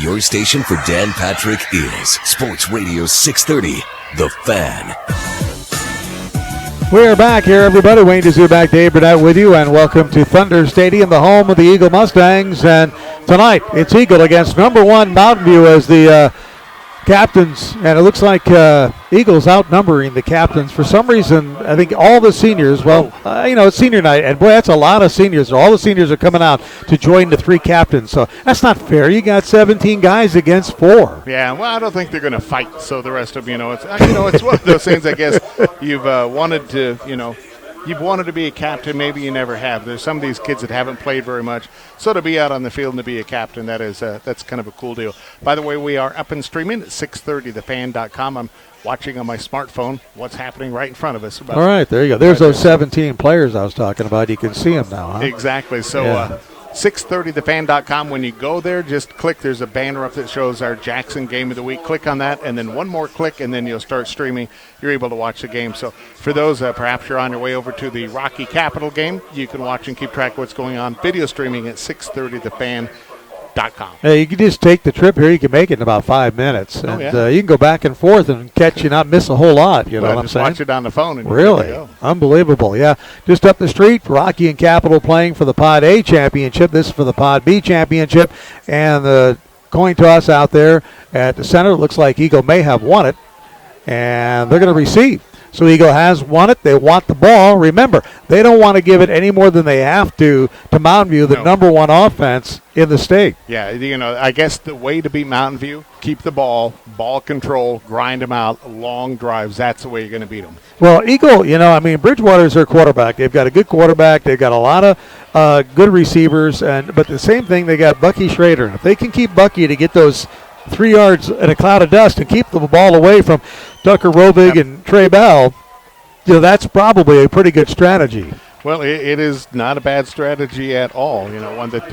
Your station for Dan Patrick is Sports Radio 630, The Fan. We are back here, everybody. Wayne Dezubak, Dave Burnett with you, and welcome to Thunder Stadium, the home of the Eagle Mustangs. And tonight, it's Eagle against number 1 Mountain View as the captains, and it looks like Eagles outnumbering the captains. For some reason, I think all the seniors, it's senior night, and boy, that's a lot of seniors. All the seniors are coming out to join the 3 captains, so that's not fair. You got 17 guys against 4. Yeah, well, I don't think they're going to fight, so the rest of them, it's one of those things, I guess, you've wanted to be a captain, maybe you never have. There's some of these kids that haven't played very much, so to be out on the field and to be a captain, that's kind of a cool deal. By the way, we are up and streaming at 630thefan.com. I'm watching on my smartphone what's happening right in front of us. All right, there you go. There's those 17 players I was talking about. You can see them now, huh? Exactly. So 630thefan.com. When you go there, just click. There's a banner up that shows our Jackson Game of the Week. Click on that, and then one more click, and then you'll start streaming. You're able to watch the game. So for those, perhaps you're on your way over to the Rocky Capital game, you can watch and keep track of what's going on. Video streaming at 630thefan.com. Hey, you can just take the trip here. You can make it in about 5 minutes. And you can go back and forth and catch and not miss a whole lot. You know what I'm saying? Watch it on the phone. And really? Unbelievable. Yeah. Just up the street, Rocky and Capital playing for the Pod A championship. This is for the Pod B championship. And the coin toss out there at the center. Looks like Eagle may have won it. And they're going to receive. So Eagle has won it. They want the ball. Remember, they don't want to give it any more than they have to Mountain View, the number 1 offense in the state. Yeah, I guess the way to beat Mountain View, keep the ball control, grind them out, long drives. That's the way you're going to beat them. Well, Eagle, Bridgewater's their quarterback. They've got a good quarterback. They've got a lot of good receivers. But the same thing, they got Bucky Schrader. And if they can keep Bucky to get those 3 yards in a cloud of dust and keep the ball away from Tucker Robig and Trey Bell, that's probably a pretty good strategy. Well, it is not a bad strategy at all. One that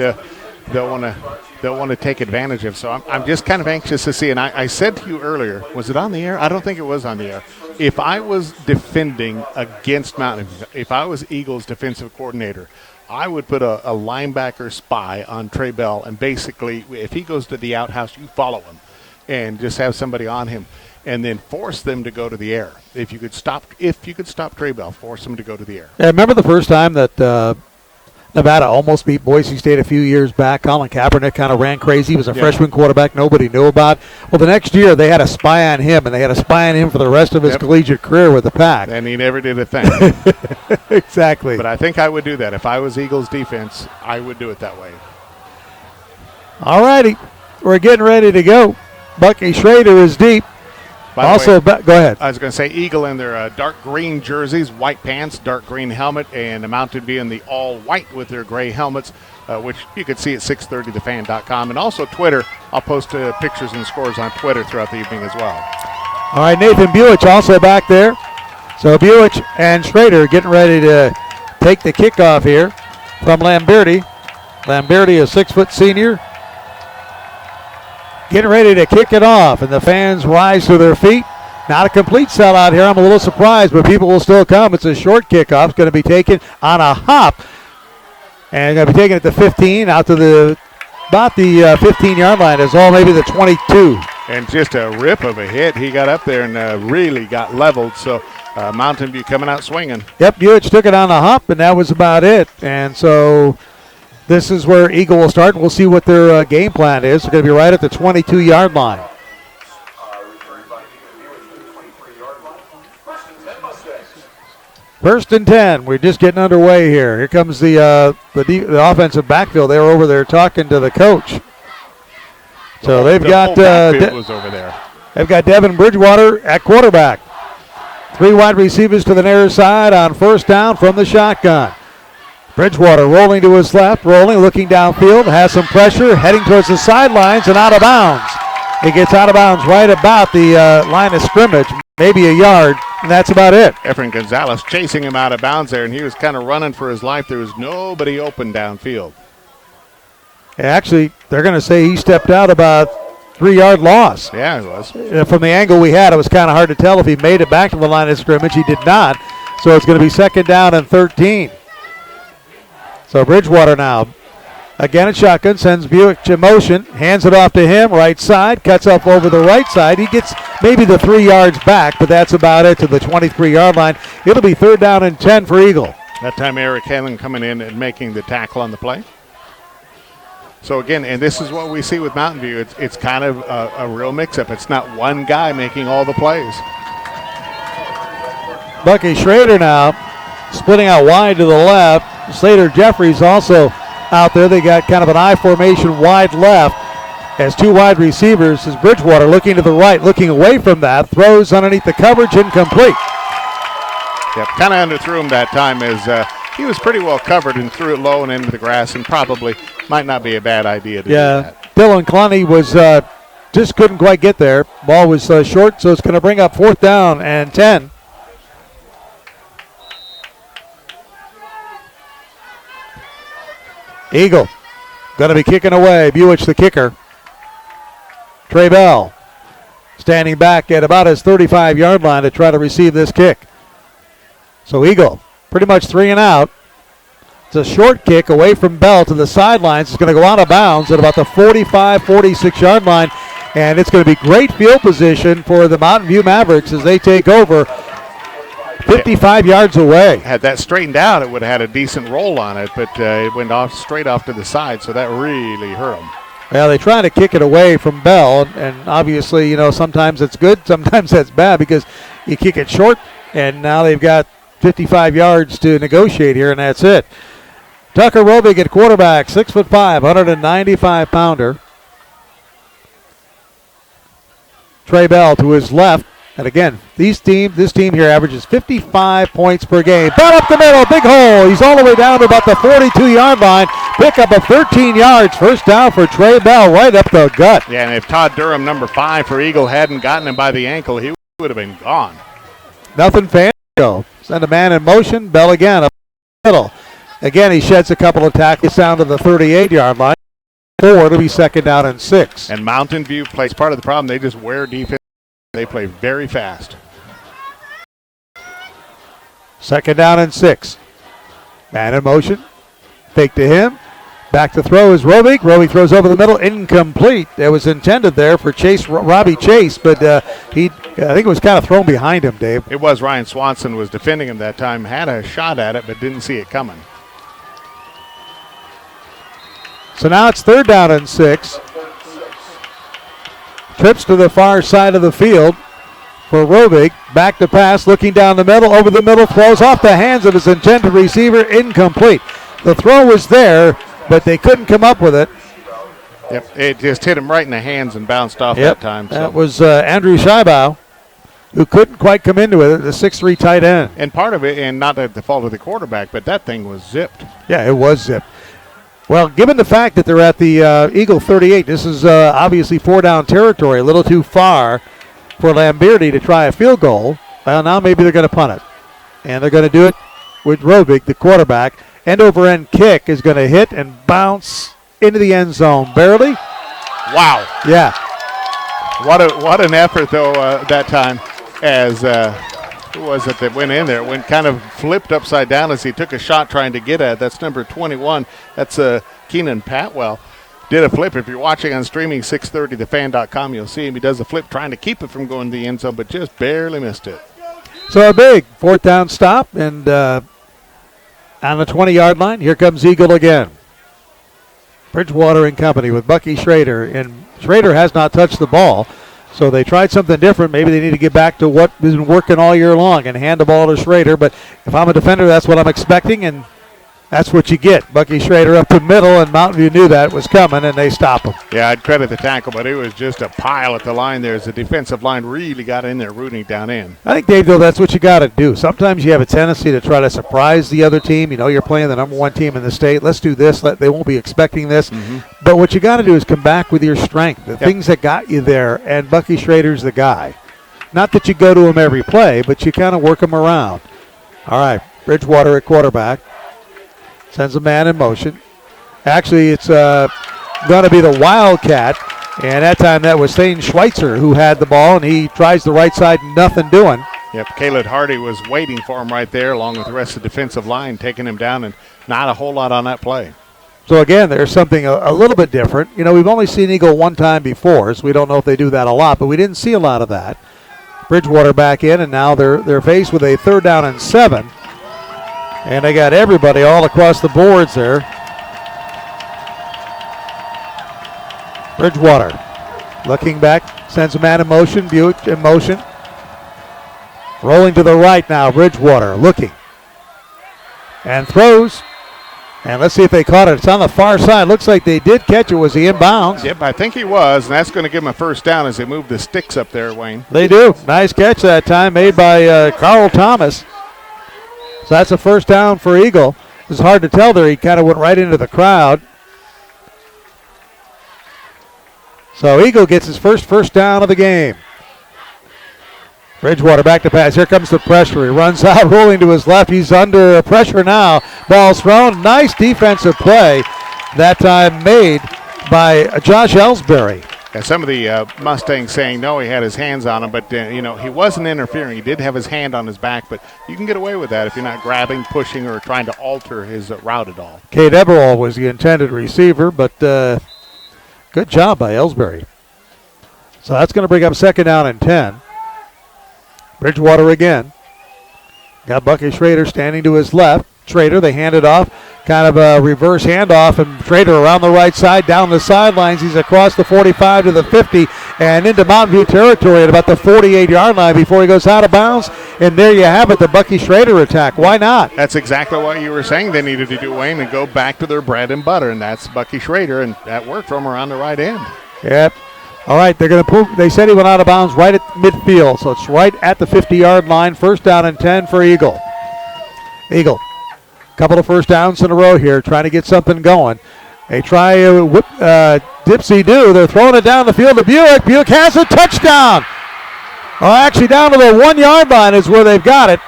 they'll want to take advantage of. So I'm just kind of anxious to see. And I said to you earlier, was it on the air? I don't think it was on the air. If I was defending against Mountain View, if I was Eagles defensive coordinator, I would put a linebacker spy on Trey Bell, and basically, if he goes to the outhouse, you follow him, and just have somebody on him, and then force them to go to the air. If you could stop Trey Bell, force them to go to the air. Yeah, remember the first time that Nevada almost beat Boise State a few years back? Colin Kaepernick kind of ran crazy. He was a freshman quarterback nobody knew about. Well, the next year they had a spy on him, and they had a spy on him for the rest of his collegiate career with the Pack. And he never did a thing. Exactly. But I think I would do that. If I was Eagles defense, I would do it that way. All righty. We're getting ready to go. Bucky Schrader is deep. Also, go ahead. I was going to say Eagle in their dark green jerseys, white pants, dark green helmet, and the Mountain View in the all white with their gray helmets, which you can see at 630thefan.com. And also Twitter. I'll post pictures and scores on Twitter throughout the evening as well. All right, Nathan Buich also back there. So Buich and Schrader getting ready to take the kickoff here from Lamberti. Lamberti, a 6-foot senior, getting ready to kick it off, and the fans rise to their feet. Not a complete sellout here. I'm a little surprised, but people will still come. It's a short kickoff. It's going to be taken on a hop, and going to be taken at the 15 out to about the 15-yard line. Is all maybe the 22. And just a rip of a hit. He got up there and really got leveled. So Mountain View coming out swinging. Yep, Buich took it on the hop, and that was about it. And so this is where Eagle will start. We'll see what their game plan is. They're going to be right at the 22-yard line. First and 10. We're just getting underway here. Here comes the offensive backfield. They were over there talking to the coach. So they've got was over there. They've got Devin Bridgewater at quarterback. 3 wide receivers to the near side on first down from the shotgun. Bridgewater rolling to his left, looking downfield, has some pressure, heading towards the sidelines and out of bounds. He gets out of bounds right about the line of scrimmage, maybe a yard, and that's about it. Efren Gonzalez chasing him out of bounds there, and he was kind of running for his life. There was nobody open downfield. Actually, they're going to say he stepped out about 3-yard loss. Yeah, it was. From the angle we had, it was kind of hard to tell if he made it back to the line of scrimmage. He did not, so it's going to be 2nd down and 13. So Bridgewater now Again, a shotgun, sends Buick in motion, hands it off to him, right side, cuts up over the right side. He gets maybe the 3 yards back, but that's about it to the 23-yard line. It'll be 3rd down and 10 for Eagle. That time Eric Halen coming in and making the tackle on the play. So again, and this is what we see with Mountain View. It's kind of a real mix-up. It's not one guy making all the plays. Bucky Schrader now splitting out wide to the left. Slater Jeffries also out there. They got kind of an I formation wide left as 2 wide receivers. Is Bridgewater looking to the right, looking away from that, throws underneath the coverage, incomplete. Yep, kind of underthrew him that time as he was pretty well covered and threw it low and into the grass, and probably might not be a bad idea to do that. Dylan Clowney was just couldn't quite get there. Ball was short, so it's going to bring up 4th down and 10. Eagle going to be kicking away. Buick the kicker. Trey Bell standing back at about his 35-yard line to try to receive this kick. So Eagle pretty much 3 and out. It's a short kick away from Bell to the sidelines. It's going to go out of bounds at about the 45, 46-yard line. And it's going to be great field position for the Mountain View Mavericks as they take over 55 yards away. Had that straightened out, it would have had a decent roll on it, but it went off straight off to the side, so that really hurt them. Well, they try to kick it away from Bell, and obviously, sometimes it's good, sometimes that's bad because you kick it short, and now they've got 55 yards to negotiate here, and that's it. Tucker Rovig at quarterback, 6'5", 195-pounder. Trey Bell to his left. And again, this team here averages 55 points per game. Ball up the middle, big hole. He's all the way down to about the 42-yard line. Pick up of 13 yards. First down for Trey Bell, right up the gut. Yeah, and if Todd Durham, number 5 for Eagle, hadn't gotten him by the ankle, he would have been gone. Nothing fancy. Send a man in motion. Bell again up the middle. Again, he sheds a couple of tackles down to the 38-yard line. 4, it'll be 2nd down and 6. And Mountain View plays part of the problem. They just wear defense. They play very fast. 2nd down and 6. Man in motion. Fake to him. Back to throw is Rovig. Rovig throws over the middle. Incomplete. It was intended there for Robbie Chase, but I think it was kind of thrown behind him, Dave. It was. Ryan Swanson was defending him that time. Had a shot at it, but didn't see it coming. So now it's 3rd down and 6. Trips to the far side of the field for Rovig. Back to pass, looking down the middle, over the middle, throws off the hands of his intended receiver, incomplete. The throw was there, but they couldn't come up with it. Yep, it just hit him right in the hands and bounced off that time. So. That was Andrew Scheibau, who couldn't quite come into it, the 6'3" tight end. And part of it, and not at the fault of the quarterback, but that thing was zipped. Yeah, it was zipped. Well, given the fact that they're at the Eagle 38, this is obviously 4-down territory, a little too far for Lamberti to try a field goal. Well, now maybe they're going to punt it. And they're going to do it with Rovig, the quarterback. End-over-end kick is going to hit and bounce into the end zone. Barely. Wow. Yeah. What an effort, though, that time as who was it that went in there? It went kind of flipped upside down as he took a shot trying to get at it. That's number 21. That's Keenan Patwell. Did a flip. If you're watching on streaming 630thefan.com, you'll see him. He does a flip trying to keep it from going to the end zone, but just barely missed it. So a big 4th down stop, and on the 20-yard line, here comes Eagle again. Bridgewater and company with Bucky Schrader, and Schrader has not touched the ball. So they tried something different. Maybe they need to get back to what has been working all year long and hand the ball to Schrader. But if I'm a defender, that's what I'm expecting, and that's what you get. Bucky Schrader up the middle, and Mountain View knew that was coming, and they stop him. Yeah, I'd credit the tackle, but it was just a pile at the line there as the defensive line really got in there rooting down in. I think, Dave, though, that's what you got to do. Sometimes you have a tendency to try to surprise the other team. You know, you're playing the number 1 team in the state. Let's do this. They won't be expecting this. Mm-hmm. But what you got to do is come back with your strength, the things that got you there, and Bucky Schrader's the guy. Not that you go to him every play, but you kind of work him around. All right, Bridgewater at quarterback. Sends a man in motion. Actually, it's going to be the Wildcat. And that time that was Thane Schweitzer who had the ball, and he tries the right side, nothing doing. Yep, Caleb Hardy was waiting for him right there along with the rest of the defensive line, taking him down, and not a whole lot on that play. So again, there's something a little bit different. You know, we've only seen Eagle one time before, so we don't know if they do that a lot, but we didn't see a lot of that. Bridgewater back in, and now they're faced with a 3rd down and 7. And they got everybody all across the boards there. Bridgewater looking back, sends a man in motion, Buick in motion. Rolling to the right now, Bridgewater looking. And throws. And let's see if they caught it. It's on the far side. Looks like they did catch it. Was he inbounds? Yep, I think he was, and that's going to give him a 1st down as they move the sticks up there, Wayne. They do. Nice catch that time made by Carl Thomas. So that's a 1st down for Eagle. It's hard to tell there. He kind of went right into the crowd. So Eagle gets his first down of the game. Bridgewater back to pass. Here comes the pressure. He runs out, rolling to his left. He's under pressure now. Ball's thrown. Nice defensive play that time made by Josh Ellsbury. Yeah, some of the Mustangs saying no, he had his hands on him, but he wasn't interfering. He did have his hand on his back, but you can get away with that if you're not grabbing, pushing, or trying to alter his route at all. Cade Eberall was the intended receiver, but good job by Ellsbury. So that's going to bring up 2nd down and 10. Bridgewater again. Got Bucky Schrader standing to his left. Schrader, they hand it off. Kind of a reverse handoff, and Schrader around the right side, down the sidelines. He's across the 45 to the 50 and into Mountain View territory at about the 48-yard line before he goes out of bounds. And there you have it, the Bucky Schrader attack. Why not? That's exactly what you were saying they needed to do, Wayne, and go back to their bread and butter, and that's Bucky Schrader, and that worked for him around the right end. Yep. All right, they're going to prove. They said he went out of bounds right at midfield, so it's right at the 50-yard line. 1st down and 10 for Eagle. Eagle, couple of 1st downs in a row here, trying to get something going. They try dipsy-do. They're throwing it down the field to Buick. Buick has a touchdown. Oh, actually, down to the 1-yard line is where they've got it.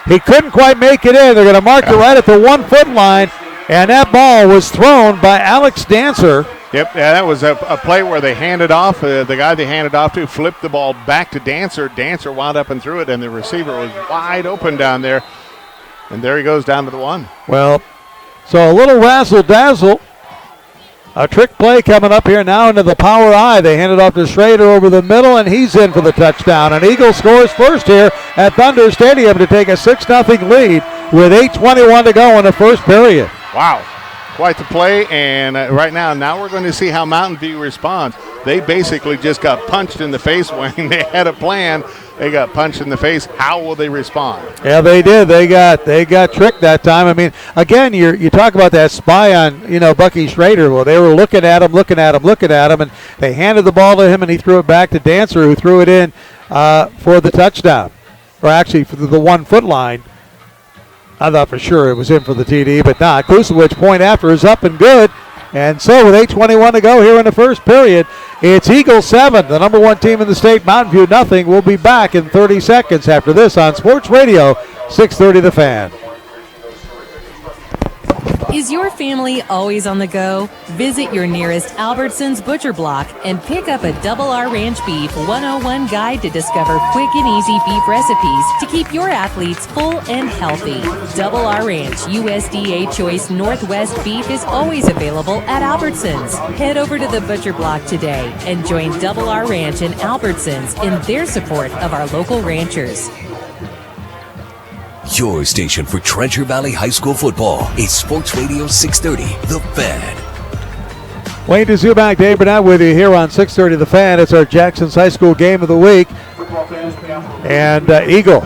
He couldn't quite make it in. They're going to mark it right at the 1-foot line, and that ball was thrown by Alex Dancer. Yep, yeah, that was a play where they handed off. The guy they handed off to flipped the ball back to Dancer. Dancer wound up and threw it, and the receiver was wide open down there. And there he goes down to the 1. Well, so a little razzle-dazzle. A trick play coming up here now into the power I. They hand it off to Schrader over the middle, and he's in for the touchdown. And Eagle scores first here at Thunder Stadium to take a 6-0 lead with 8:21 to go in the first period. Wow. Quite the play, and right now we're going to see how Mountain View responds. They basically just got punched in the face, Wayne. They had a plan. They got punched in the face. How will they respond? Yeah, they did. They got tricked that time. I mean, again, you talk about that spy on, Bucky Schrader. Well, they were looking at him, and they handed the ball to him, and he threw it back to Dancer, who threw it in for the touchdown, or actually for the 1-foot line. I thought for sure it was in for the TD, but not. Kusowicz point after is up and good. And so with 8:21 to go here in the first period, it's Eagles 7, the number 1 team in the state, Mountain View nothing. We'll be back in 30 seconds after this on Sports Radio 630 The Fan. Is your family always on the go? Visit your nearest Albertsons Butcher Block and pick up a Double R Ranch Beef 101 guide to discover quick and easy beef recipes to keep your athletes full and healthy. Double R Ranch USDA Choice Northwest Beef is always available at Albertsons. Head over to the Butcher Block today and join Double R Ranch and Albertsons in their support of our local ranchers. Your station for Treasure Valley High School football is Sports Radio 630, The Fan. Wayne DeZuback, Dave Burnett with you here on 630 The Fan. It's our Jackson's High School game of the week. And Eagle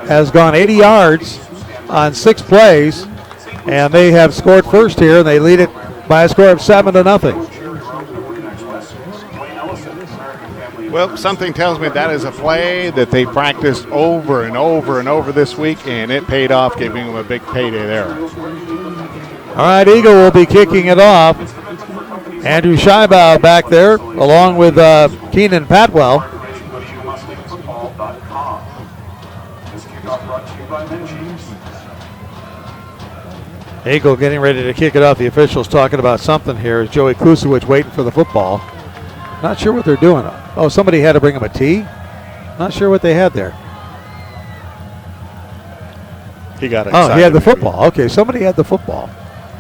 has gone 80 yards on 6 plays, and they have scored first here, and they lead it by a score of 7-0. Well, something tells me that is a play that they practiced over and over and over this week, and it paid off, giving them a big payday there. All right, Eagle will be kicking it off. Andrew Scheibow back there, along with Keenan Patwell. Eagle getting ready to kick it off. The officials talking about something here. Joey Kusowicz waiting for the football. Not sure what they're doing. Oh, somebody had to bring him a tee? Not sure what they had there. He got excited. Oh, he had the football. Okay, somebody had the football.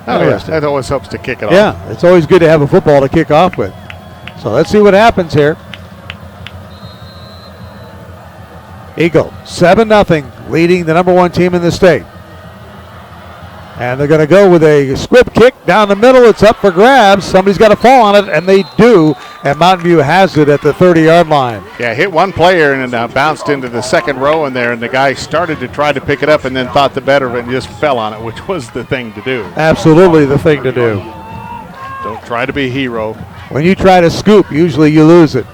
Oh, yeah, that always helps to kick it off. Yeah, it's always good to have a football to kick off with. So let's see what happens here. Eagle, 7-0, leading the number 1 team in the state. And they're going to go with a squib kick down the middle. It's up for grabs. Somebody's got to fall on it, and they do. And Mountain View has it at the 30-yard line. Yeah, hit one player and bounced into the second row in there, and the guy started to try to pick it up and then thought the better of it and just fell on it, which was the thing to do. Absolutely the thing to do. Don't try to be a hero. When you try to scoop, usually you lose it.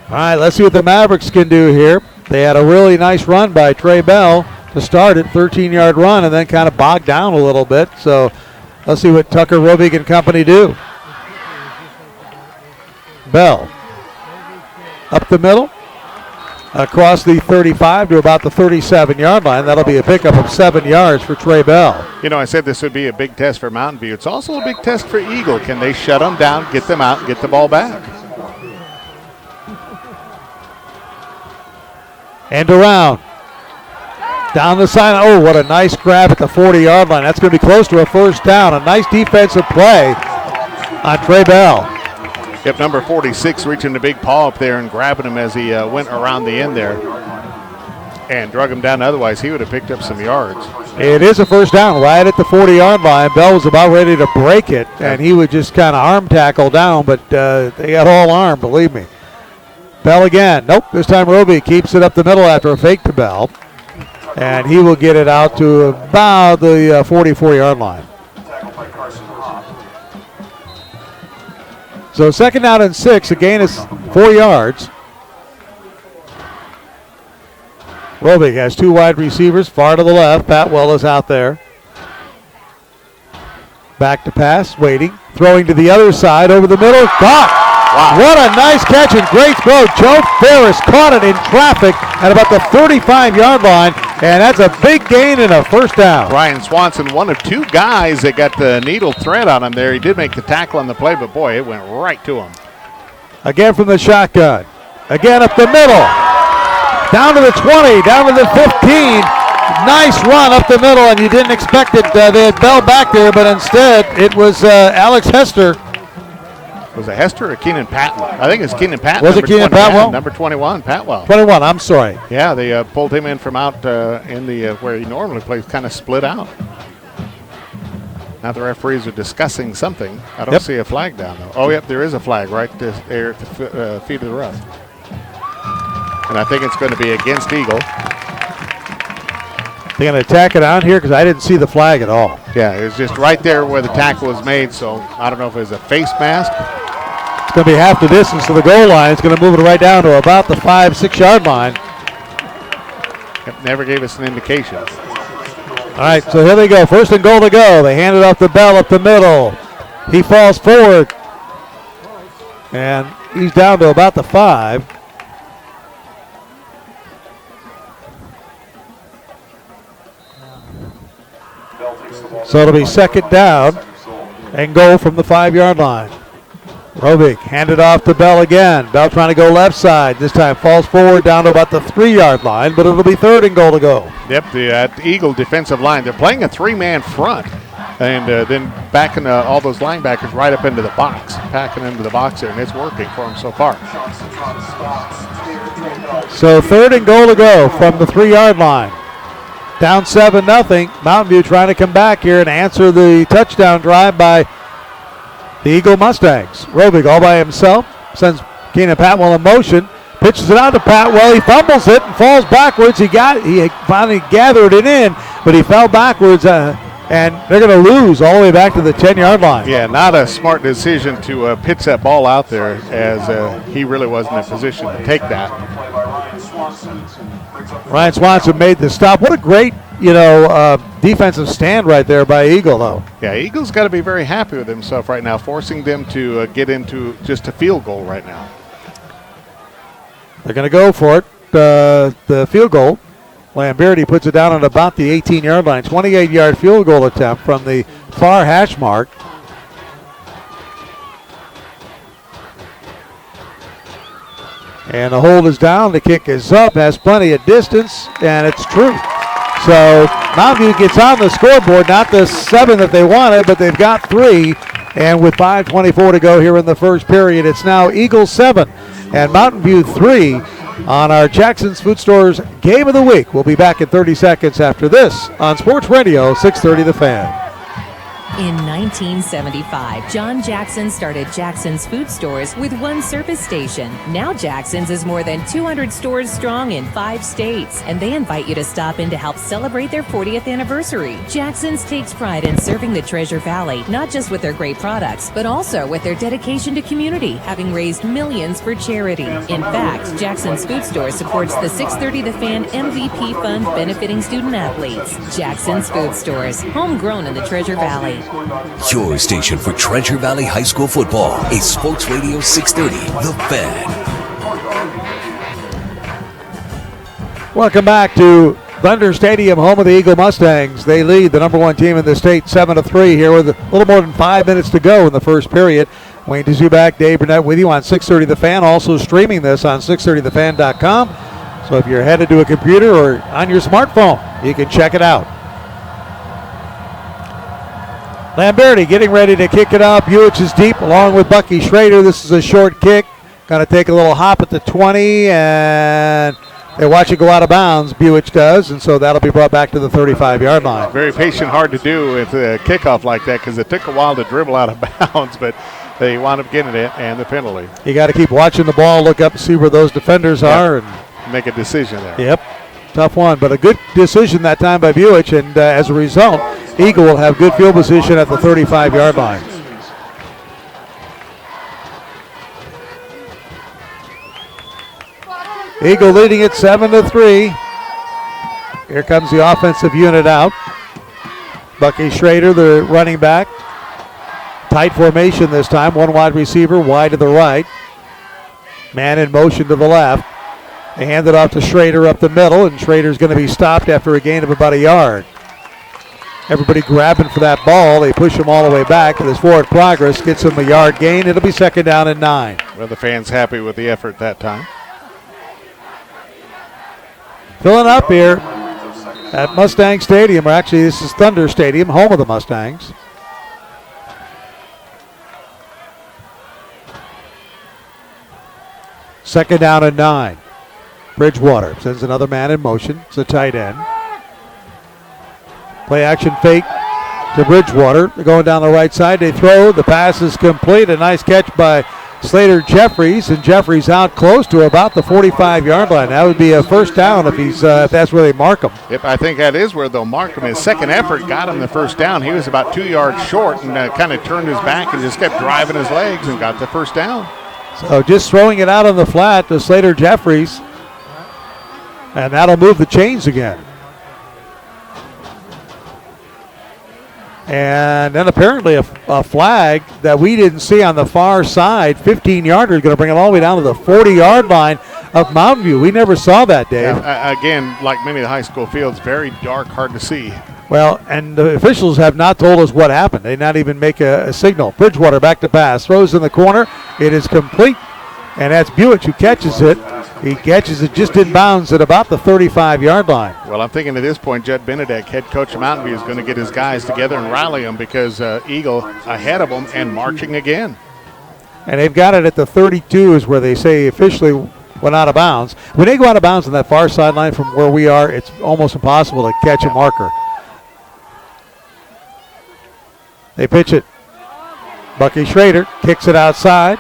All right, let's see what the Mavericks can do here. They had a really nice run by Trey Bell to start it, 13-yard run, and then kind of bogged down a little bit. So let's see what Tucker Robig and company do. Bell up the middle, across the 35 to about the 37-yard line. That'll be a pickup of 7 yards for Trey Bell. You know, I said this would be a big test for Mountain View. It's also a big test for Eagle. Can they shut them down, get them out, and get the ball back? And around. Down the side. Oh, what a nice grab at the 40-yard line. That's going to be close to a first down. A nice defensive play on Trey Bell. Yep, number 46 reaching the big paw up there and grabbing him as he went around the end there and drug him down. Otherwise, he would have picked up some yards. It is a first down right at the 40-yard line. Bell was about ready to break it, and he would just kind of arm tackle down, but they got all arm, believe me. Bell again. Nope, this time Roby keeps it up the middle after a fake to Bell. And he will get it out to about the 44-yard line. So 2nd down and 6. A gain is 4 yards. Roby has 2 wide receivers far to the left. Patwell is out there. Back to pass, waiting. Throwing to the other side over the middle. Caught! Wow. What a nice catch and great throw. Joe Ferris caught it in traffic at about the 35-yard line, and that's a big gain and a first down. Ryan Swanson, one of 2 guys that got the needle thread on him there. He did make the tackle on the play, but boy, it went right to him. Again from the shotgun. Again up the middle. Down to the 20, down to the 15. Nice run up the middle, and you didn't expect it. They had Bell back there, but instead it was Alex Hester. Was it Hester or Keenan Patton? I think it's Keenan Patton. Was it Keenan Patwell? Number 21, Patwell. 21, I'm sorry. Yeah, they pulled him in from out in the where he normally plays, kind of split out. Now the referees are discussing something. I don't see a flag down, though. Oh, yep, there is a flag right there at the feet of the ref. And I think it's going to be against Eagle. They're going to tack it on here because I didn't see the flag at all. Yeah, it was just right there where the tackle was made, so I don't know if it was a face mask. It's going to be half the distance to the goal line. It's going to move it right down to about the 5-6 yard line. It never gave us an indication. All right, so here they go. 1st and goal to go. They hand it off to Bell up the middle. He falls forward. And he's down to about the 5. So it'll be 2nd down and goal from the 5-yard line. Robick handed off to Bell again. Bell trying to go left side. This time falls forward down to about the 3-yard line, but it'll be 3rd and goal to go. Yep, the Eagle defensive line. They're playing a 3-man front and then backing all those linebackers right up into the box, packing into the box there, and it's working for them so far. So 3rd and goal to go from the 3-yard line. Down 7-0. Mountain View trying to come back here and answer the touchdown drive by the Eagle Mustangs. Robick all by himself. Sends Keenan Patwell in motion. Pitches it out to Patwell. He fumbles it and falls backwards. He finally gathered it in, but he fell backwards, and they're going to lose all the way back to the 10-yard line. Yeah, not a smart decision to pitch that ball out there, as he really wasn't in a position to take that. Ryan Swanson made the stop. What a great, defensive stand right there by Eagle, though. Yeah, Eagle's got to be very happy with himself right now, forcing them to get into just a field goal right now. They're going to go for it, the field goal. Lamberti puts it down at about the 18-yard line. 28-yard field goal attempt from the far hash mark. And the hold is down. The kick is up, has plenty of distance, and it's true. So Mountain View gets on the scoreboard, not the 7 that they wanted, but they've got 3. And with 5:24 to go here in the first period, it's now Eagles 7 and Mountain View 3 on our Jackson's Food Stores Game of the Week. We'll be back in 30 seconds after this on Sports Radio 630 The Fan. In 1975, John Jackson started Jackson's Food Stores with one service station. Now Jackson's is more than 200 stores strong in 5 states, and they invite you to stop in to help celebrate their 40th anniversary. Jackson's takes pride in serving the Treasure Valley, not just with their great products, but also with their dedication to community, having raised millions for charity. In fact, Jackson's Food Store supports the 630 The Fan MVP Fund benefiting student athletes. Jackson's Food Stores, homegrown in the Treasure Valley. Your station for Treasure Valley High School football is Sports Radio 630, The Fan. Welcome back to Thunder Stadium, home of the Eagle Mustangs. They lead the number 1 team in the state 7-3 here with a little more than 5 minutes to go in the first period. Wayne Dzubak, Dave Burnett with you on 630 The Fan, also streaming this on 630thefan.com. So if you're headed to a computer or on your smartphone, you can check it out. Lamberti getting ready to kick it up. Buick is deep along with Bucky Schrader. This is a short kick. Going to take a little hop at the 20, and they watch it go out of bounds. Buick does, and so that'll be brought back to the 35-yard line. Very patient, hard to do with a kickoff like that because it took a while to dribble out of bounds, but they wound up getting it and the penalty. You got to keep watching the ball, look up and see where those defenders are. And make a decision there. Yep, tough one, but a good decision that time by Buick, and as a result, Eagle will have good field position at the 35-yard line. Eagle leading it 7-3. Here comes the offensive unit out. Bucky Schrader, the running back. Tight formation this time. One wide receiver, wide to the right. Man in motion to the left. They hand it off to Schrader up the middle, and Schrader's going to be stopped after a gain of about a yard. Everybody grabbing for that ball. They push him all the way back, but his forward progress gets him a yard gain. It'll be 2nd down and 9. Well, the fans happy with the effort that time. Filling up here at Mustang Stadium, or actually this is Thunder Stadium, home of the Mustangs. Second down and 9. Bridgewater sends another man in motion. It's a tight end. Play action fake to Bridgewater. They're going down the right side. They throw. The pass is complete. A nice catch by Slater Jeffries, and Jeffries out close to about the 45-yard line. That would be a first down if that's where they mark him. Yep, I think that is where they'll mark him. His second effort got him the first down. He was about 2 yards short and kind of turned his back and just kept driving his legs and got the first down. So just throwing it out on the flat to Slater Jeffries, and that'll move the chains again. And then apparently a flag that we didn't see on the far side, 15-yarder, is going to bring it all the way down to the 40-yard line of Mountain View. We never saw that, Dave. Again, like many of the high school fields, very dark, hard to see. Well, and the officials have not told us what happened. They not even make a signal. Bridgewater back to pass. Throws in the corner. It is complete. And that's Buick who catches it. He catches it just in bounds at about the 35-yard line. Well, I'm thinking at this point, Judd Benedek, head coach of Mountain View, is going to get his guys together and rally them because Eagle ahead of them and marching again. And they've got it at the 32 is where they say officially went out of bounds. When they go out of bounds on that far sideline from where we are, it's almost impossible to catch a marker. They pitch it. Bucky Schrader kicks it outside.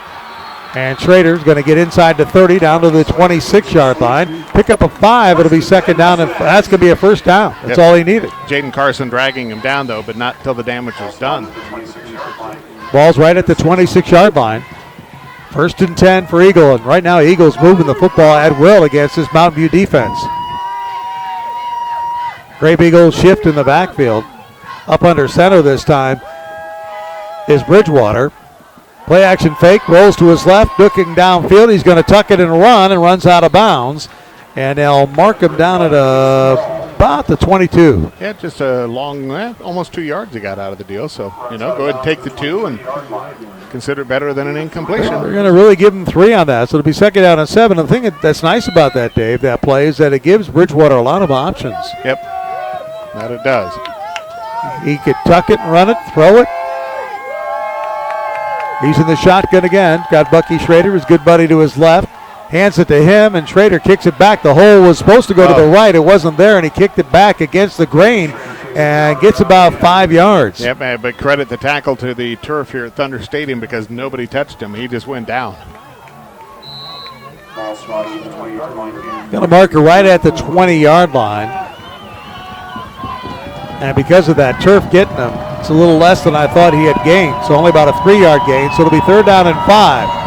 And Schrader's going to get inside the 30 down to the 26-yard line. Pick up a 5. It'll be second down, and that's going to be a first down. That's all he needed. Jaden Carson dragging him down, though, but not till the damage was done. Ball's right at the 26-yard line. First and 10 for Eagle, and right now Eagle's moving the football at will against this Mountain View defense. Grape Eagles shift in the backfield. Up under center this time is Bridgewater. Play action fake, rolls to his left, looking downfield. He's going to tuck it and run, and runs out of bounds. And they'll mark him down at about the 22. Yeah, just a long, almost 2 yards he got out of the deal. So, go ahead and take the 2 and consider it better than an incompletion. They're going to really give him 3 on that. So it'll be second down and 7. The thing that's nice about that, Dave, that play, is that it gives Bridgewater a lot of options. Yep. That it does. He could tuck it and run it, throw it. He's in the shotgun again. Got Bucky Schrader, his good buddy, to his left. Hands it to him, and Schrader kicks it back. The hole was supposed to go to the right. It wasn't there, and he kicked it back against the grain and gets about 5 yards. Yep, but credit the tackle to the turf here at Thunder Stadium because nobody touched him. He just went down. Got a marker right at the 20-yard line. And because of that turf getting him, it's a little less than I thought he had gained. So only about a 3-yard gain. So it'll be 3rd down and 5.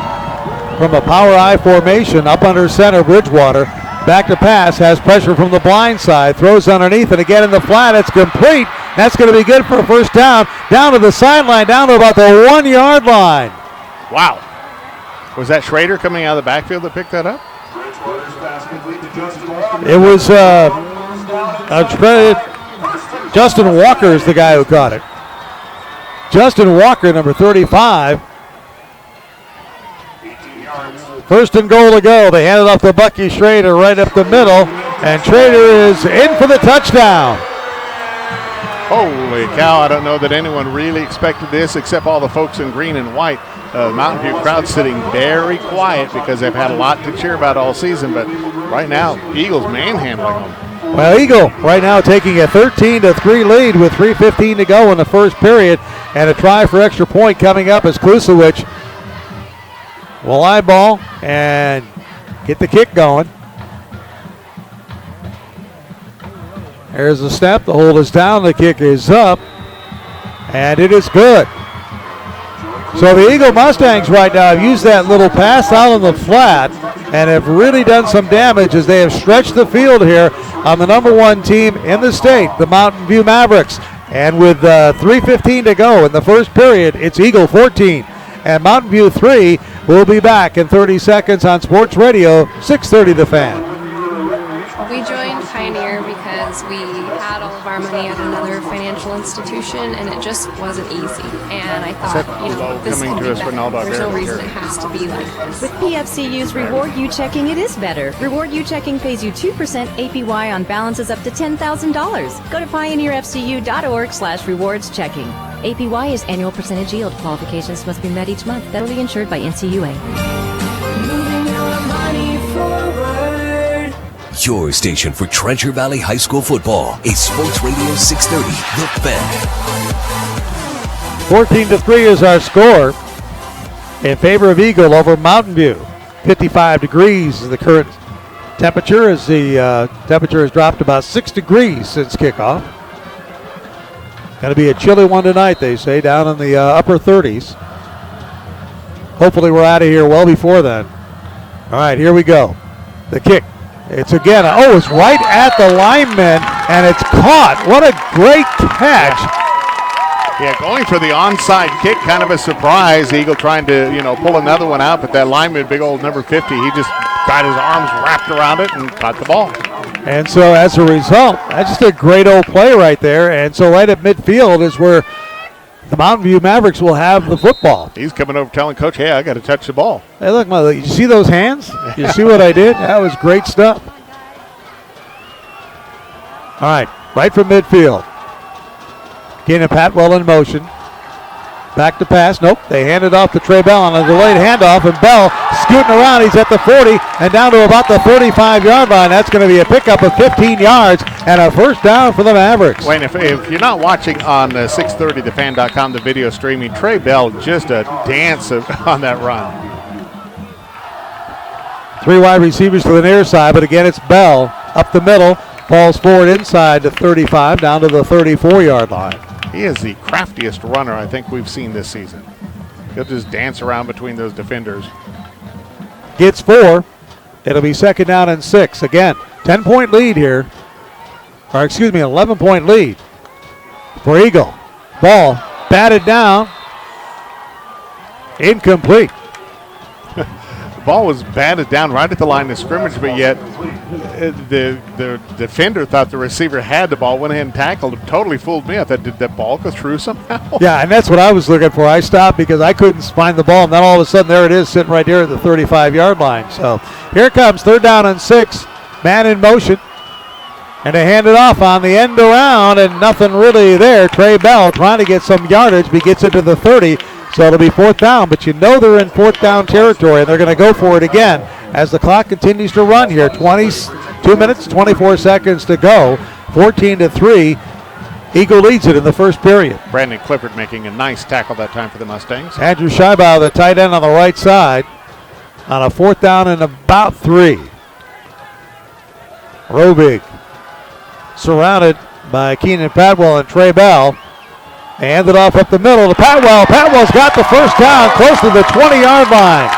From a power I formation up under center, Bridgewater. Back to pass, has pressure from the blind side, throws underneath, and again in the flat, it's complete. That's going to be good for a first down. Down to the sideline, down to about the 1-yard line. Wow. Was that Schrader coming out of the backfield that picked that up? It was Justin Walker is the guy who caught it. Justin Walker, number 35. First and goal to go. They hand it off to Bucky Schrader right up the middle, and Schrader is in for the touchdown. Holy cow, I don't know that anyone really expected this except all the folks in green and white. Mountain View crowd sitting very quiet because they've had a lot to cheer about all season, but right now, Eagles manhandling them. Well, Eagle right now taking a 13-3 lead with 3:15 to go in the first period, and a try for extra point coming up as Klusewicz will eyeball and get the kick going. There's the snap. The hold is down. The kick is up. And it is good. So the Eagle Mustangs right now have used that little pass out on the flat and have really done some damage as they have stretched the field here on the number 1 team in the state, the Mountain View Mavericks. And with 3:15 to go in the first period, it's Eagle 14 and Mountain View 3. We'll be back in 30 seconds on Sports Radio 630 The Fan. We joined Pioneer because we had all of our money at another financial institution, and it just wasn't easy. And I thought, this could be better. There's no reason it has to be like this. With PFCU's Reward You Checking, it is better. Reward You Checking pays you 2% APY on balances up to $10,000. Go to pioneerfcu.org/rewards checking. APY is annual percentage yield. Qualifications must be met each month. Federally insured by NCUA. Moving your money forward. Your station for Treasure Valley High School football is Sports Radio 630, The Fan. 14-3 is our score in favor of Eagle over Mountain View. 55 degrees is the current temperature as the temperature has dropped about 6 degrees since kickoff. Going to be a chilly one tonight, they say, down in the upper 30s. Hopefully we're out of here well before then. All right, here we go. The kick. It's again, it's right at the lineman, and it's caught. What a great catch. Yeah, going for the onside kick, kind of a surprise. Eagle trying to, pull another one out, but that lineman, big old number 50, he just got his arms wrapped around it and caught the ball. And so as a result, that's just a great old play right there. And so right at midfield is where the Mountain View Mavericks will have the football. He's coming over telling Coach, hey, I got to touch the ball. Hey, look, you see those hands? You see what I did? That was great stuff. All right from midfield. Keenan Patwell in motion. Back to pass. Nope. They hand it off to Trey Bell on a delayed handoff, and Bell scooting around. He's at the 40 and down to about the 35-yard line. That's going to be a pickup of 15 yards and a first down for the Mavericks. Wayne, if you're not watching on 630thefan.com, the video streaming, Trey Bell just a dance on that run. 3 wide receivers to the near side, but again it's Bell up the middle. Falls forward inside to 35, down to the 34-yard line. He is the craftiest runner I think we've seen this season. He'll just dance around between those defenders. Gets 4. It'll be 2nd down and 6. Again, 10-point lead here. Or excuse me, 11-point lead for Eagle. Ball batted down. Incomplete. The ball was batted down right at the line of scrimmage, but yet the defender thought the receiver had the ball, went ahead and tackled him. Totally fooled me. I thought, did that ball go through somehow? Yeah, and that's what I was looking for. I stopped because I couldn't find the ball, and then all of a sudden there it is sitting right there at the 35-yard line. So here it comes, 3rd down and 6. Man in motion. And they hand it off on the end around, and nothing really there. Trey Bell trying to get some yardage, but he gets into the 30, so it'll be 4th down. But you know they're in 4th down territory, and they're going to go for it again as the clock continues to run here. 22 minutes, 24 seconds to go. 14-3. Eagle leads it in the first period. Brandon Clifford making a nice tackle that time for the Mustangs. Andrew Scheibau, the tight end on the right side, on a 4th down and about 3. Robig surrounded by Keenan Padwell and Trey Bell. They hand it off up the middle to Padwell. Padwell's got the first down close to the 20-yard line.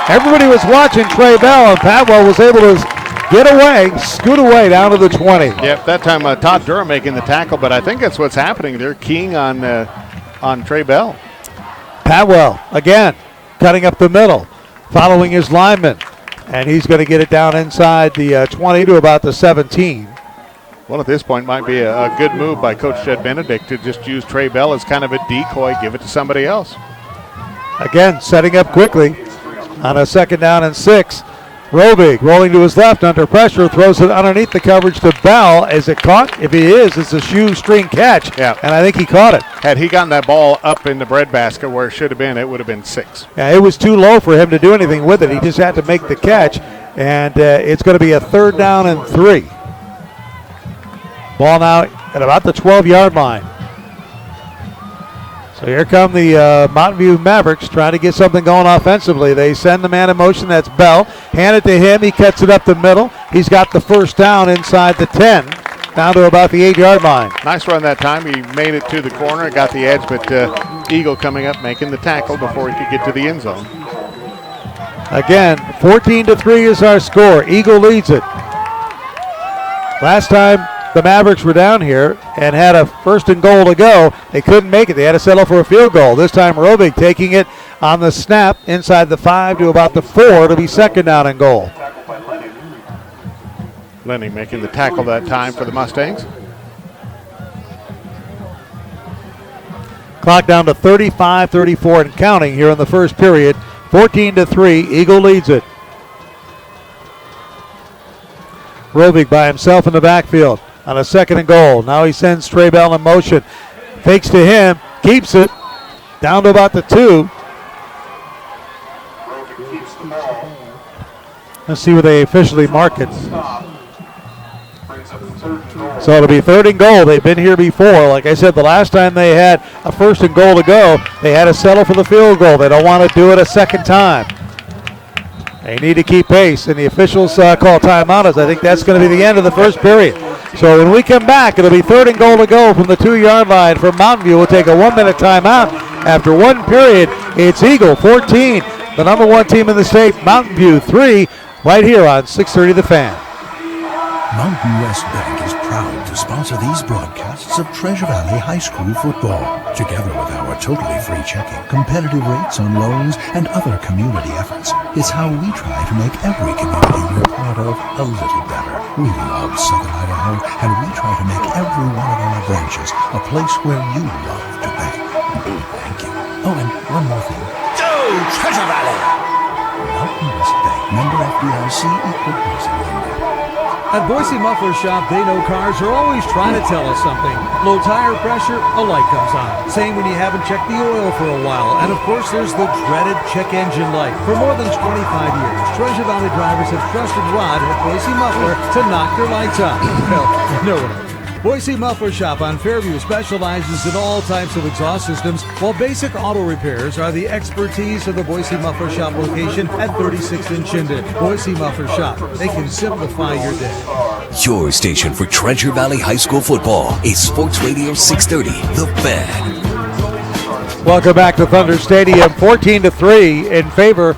Everybody was watching Trey Bell, and Padwell was able to get away, scoot away down to the 20. Yep, that time Todd Durham making the tackle, but I think that's what's happening. They're keying on Trey Bell. Padwell, again, cutting up the middle, following his lineman, and he's going to get it down inside the 20 to about the 17. Well, at this point, might be a good move by Coach Jed Benedict to just use Trey Bell as kind of a decoy, give it to somebody else. Again, setting up quickly on a 2nd down and 6. Robig rolling to his left under pressure, throws it underneath the coverage to Bell. Is it caught? If he is, it's a shoestring catch. Yeah. And I think he caught it. Had he gotten that ball up in the breadbasket where it should have been, it would have been 6. Yeah, it was too low for him to do anything with it. He just had to make the catch, and it's going to be a 3rd down and 3. Ball now at about the 12-yard line. So here come the Mountain View Mavericks trying to get something going offensively. They send the man in motion. That's Bell. Hand it to him. He cuts it up the middle. He's got the first down inside the 10, down to about the 8-yard line. Nice run that time. He made it to the corner, got the edge, but Eagle coming up, making the tackle before he could get to the end zone. Again, 14-3 is our score. Eagle leads it. Last time the Mavericks were down here and had a 1st and goal to go. They couldn't make it. They had to settle for a field goal. This time Robig taking it on the snap inside the 5 to about the 4 to be 2nd down and goal. Lenny making the tackle that time for the Mustangs. Clock down to 35-34 and counting here in the first period. 14-3. Eagle leads it. Robig by himself in the backfield on a 2nd and goal. Now he sends Trey Bell in motion. Fakes to him, keeps it down to about the 2. Let's see where they officially mark it. So it'll be 3rd and goal. They've been here before. Like I said, the last time they had a 1st and goal to go, they had to settle for the field goal. They don't want to do it a second time. They need to keep pace, and the officials call timeout, as I think that's going to be the end of the first period. So when we come back, it'll be 3rd and goal to go from the 2-yard line for Mountain View. We'll take a 1-minute timeout. After 1 period, it's Eagle 14, the number 1 team in the state, Mountain View 3, right here on 630 The Fan. Mountain West Bank is proud to sponsor these broadcasts of Treasure Valley High School football, together with our totally free checking, competitive rates on loans, and other community efforts. It's how we try to make every community we're part of a little better. We love Southern Idaho, and we try to make every one of our branches a place where you love to bank. Thank you. Oh, and one more thing. Go Treasure Valley! Mountain West Bank, member FDIC, equal housing lender. At Boise Muffler Shop, they know cars are always trying to tell us something. Low tire pressure, a light comes on. Same when you haven't checked the oil for a while. And of course, there's the dreaded check engine light. For more than 25 years, Treasure Valley drivers have trusted Rod at Boise Muffler to knock their lights on. Well, no one. Boise Muffler Shop on Fairview specializes in all types of exhaust systems, while basic auto repairs are the expertise of the Boise Muffler Shop location at 36th and Chinden. Boise Muffler Shop. They can simplify your day. Your station for Treasure Valley High School football is Sports Radio 630, The Fan. Welcome back to Thunder Stadium. 14-3 in favor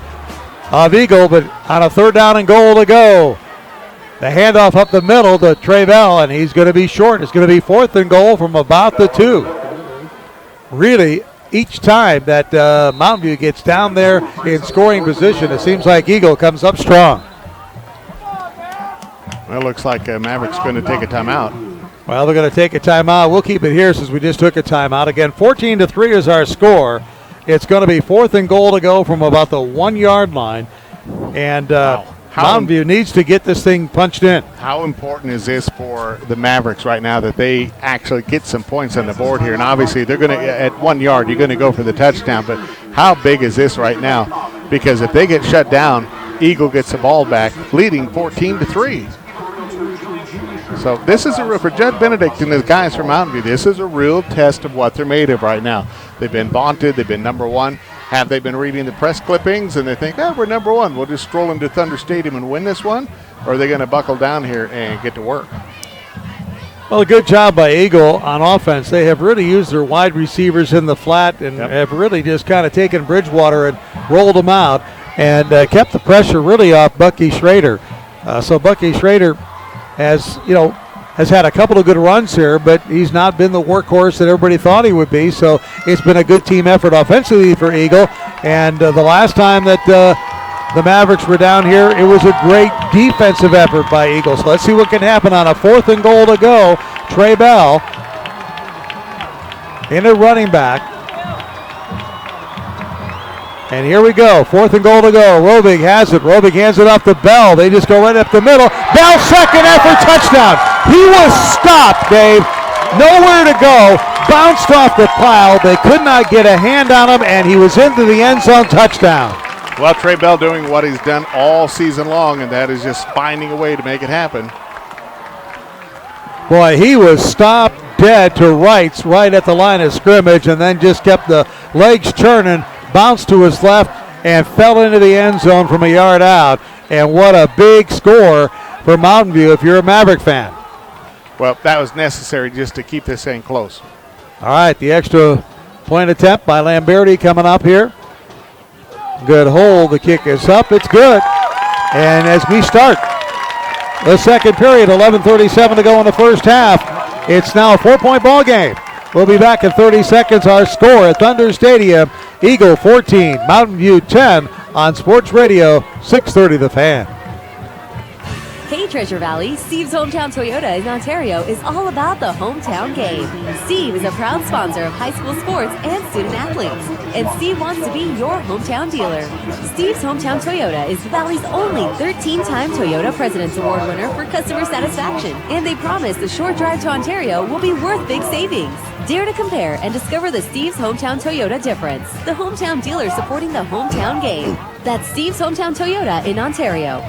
of Eagle, but on a 3rd down and goal to go. The handoff up the middle to Trey Bell, and he's going to be short. It's going to be 4th and goal from about the 2. Really, each time that Mountain View gets down there in scoring position, it seems like Eagle comes up strong. Well, it looks like Maverick's going to take a timeout. Well, they're going to take a timeout. We'll keep it here since we just took a timeout. Again, 14-3 is our score. It's going to be 4th and goal to go from about the 1-yard line. And wow. Mountain View needs to get this thing punched in. How important is this for the Mavericks right now that they actually get some points on the board here? And obviously they're going to, at 1 yard, you're going to go for the touchdown. But how big is this right now? Because if they get shut down, Eagle gets the ball back, leading 14-3. So this is for Judd Benedict and his guys from Mountain View. This is a real test of what they're made of right now. They've been vaunted. They've been number one. Have they been reading the press clippings and they think, oh, we're number one. We'll just stroll into Thunder Stadium and win this one? Or are they going to buckle down here and get to work? Well, a good job by Eagle on offense. They have really used their wide receivers in the flat and have really just kind of taken Bridgewater and rolled them out and kept the pressure really off Bucky Schrader. So Bucky Schrader has had a couple of good runs here, but he's not been the workhorse that everybody thought he would be. So it's been a good team effort offensively for Eagle. And the last time that the Mavericks were down here, it was a great defensive effort by Eagle. So let's see what can happen on a 4th and goal to go. Trey Bell in a running back. And here we go, 4th and goal to go. Rovig has it. Rovig hands it off to Bell. They just go right up the middle. Bell, second effort, touchdown. He was stopped, Dave. Nowhere to go. Bounced off the pile. They could not get a hand on him, and he was into the end zone, touchdown. Well, Trey Bell doing what he's done all season long, and that is just finding a way to make it happen. Boy, he was stopped dead to rights right at the line of scrimmage and then just kept the legs churning, bounced to his left, and fell into the end zone from a yard out. And what a big score for Mountain View if you're a Maverick fan. Well, that was necessary just to keep this thing close. All right, the extra point attempt by Lamberti coming up here. Good hold. The kick is up. It's good. And as we start the second period, 11:37 to go in the first half, it's now a 4-point ball game. We'll be back in 30 seconds. Our score at Thunder Stadium, Eagle 14, Mountain View 10 on Sports Radio 630 The Fan. Hey Treasure Valley, Steve's Hometown Toyota in Ontario is all about the hometown game. Steve is a proud sponsor of high school sports and student athletes, and Steve wants to be your hometown dealer. Steve's Hometown Toyota is the Valley's only 13-time Toyota President's Award winner for customer satisfaction, and they promise the short drive to Ontario will be worth big savings. Dare to compare and discover the Steve's Hometown Toyota difference. The hometown dealer supporting the hometown game. That's Steve's Hometown Toyota in Ontario.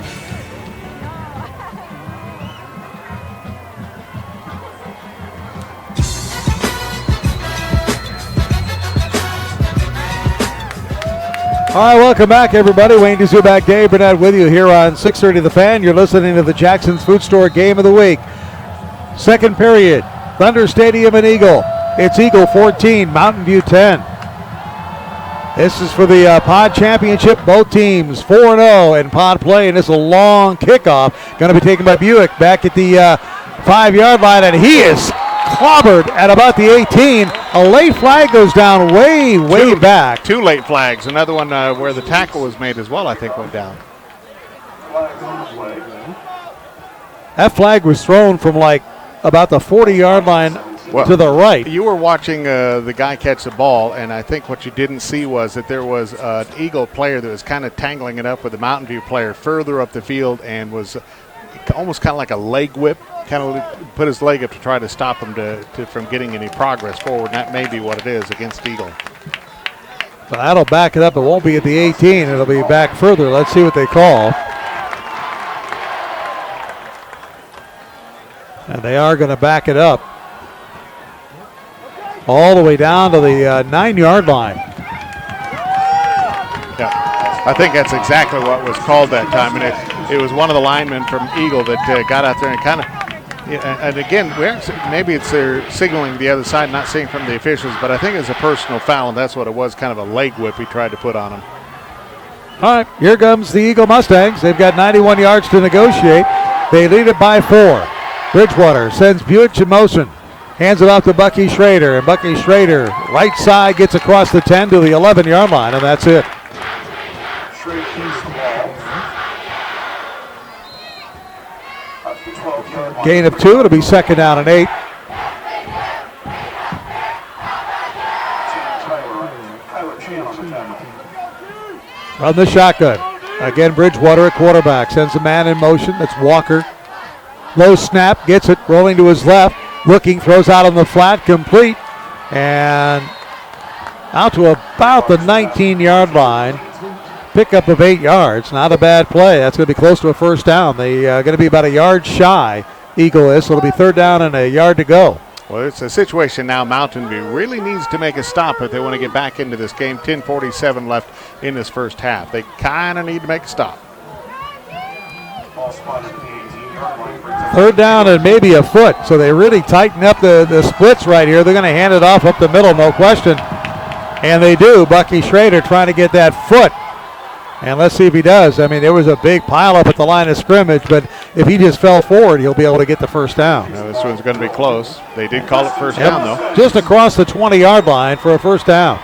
All right, welcome back, everybody. Wayne Dzuback, Dave Burnett with you here on 630 The Fan. You're listening to the Jackson's Food Store Game of the Week. Second period, Thunder Stadium and Eagle. It's Eagle 14, Mountain View 10. This is for the Pod Championship. Both teams 4-0 in Pod play, and it's a long kickoff. Going to be taken by Buick back at the 5-yard line, and he is clobbered at about the 18. A late flag goes down way back. Two late flags. Another one where the tackle was made as well, I think, went down. That flag was thrown from like about the 40-yard line to the right. You were watching the guy catch the ball, and I think what you didn't see was that there was an Eagle player that was kind of tangling it up with the Mountain View player further up the field and was almost kind of like a leg whip, kind of put his leg up to try to stop him from getting any progress forward. And that may be what it is against Eagle. So that'll back it up. It won't be at the 18. It'll be back further. Let's see what they call. And they are going to back it up all the way down to the 9-yard line. Yeah, I think that's exactly what was called that time. And it was one of the linemen from Eagle that got out there and kind of, and again, maybe it's they're signaling the other side, not seeing from the officials, but I think it's a personal foul, and that's what it was, kind of a leg whip he tried to put on him. All right, here comes the Eagle Mustangs. They've got 91 yards to negotiate. They lead it by 4. Bridgewater sends Buick in motion. Hands it off to Bucky Schrader, and Bucky Schrader, right side, gets across the 10 to the 11-yard line, and that's it. Gain of 2. It'll be second down and 8. From the shotgun. Again, Bridgewater at quarterback. Sends a man in motion. That's Walker. Low snap. Gets it. Rolling to his left. Looking. Throws out on the flat. Complete. And out to about the 19-yard line. Pickup of 8 yards. Not a bad play. That's going to be close to a first down. They're going to be about a yard shy. Eagle is. So it'll be third down and a yard to go. Well, it's a situation now Mountain View really needs to make a stop if they want to get back into this game. 10:47 left in this first half. They kind of need to make a stop. Third down and maybe a foot. So they really tighten up the splits right here. They're going to hand it off up the middle, no question. And they do. Bucky Schrader trying to get that foot. And let's see if he does. I mean, there was a big pileup at the line of scrimmage, but if he just fell forward, he'll be able to get the first down. Now, this one's going to be close. They did call it first down, though. Just across the 20-yard line for a first down.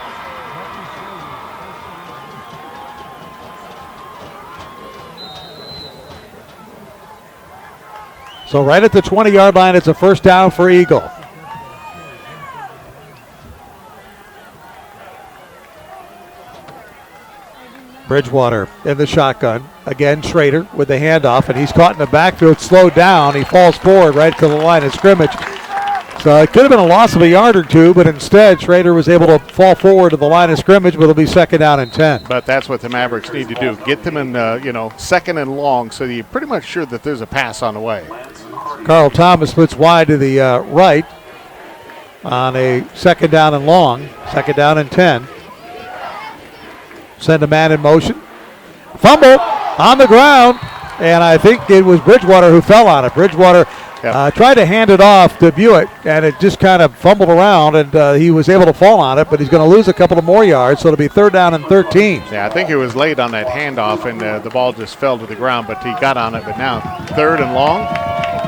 So right at the 20-yard line, it's a first down for Eagle. Bridgewater in the shotgun. Again, Schrader with the handoff, and he's caught in the backfield, slowed down. He falls forward right to the line of scrimmage. So it could have been a loss of a yard or two, but instead Schrader was able to fall forward to the line of scrimmage, but it'll be second down and 10. But that's what the Mavericks need to do. Get them in, second and long, so you're pretty much sure that there's a pass on the way. Carl Thomas splits wide to the right on a second down and long, second down and 10. Send a man in motion. Fumble on the ground, and I think it was Bridgewater who fell on it. Bridgewater tried to hand it off to Buick, and it just kind of fumbled around, and he was able to fall on it, but he's going to lose a couple of more yards, so it'll be third down and 13. Yeah, I think he was late on that handoff, and the ball just fell to the ground, but he got on it. But now third and long,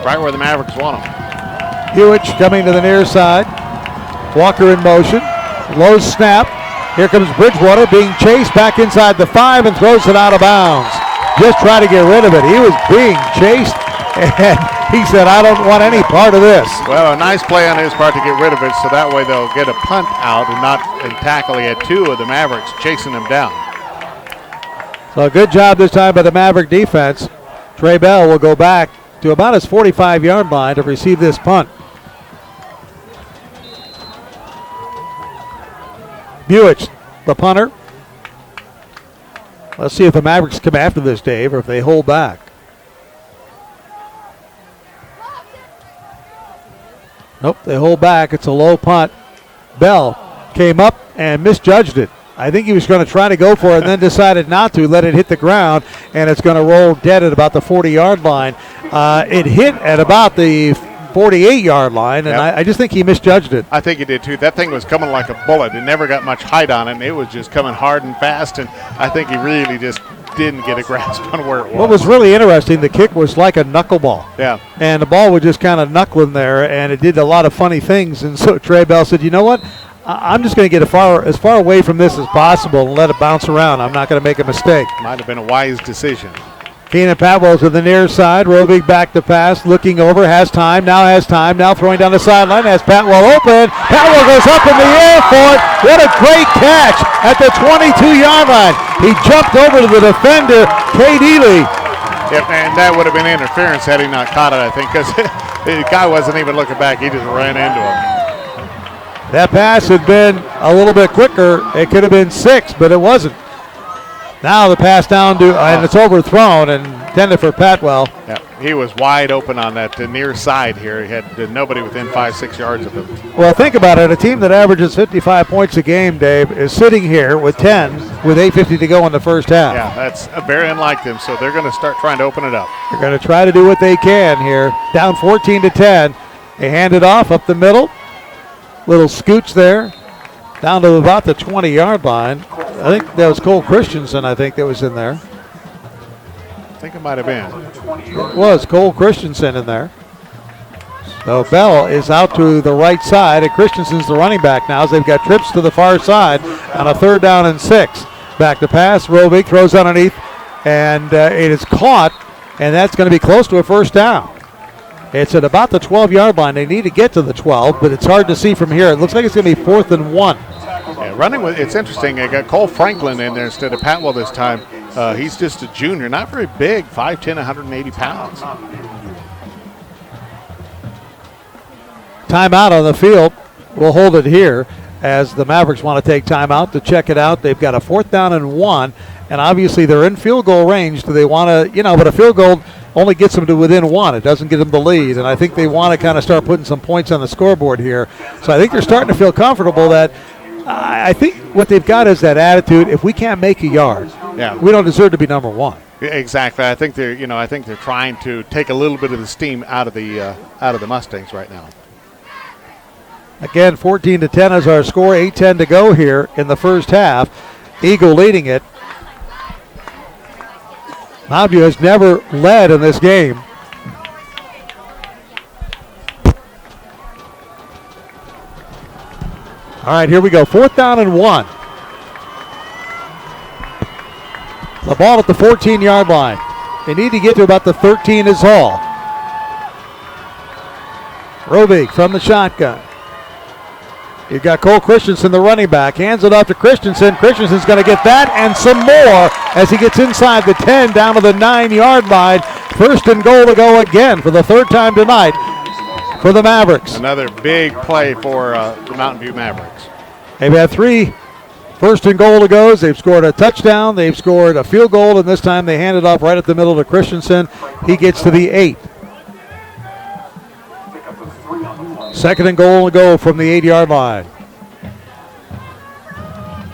right where the Mavericks want him. Buick coming to the near side. Walker in motion. Low snap. Here comes Bridgewater being chased back inside the 5 and throws it out of bounds. Just try to get rid of it. He was being chased, and he said, I don't want any part of this. Well, a nice play on his part to get rid of it, so that way they'll get a punt out and tackle. He had 2 of the Mavericks chasing him down. So a good job this time by the Maverick defense. Trey Bell will go back to about his 45-yard line to receive this punt. Buick, the punter. Let's see if the Mavericks come after this, Dave, or if they hold back. Nope, they hold back. It's a low punt. Bell came up and misjudged it. I think he was going to try to go for it and then decided not to, let it hit the ground, and it's going to roll dead at about the 40-yard line. It hit at about the 48-yard line, and I just think he misjudged it. I think he did, too. That thing was coming like a bullet. It never got much height on it, and it was just coming hard and fast, and I think he really just didn't get a grasp on where it was. What was really interesting, the kick was like a knuckleball. Yeah. And the ball was just kind of knuckling there, and it did a lot of funny things, and so Trey Bell said, you know what? I'm just going to get as far away from this as possible and let it bounce around. I'm not going to make a mistake. Might have been a wise decision. Keenan Patwell to the near side. Rovig back to pass. Looking over. Has time. Now throwing down the sideline. Has Patwell open. Patwell goes up in the air for it. What a great catch at the 22-yard line. He jumped over to the defender, Cade Ely. Yep, and that would have been interference had he not caught it, I think, because the guy wasn't even looking back. He just ran into him. That pass had been a little bit quicker. It could have been 6, but it wasn't. Now the pass down to, and it's overthrown and intended for Patwell. Yeah, he was wide open on that near side here. He had nobody within 5-6 yards of him. Well, think about it. A team that averages 55 points a game, Dave, is sitting here with 10 with 8:50 to go in the first half. Yeah, that's very unlike them, so they're going to start trying to open it up. They're going to try to do what they can here. Down 14-10. They hand it off up the middle. Little scooch there. Down to about the 20-yard line. I think that was Cole Christensen, that was in there. I think it might have been. It was Cole Christensen in there. So Bell is out to the right side, and Christensen's the running back now as they've got trips to the far side on a third down and 6. Back to pass. Rovig throws underneath, and it is caught, and that's going to be close to a first down. It's at about the 12-yard line. They need to get to the 12, but it's hard to see from here. It looks like it's going to be 4th and 1. Yeah, running with, it's interesting. They got Cole Franklin in there instead of Patwell this time. He's just a junior, not very big, 5'10", 180 pounds. Timeout on the field. We'll hold it here as the Mavericks want to take timeout to check it out. They've got a 4th down and 1, and obviously they're in field goal range. Do they want to, but a field goal only gets them to within 1. It doesn't get them the lead, and I think they want to kind of start putting some points on the scoreboard here. So I think they're starting to feel comfortable that I think what they've got is that attitude. If we can't make a yard, we don't deserve to be number 1. Exactly. I think they're trying to take a little bit of the steam out of the Mustangs right now. Again, 14-10 is our score. 8:10 to go here in the first half. Eagle leading it. Mountain View has never led in this game. All right, here we go. 4th down and 1. The ball at the 14-yard line. They need to get to about the 13 is all. Rovig from the shotgun. You've got Cole Christensen, the running back. Hands it off to Christensen. Christensen's going to get that and some more as he gets inside the 10 down to the 9-yard line. 1st and goal to go again for the 3rd time tonight for the Mavericks. Another big play for the Mountain View Mavericks. They've had 3 1st and goal to goes. They've scored a touchdown. They've scored a field goal, and this time they hand it off right at the middle to Christensen. He gets to the 8. 2nd and goal to go from the 8-yard line.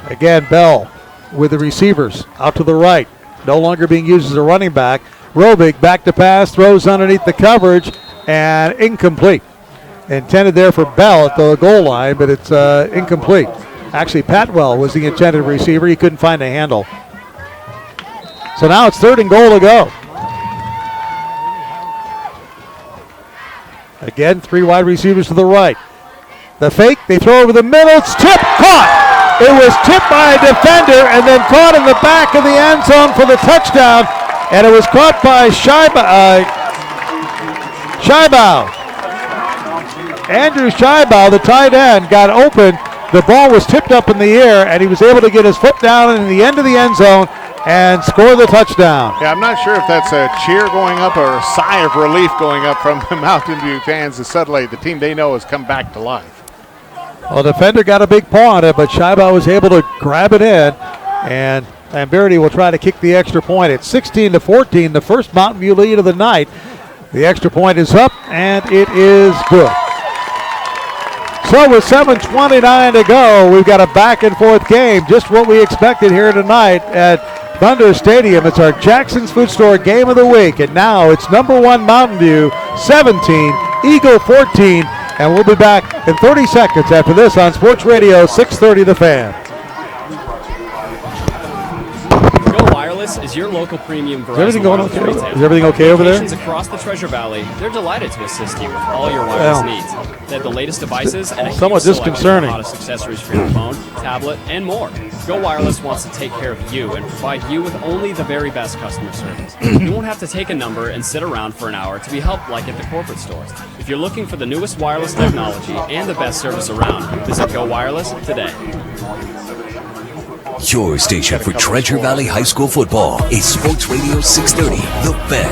Again, Bell with the receivers out to the right. No longer being used as a running back. Rovig back to pass, throws underneath the coverage, and incomplete. Intended there for Bell at the goal line, but it's incomplete. Actually, Patwell was the intended receiver. He couldn't find a handle. So now it's 3rd and goal to go. Again, 3 wide receivers to the right. The fake, they throw over the middle. It's tipped, caught. It was tipped by a defender and then caught in the back of the end zone for the touchdown. And it was caught by Scheibau. Andrew Scheibau, the tight end, got open. The ball was tipped up in the air, and he was able to get his foot down in the end of the end zone and score the touchdown. Yeah, I'm not sure if that's a cheer going up or a sigh of relief going up from the Mountain View fans as suddenly the team they know has come back to life. Well, the defender got a big paw on it, but Scheibau was able to grab it in, and Lamberti will try to kick the extra point. It's 16-14, the first Mountain View lead of the night. The extra point is up, and it is good. So with 7:29 to go, we've got a back-and-forth game, just what we expected here tonight at Thunder Stadium. It's our Jackson's Food Store Game of the Week, and now it's number 1 Mountain View 17, Eagle 14, and we'll be back in 30 seconds after this on Sports Radio 630 The Fan. Wireless is your local premium Verizon Is everything going okay? retailer. Is everything okay over there? Locations across the Treasure Valley, they're delighted to assist you with all your wireless needs. They have the latest devices and a somewhat huge selection disconcerting. of hottest accessories for your phone, tablet, and more. Go Wireless wants to take care of you and provide you with only the very best customer service. You won't have to take a number and sit around for an hour to be helped like at the corporate stores. If you're looking for the newest wireless technology and the best service around, visit Go Wireless today. Your station for Treasure Valley High School football is Sports Radio 630, The Fan.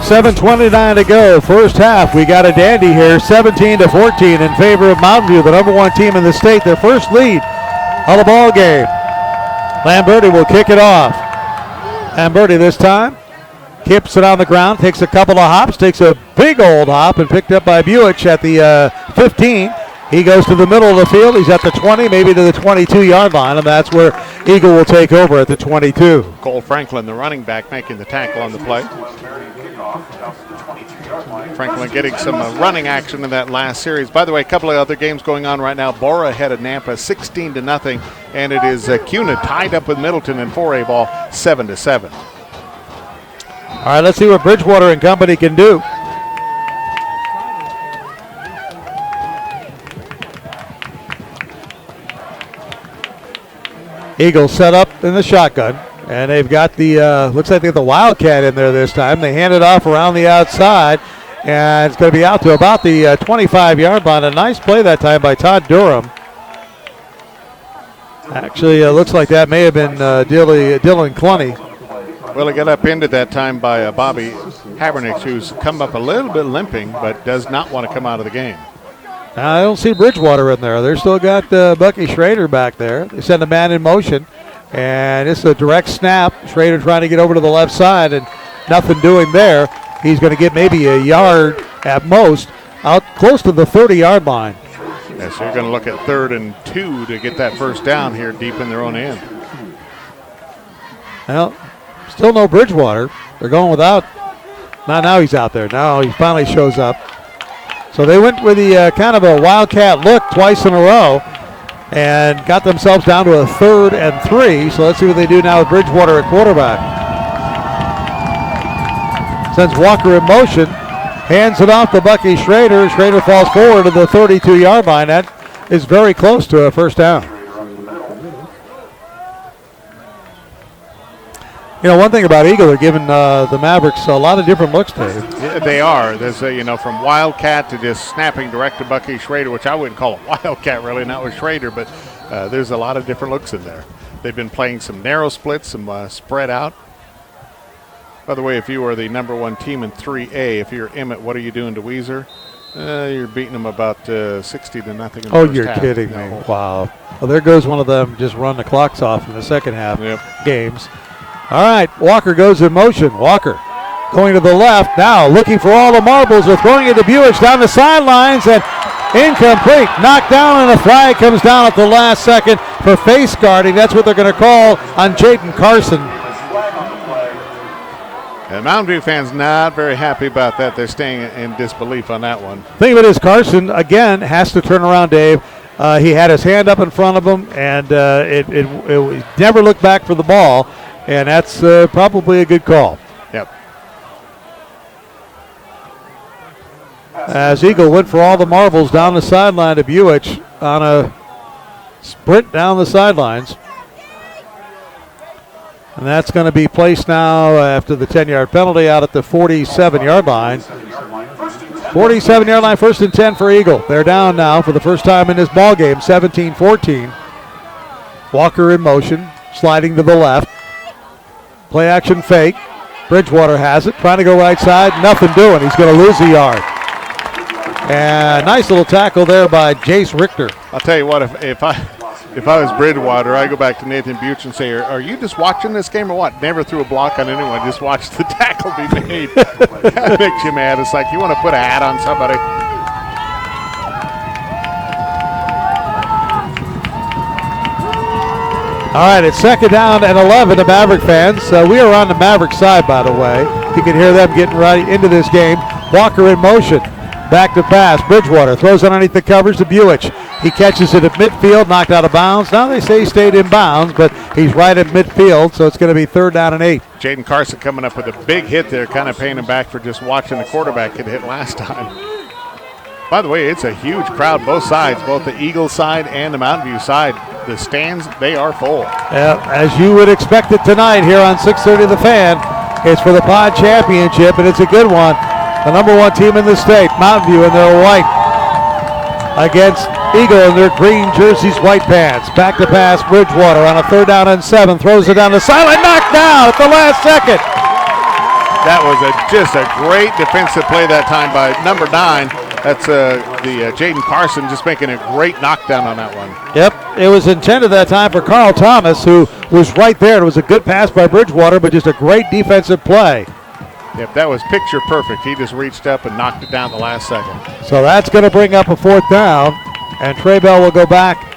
7:29 to go. First half, we got a dandy here, 17-14 in favor of Mountain View, the number 1 team in the state. Their first lead of the ball game. Lamberti will kick it off. Lamberti this time keeps it on the ground, takes a couple of hops, takes a big old hop, and picked up by Buick at the 15. He goes to the middle of the field. He's at the 20, maybe to the 22-yard line, and that's where Eagle will take over at the 22. Cole Franklin, the running back, making the tackle on the play. Franklin getting some running action in that last series. By the way, a couple of other games going on right now. Bora ahead of Nampa 16-0, and it is Cuna tied up with Middleton in 4A ball 7-7. All right, let's see what Bridgewater and company can do. Eagles set up in the shotgun, and they've got the, looks like they have the Wildcat in there this time. They hand it off around the outside, and it's going to be out to about the 25-yard line. A nice play that time by Todd Durham. Actually, looks like that may have been Dylan Clunny. Well, it got upended that time by Bobby Habernick, who's come up a little bit limping, but does not want to come out of the game. I don't see Bridgewater in there. They're still got Bucky Schrader back there. They send a man in motion, and it's a direct snap. Schrader trying to get over to the left side, and nothing doing there. He's going to get maybe a yard at most, out close to the 30-yard line. Yeah, so you're going to look at 3rd and 2 to get that first down here deep in their own end. Well, still no Bridgewater. They're going without. Now he's out there. Now he finally shows up. So they went with the kind of a wildcat look twice in a row and got themselves down to a 3rd and 3. So let's see what they do now with Bridgewater at quarterback. Sends Walker in motion. Hands it off to Bucky Schrader. Schrader falls forward to the 32-yard line. That is very close to a first down. You know, one thing about Eagle, they're giving the Mavericks a lot of different looks, Dave. Yeah, they are. There's from wildcat to just snapping direct to Bucky Schrader, which I wouldn't call a wildcat really, not with Schrader, but there's a lot of different looks in there. They've been playing some narrow splits, some spread out. By the way, if you were the number 1 team in 3A, if you're Emmett, what are you doing to Weiser? You're beating them about 60-0 in the first half. Oh, you're kidding me. Wow. Well, there goes one of them just run the clocks off in the second half games. All right, Walker goes in motion. Walker going to the left now, looking for all the marbles. They're throwing it to Buick down the sidelines, and incomplete. Knocked down, and a flag comes down at the last second for face guarding. That's what they're going to call on Jaden Carson. And Mountain View fans not very happy about that. They're staying in disbelief on that one. Thing of it is, Carson, again, has to turn around, Dave. He had his hand up in front of him, and it never looked back for the ball, and that's probably a good call. Yep. As Eagle went for all the marbles down the sideline to Buick on a sprint down the sidelines. And that's going to be placed now after the 10-yard penalty out at the 47-yard line. 47-yard line, 1st and 10 for Eagle. They're down now for the first time in this ball game, 17-14. Walker in motion, sliding to the left. Play action fake. Bridgewater has it, trying to go right side. Nothing doing. He's going to lose a yard. And nice little tackle there by Jace Richter. I'll tell you what, if I was Bridgewater, I go back to Nathan Buch and say, are you just watching this game or what? Never threw a block on anyone, just watched the tackle be made. That makes you mad. It's like you want to put a hat on somebody. All right, it's 2nd down and 11 to Maverick fans. We are on the Maverick side, by the way. You can hear them getting right into this game. Walker in motion. Back to pass. Bridgewater throws underneath the covers to Buick. He catches it at midfield, knocked out of bounds. Now they say he stayed in bounds, but he's right at midfield, so it's going to be 3rd down and 8. Jaden Carson coming up with a big hit there, kind of paying him back for just watching the quarterback get hit last time. By the way, it's a huge crowd, both sides, both the Eagle side and the Mountain View side. The stands, they are full. As you would expect it tonight here on 630 The Fan. It's for the Pod Championship, and it's a good one. The number 1 team in the state, Mountain View, in their white against Eagle in their green jerseys, white pants. Back to pass, Bridgewater on a 3rd down and 7. Throws it down the sideline, knocked down at the last second. That was just a great defensive play that time by number 9. That's Jaden Carson just making a great knockdown on that one. Yep, it was intended that time for Carl Thomas, who was right there. It was a good pass by Bridgewater, but just a great defensive play. Yep, that was picture perfect. He just reached up and knocked it down the last second. So that's going to bring up a 4th down, and Trey Bell will go back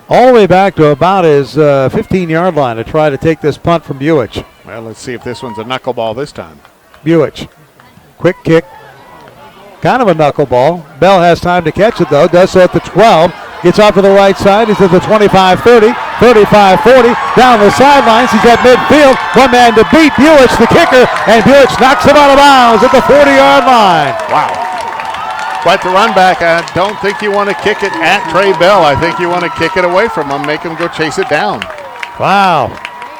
all the way back to about his 15-yard line to try to take this punt from Buick. Well, let's see if this one's a knuckleball this time. Buick, quick kick, kind of a knuckleball. Bell has time to catch it, though, does so at the 12. Gets off to the right side. He's at the 25-30, 35-40. Down the sidelines. He's at midfield. One man to beat. Buick, the kicker, and Buick knocks him out of bounds at the 40-yard line. Wow. Quite the run back. I don't think you want to kick it at Trey Bell. I think you want to kick it away from him, make him go chase it down. Wow.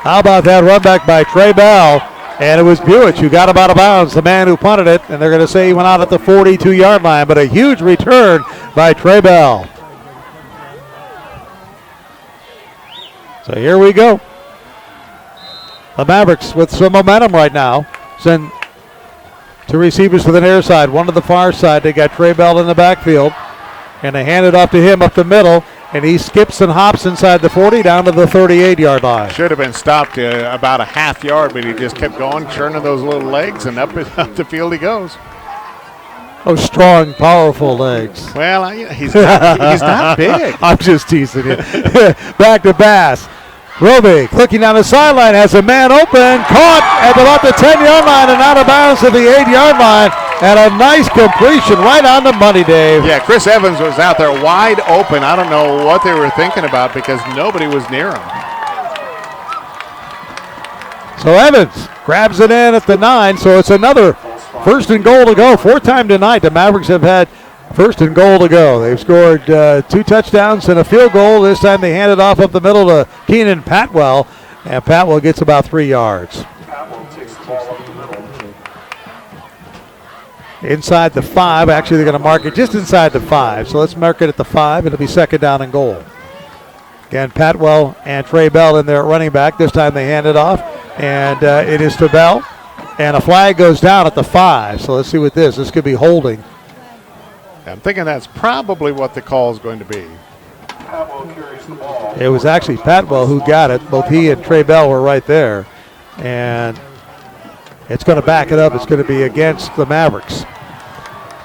How about that run back by Trey Bell? And it was Buick who got him out of bounds, the man who punted it, and they're going to say he went out at the 42-yard line, but a huge return by Trey Bell. So here we go. The Mavericks with some momentum right now. Send two receivers to the near side, one to the far side. They got Trey Bell in the backfield. And they hand it off to him up the middle. And he skips and hops inside the 40 down to the 38-yard line. Should have been stopped about a half yard, but he just kept going, churning those little legs, and up the field he goes. Oh, strong, powerful legs. Well, he's not big. I'm just teasing you. Back to Bass. Roby clicking down the sideline, has a man open, caught at about the 10-yard line and out of bounds to the 8-yard line. And a nice completion right on the money, Dave. Yeah, Chris Evans was out there wide open. I don't know what they were thinking about because nobody was near him. So Evans grabs it in at the 9, so it's another first and goal to go. Fourth time tonight the Mavericks have had first and goal to go. They've scored 2 touchdowns and a field goal. This time they hand it off up the middle to Keenan Patwell, and Patwell gets about 3 yards. Inside the 5. Actually, they're going to mark it just inside the 5. So let's mark it at the 5. It'll be second down and goal. Again, Patwell and Trey Bell in there at running back. This time they hand it off, and it is to Bell. And a flag goes down at the 5. So let's see what this. This could be holding. I'm thinking that's probably what the call is going to be. It was actually Patwell who got it. Both he and Trey Bell were right there. And it's going to back it up. It's going to be against the Mavericks.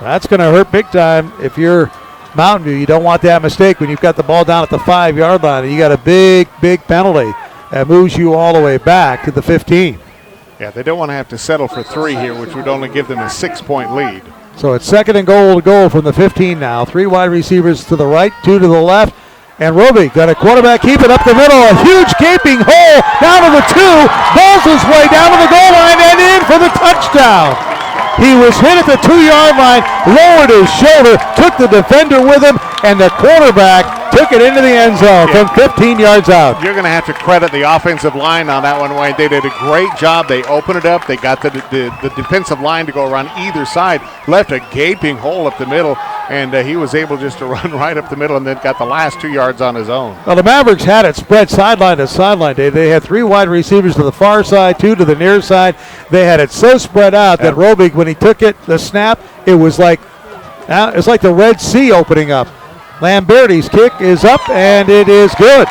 That's going to hurt big time if you're Mountain View. You don't want that mistake when you've got the ball down at the 5-yard line and you got a big penalty that moves you all the way back to the 15. Yeah, they don't want to have to settle for 3 here, which would only give them a 6-point lead. So it's second and goal to go from the 15 now. 3 wide receivers to the right, 2 to the left. And Roby got a quarterback, keep it up the middle. A huge gaping hole down to the 2. Balls his way down to the goal line and in for the touchdown. He was hit at the 2-yard line, lowered his shoulder, took the defender with him, and the quarterback took it into the end zone from 15 yards out. You're going to have to credit the offensive line on that one, Wayne. They did a great job. They opened it up. They got the defensive line to go around either side, left a gaping hole up the middle, and he was able just to run right up the middle and then got the last 2 yards on his own. Well, the Mavericks had it spread sideline to sideline, Dave. They had 3 wide receivers to the far side, 2 to the near side. They had it so spread out that Roby, when he took it, the snap, it was like the Red Sea opening up. Lamberti's kick is up, and it is good.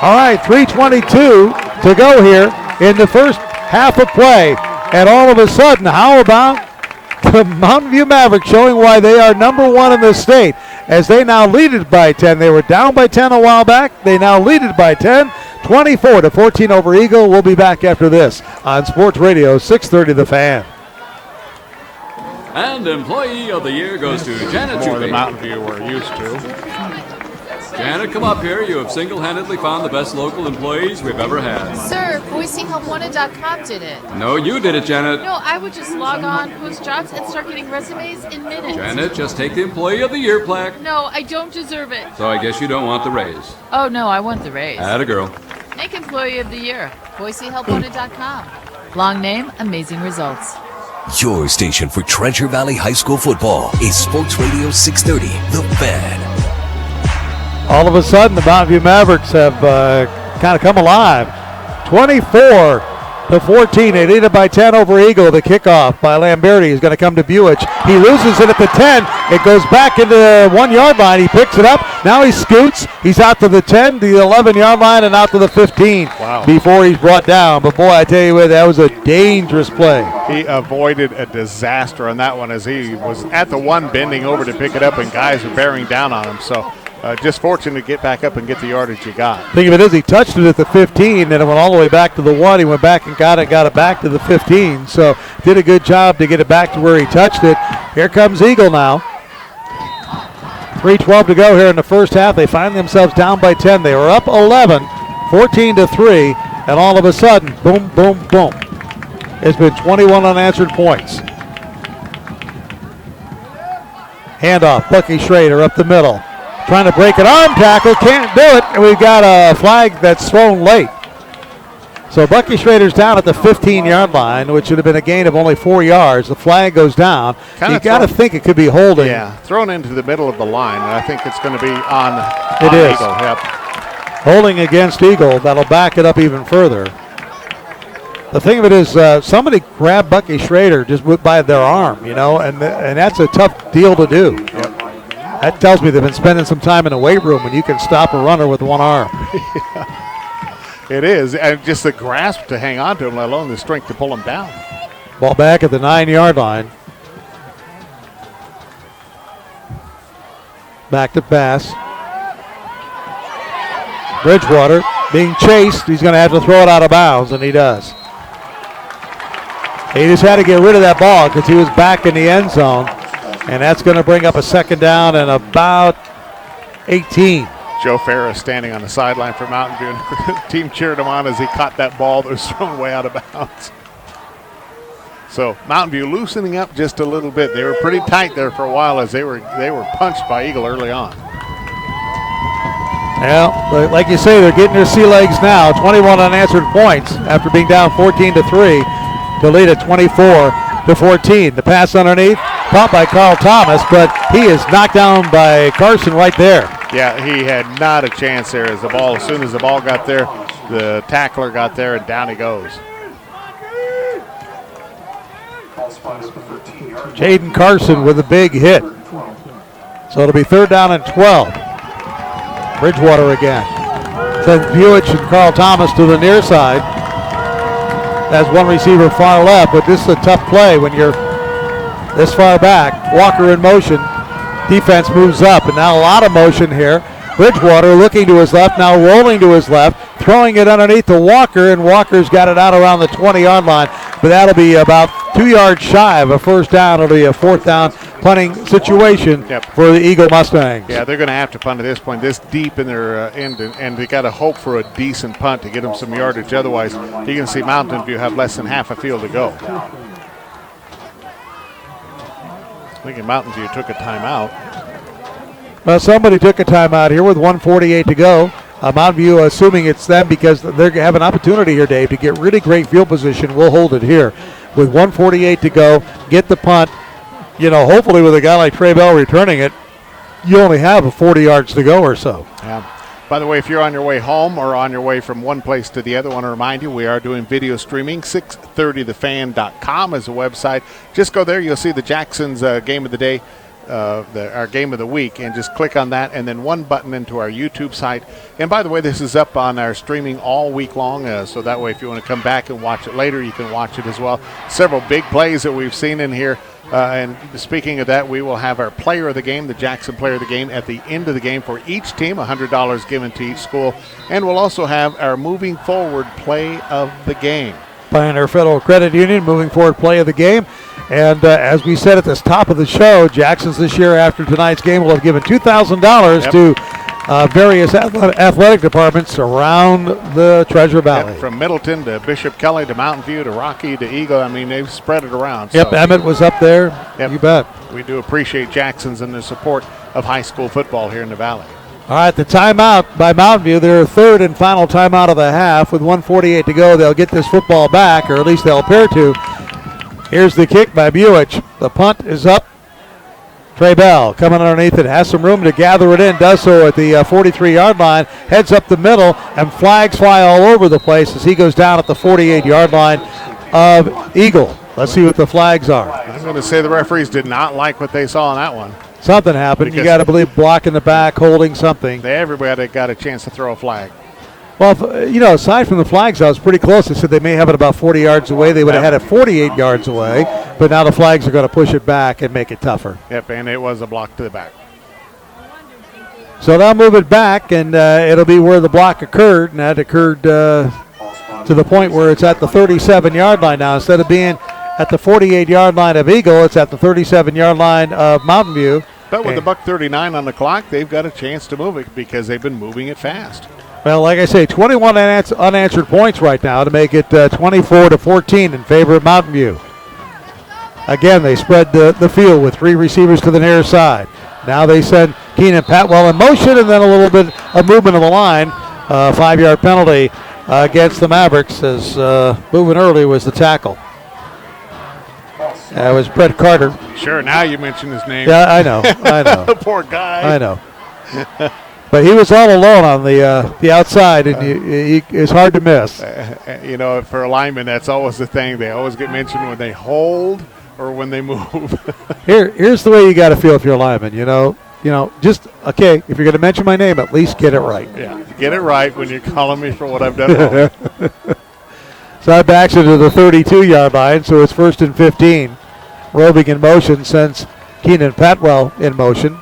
All right, 3:22 to go here in the first half of play. And all of a sudden, how about the Mountain View Mavericks showing why they are number 1 in the state as they now lead it by 10. They were down by 10 a while back. They now lead it by 10, 24-14 over Eagle. We'll be back after this on Sports Radio 630 The Fan. And Employee of the Year goes to Janet More Juby. than Mountain View we're used to. Janet, come up here. You have single-handedly found the best local employees we've ever had. Sir, boise.youtube did it. No, you did it, Janet. No, I would just log on, post jobs, and start getting resumes in minutes. Janet, just take the Employee of the Year plaque. No, I don't deserve it. So I guess you don't want the raise. Oh, no, I want the raise. Atta girl. Make Employee of the Year. boisehelpwanted.com. Long name, amazing results. Your station for Treasure Valley High School football is Sports Radio 630, The Fan. All of a sudden, the Mountain View Mavericks have kind of come alive. 24-14. They lead it by 10 over Eagle. The kickoff by Lamberti is going to come to Buich. He loses it at the 10. It goes back into the 1-yard line. He picks it up. Now he scoots. He's out to the 10, the 11-yard line, and out to the 15 before he's brought down. But, boy, I tell you what, that was a dangerous play. He avoided a disaster on that one as he was at the 1 bending over to pick it up, and guys were bearing down on him. So just fortunate to get back up and get the yardage he got. Think of it as he touched it at the 15, and it went all the way back to the 1. He went back and got it back to the 15. So did a good job to get it back to where he touched it. Here comes Eagle now. 3:12 to go here in the first half. They find themselves down by 10. They were up 11, 14-3, and all of a sudden, boom, boom, boom. It's been 21 unanswered points. Handoff, Bucky Schrader up the middle. Trying to break an arm tackle, can't do it, and we've got a flag that's thrown late. So Bucky Schrader's down at the 15-yard line, which should have been a gain of only 4 yards. The flag goes down. You got to think it could be holding. Yeah, thrown into the middle of the line, and I think it's going to be on It is. Eagle. Yep. Holding against Eagle. That'll back it up even further. The thing of it is, somebody grabbed Bucky Schrader just by their arm, and that's a tough deal to do. Yep. That tells me they've been spending some time in the weight room when you can stop a runner with one arm. It is, and just the grasp to hang on to him, let alone the strength to pull him down. Ball back at the 9-yard line. Back to pass. Bridgewater being chased. He's going to have to throw it out of bounds, and he does. He just had to get rid of that ball because he was back in the end zone, and that's going to bring up a second down and about 18. Joe Ferris standing on the sideline for Mountain View, and the team cheered him on as he caught that ball that was thrown way out of bounds. So Mountain View loosening up just a little bit. They were pretty tight there for a while as they were punched by Eagle early on. Yeah, like you say, they're getting their sea legs now. 21 unanswered points after being down 14-3 to lead at 24-14. The pass underneath, caught by Carl Thomas, but he is knocked down by Carson right there. Yeah, he had not a chance there as soon as the ball got there, the tackler got there and down he goes. Jaden Carson with a big hit. So it'll be 3rd down and 12. Bridgewater again. Sends Buich and Carl Thomas to the near side. Has one receiver far left, but this is a tough play when you're this far back. Walker in motion. Defense moves up, and now a lot of motion here. Bridgewater looking to his left, now rolling to his left, throwing it underneath to Walker, and Walker's got it out around the 20-yard line, but that'll be about 2 yards shy of a first down. It'll be a 4th down punting situation for the Eagle Mustangs. Yeah, they're going to have to punt at this point, this deep in their end, and they got to hope for a decent punt to get them some yardage. Otherwise, you can see Mountain View have less than half a field to go. I think Mountain View took a timeout. Well, somebody took a timeout here with 1:48 to go. Mountain View, assuming it's them because they have an opportunity here, Dave, to get really great field position. We'll hold it here with 1:48 to go. Get the punt. Hopefully with a guy like Trey Bell returning it, you only have 40 yards to go or so. Yeah. By the way, if you're on your way home or on your way from one place to the other, I want to remind you we are doing video streaming. 630thefan.com is the website. Just go there. You'll see the Jackson's game of the day, our game of the week, and just click on that, and then one button into our YouTube site. And by the way, this is up on our streaming all week long, so that way if you want to come back and watch it later, you can watch it as well. Several big plays that we've seen in here. And speaking of that, we will have our player of the game, the Jackson player of the game, at the end of the game for each team, $100 given to each school. And we'll also have our moving forward play of the game. Pioneer Federal Credit Union, moving forward play of the game. And as we said at the top of the show, Jackson's this year after tonight's game will have given $2,000 to various athletic departments around the Treasure Valley. Yep, from Middleton to Bishop Kelly to Mountain View to Rocky to Eagle. I mean, they've spread it around. Yep, so. Emmett was up there. Yep. You bet. We do appreciate Jackson's and the support of high school football here in the Valley. All right, the timeout by Mountain View, their 3rd and final timeout of the half. With 1:48 to go, they'll get this football back, or at least they'll appear to. Here's the kick by Buich. The punt is up. Trey Bell coming underneath it, has some room to gather it in, does so at the 43-yard line, heads up the middle, and flags fly all over the place as he goes down at the 48-yard line of Eagle. Let's see what the flags are. I'm going to say the referees did not like what they saw on that one. Something happened. You got to believe blocking the back, holding something. Everybody got a chance to throw a flag. Well, aside from the flags, I was pretty close. They said they may have it about 40 yards away. They would have had it 48 yards away, but now the flags are going to push it back and make it tougher. Yep, and it was a block to the back. So they'll move it back, and it'll be where the block occurred, and that occurred to the point where it's at the 37-yard line now. Instead of being at the 48-yard line of Eagle, it's at the 37-yard line of Mountain View. But with the $1:39 on the clock, they've got a chance to move it because they've been moving it fast. Well, like I say, 21 unanswered points right now to make it 24-14 in favor of Mountain View. Again, they spread the field with 3 receivers to the near side. Now they send Keenan Patwell in motion, and then a little bit of movement of the line. 5-yard penalty against the Mavericks as moving early was the tackle. That was Brett Carter. Sure, now you mention his name. Yeah, I know. Poor guy. I know. But he was all alone on the outside, and it's hard to miss. You know, for a lineman, that's always the thing. They always get mentioned when they hold or when they move. Here's the way you got to feel if you're a lineman. You know, just okay. If you're going to mention my name, at least get it right. Yeah, get it right when you're calling me for what I've done wrong. So that backs it to the 32-yard line. So it's 1st and 15. Roving in motion sends Keenan Patwell in motion.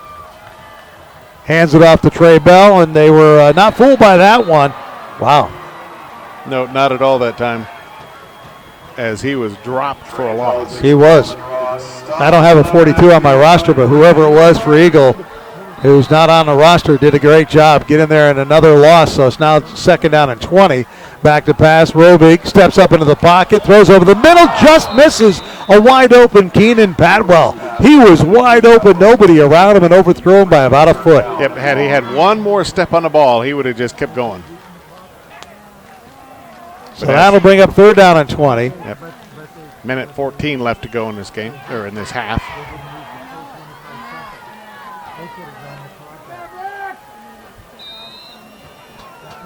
Hands it off to Trey Bell, and they were not fooled by that one. Wow. No, not at all that time, as he was dropped for a loss. He was. I don't have a 42 on my roster, but whoever it was for Eagle, who's not on the roster, did a great job getting there in another loss. So it's now 2nd down and 20. Back to pass. Rovig steps up into the pocket, throws over the middle, just misses a wide open Keenan Patwell. He was wide open, nobody around him, and overthrown by about a foot. Yep, had he had one more step on the ball, he would have just kept going. So that'll bring up 3rd down and 20. Yep. Minute 14 left to go in this game, or in this half.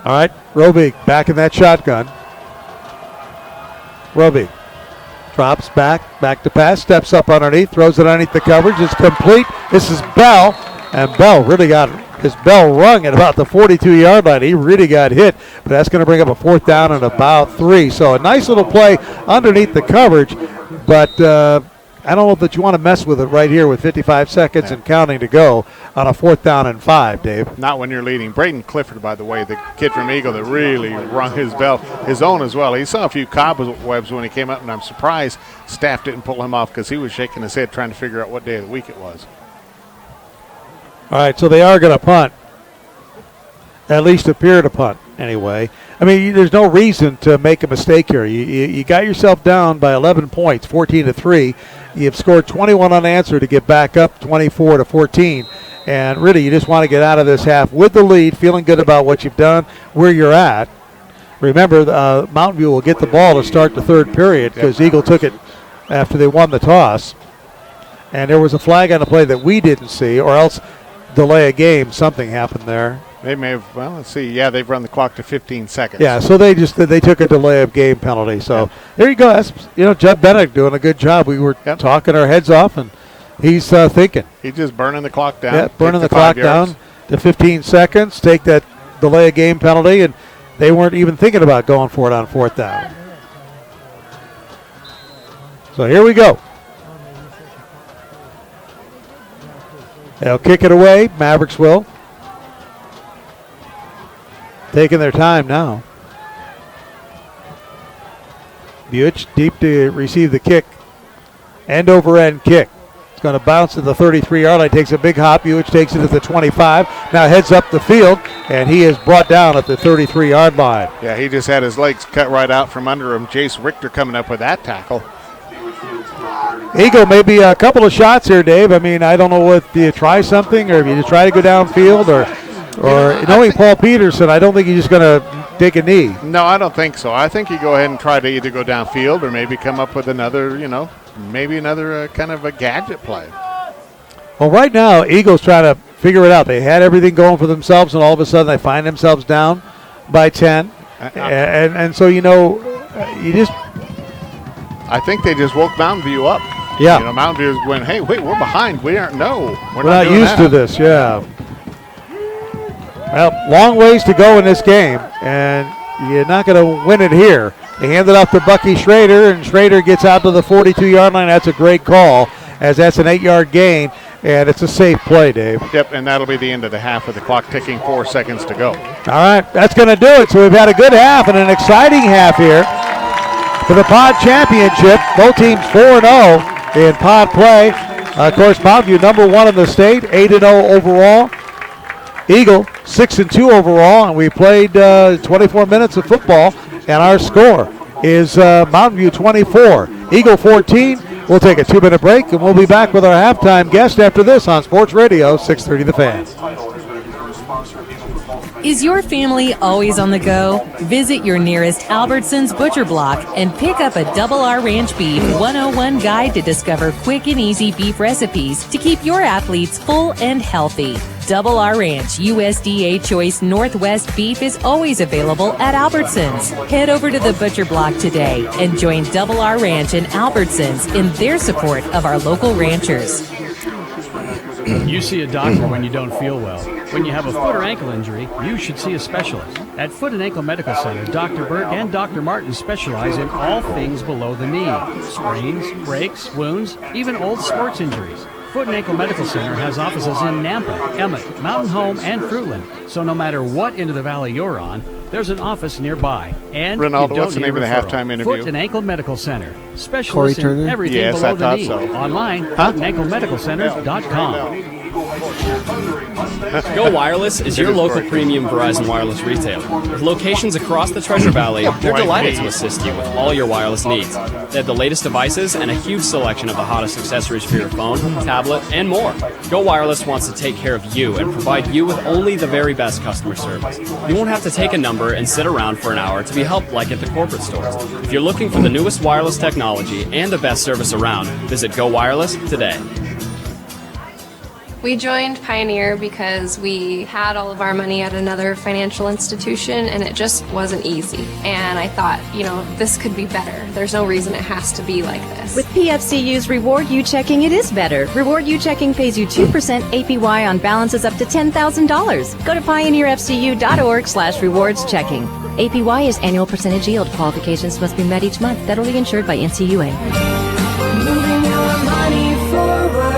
All right, Rovig back in that shotgun. Rovig drops back to pass, steps up underneath, throws it underneath the coverage. It's complete. This is Bell, and Bell really got his bell rung at about the 42-yard line. He really got hit, but that's going to bring up a 4th down and about 3. So a nice little play underneath the coverage, but I don't know that you want to mess with it right here with 55 seconds and counting to go on a 4th down and 5, Dave. Not when you're leading. Braden Clifford, by the way, the kid from Eagle that really rung his bell, his own as well. He saw a few cobwebs when he came up, and I'm surprised staff didn't pull him off because he was shaking his head trying to figure out what day of the week it was. All right, so they are going to punt. At least appear to punt anyway. I mean, there's no reason to make a mistake here. You got yourself down by 11 points, 14-3. You've scored 21 unanswered to get back up 24-14. And really, you just want to get out of this half with the lead, feeling good about what you've done, where you're at. Remember, Mountain View will get the ball to start the 3rd period because Eagle took it after they won the toss. And there was a flag on the play that we didn't see, or else delay a game. Something happened there. They may have, well, let's see. Yeah, they've run the clock to 15 seconds. Yeah, so they took a delay of game penalty. So there you go. That's, Judd Bennett doing a good job. We were talking our heads off, and he's thinking. He's just burning the clock down. Yeah, burning the clock down to 15 seconds. Take that delay of game penalty, and they weren't even thinking about going for it on 4th down. So here we go. They'll kick it away. Mavericks will. Taking their time now. Buich deep to receive the kick. End over end kick. It's going to bounce to the 33-yard line. Takes a big hop. Buich takes it to the 25. Now heads up the field, and he is brought down at the 33-yard line. Yeah, he just had his legs cut right out from under him. Jace Richter coming up with that tackle. Eagle, maybe a couple of shots here, Dave. I mean, I don't know if you try something or if you just try to go downfield or knowing Paul Peterson, I don't think he's just going to take a knee. No, I don't think so. I think you go ahead and try to either go downfield or maybe come up with another, maybe another kind of a gadget play. Well, right now, Eagles trying to figure it out. They had everything going for themselves, and all of a sudden they find themselves down by 10. And so, you just... I think they just woke Mountain View up. Yeah. Mountain View went, hey, wait, we're behind. We're not used to this, yeah. Well, long ways to go in this game, and you're not going to win it here. They hand it off to Bucky Schrader, and Schrader gets out to the 42-yard line. That's a great call, as that's an 8-yard gain, and it's a safe play, Dave. Yep, and that'll be the end of the half with the clock ticking, 4 seconds to go. All right, that's going to do it. So we've had a good half and an exciting half here for the Pod Championship. Both teams 4-0 in Pod play. Of course, Mountain View #1 in the state, 8-0 overall. Eagle 6-2 overall, and we played 24 minutes of football, and our score is Mountain View 24, Eagle 14. We'll take a 2-minute break, and we'll be back with our halftime guest after this on Sports Radio 630 The Fan. Is your family always on the go? Visit your nearest Albertsons Butcher Block and pick up a Double R Ranch Beef 101 guide to discover quick and easy beef recipes to keep your athletes full and healthy. Double R Ranch USDA Choice Northwest beef is always available at Albertsons. Head over to the Butcher Block today and join Double R Ranch and Albertsons in their support of our local ranchers. You see a doctor when you don't feel well. When you have a foot or ankle injury, you should see a specialist. At Foot and Ankle Medical Center, Dr. Burke and Dr. Martin specialize in all things below the knee. Sprains, breaks, wounds, even old sports injuries. Foot and Ankle Medical Center has offices in Nampa, Emmett, Mountain Home, and Fruitland. So no matter what end of the valley you're on, there's an office nearby. And Ronaldo, you don't what's the need name of the referral. halftime interview? Foot and Ankle Medical Center. Specialists in Turner? everything Yes, below I the thought knee. so. Online, footandAnkleMedicalCenter.com. Go Wireless is your local premium Verizon wireless retailer. With locations across the Treasure Valley, they're delighted to assist you with all your wireless needs. They have the latest devices and a huge selection of the hottest accessories for your phone, tablet, and more. Go Wireless wants to take care of you and provide you with only the very best customer service. You won't have to take a number and sit around for an hour to be helped like at the corporate stores. If you're looking for the newest wireless technology and the best service around, visit Go Wireless today. We joined Pioneer because we had all of our money at another financial institution and it just wasn't easy. And I thought, this could be better. There's no reason it has to be like this. With PFCU's Reward You Checking, it is better. Reward You Checking pays you 2% APY on balances up to $10,000. Go to pioneerfcu.org/rewards checking. APY is annual percentage yield. Qualifications must be met each month. Federally insured by NCUA. Moving your money forward.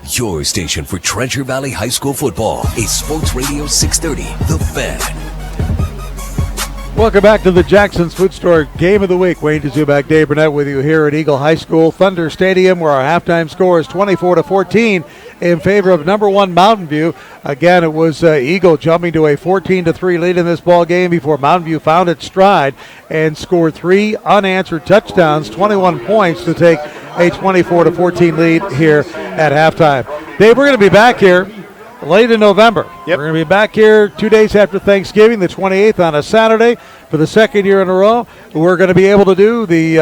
Your station for Treasure Valley High School football is Sports Radio 630, The Fan. Welcome back to the Jackson's Food Store Game of the Week. Wayne DeZubak, Dave Burnett with you here at Eagle High School Thunder Stadium, where our halftime score is 24-14 in favor of number 1 Mountain View. Again, it was Eagle jumping to a 14-3 lead in this ball game before Mountain View found its stride and scored 3 unanswered touchdowns, 21 points to take a 24-14 lead here at halftime. Dave, we're going to be back here late in November. Yep. We're going to be back here 2 days after Thanksgiving, the 28th, on a Saturday for the second year in a row. We're going to be able to do the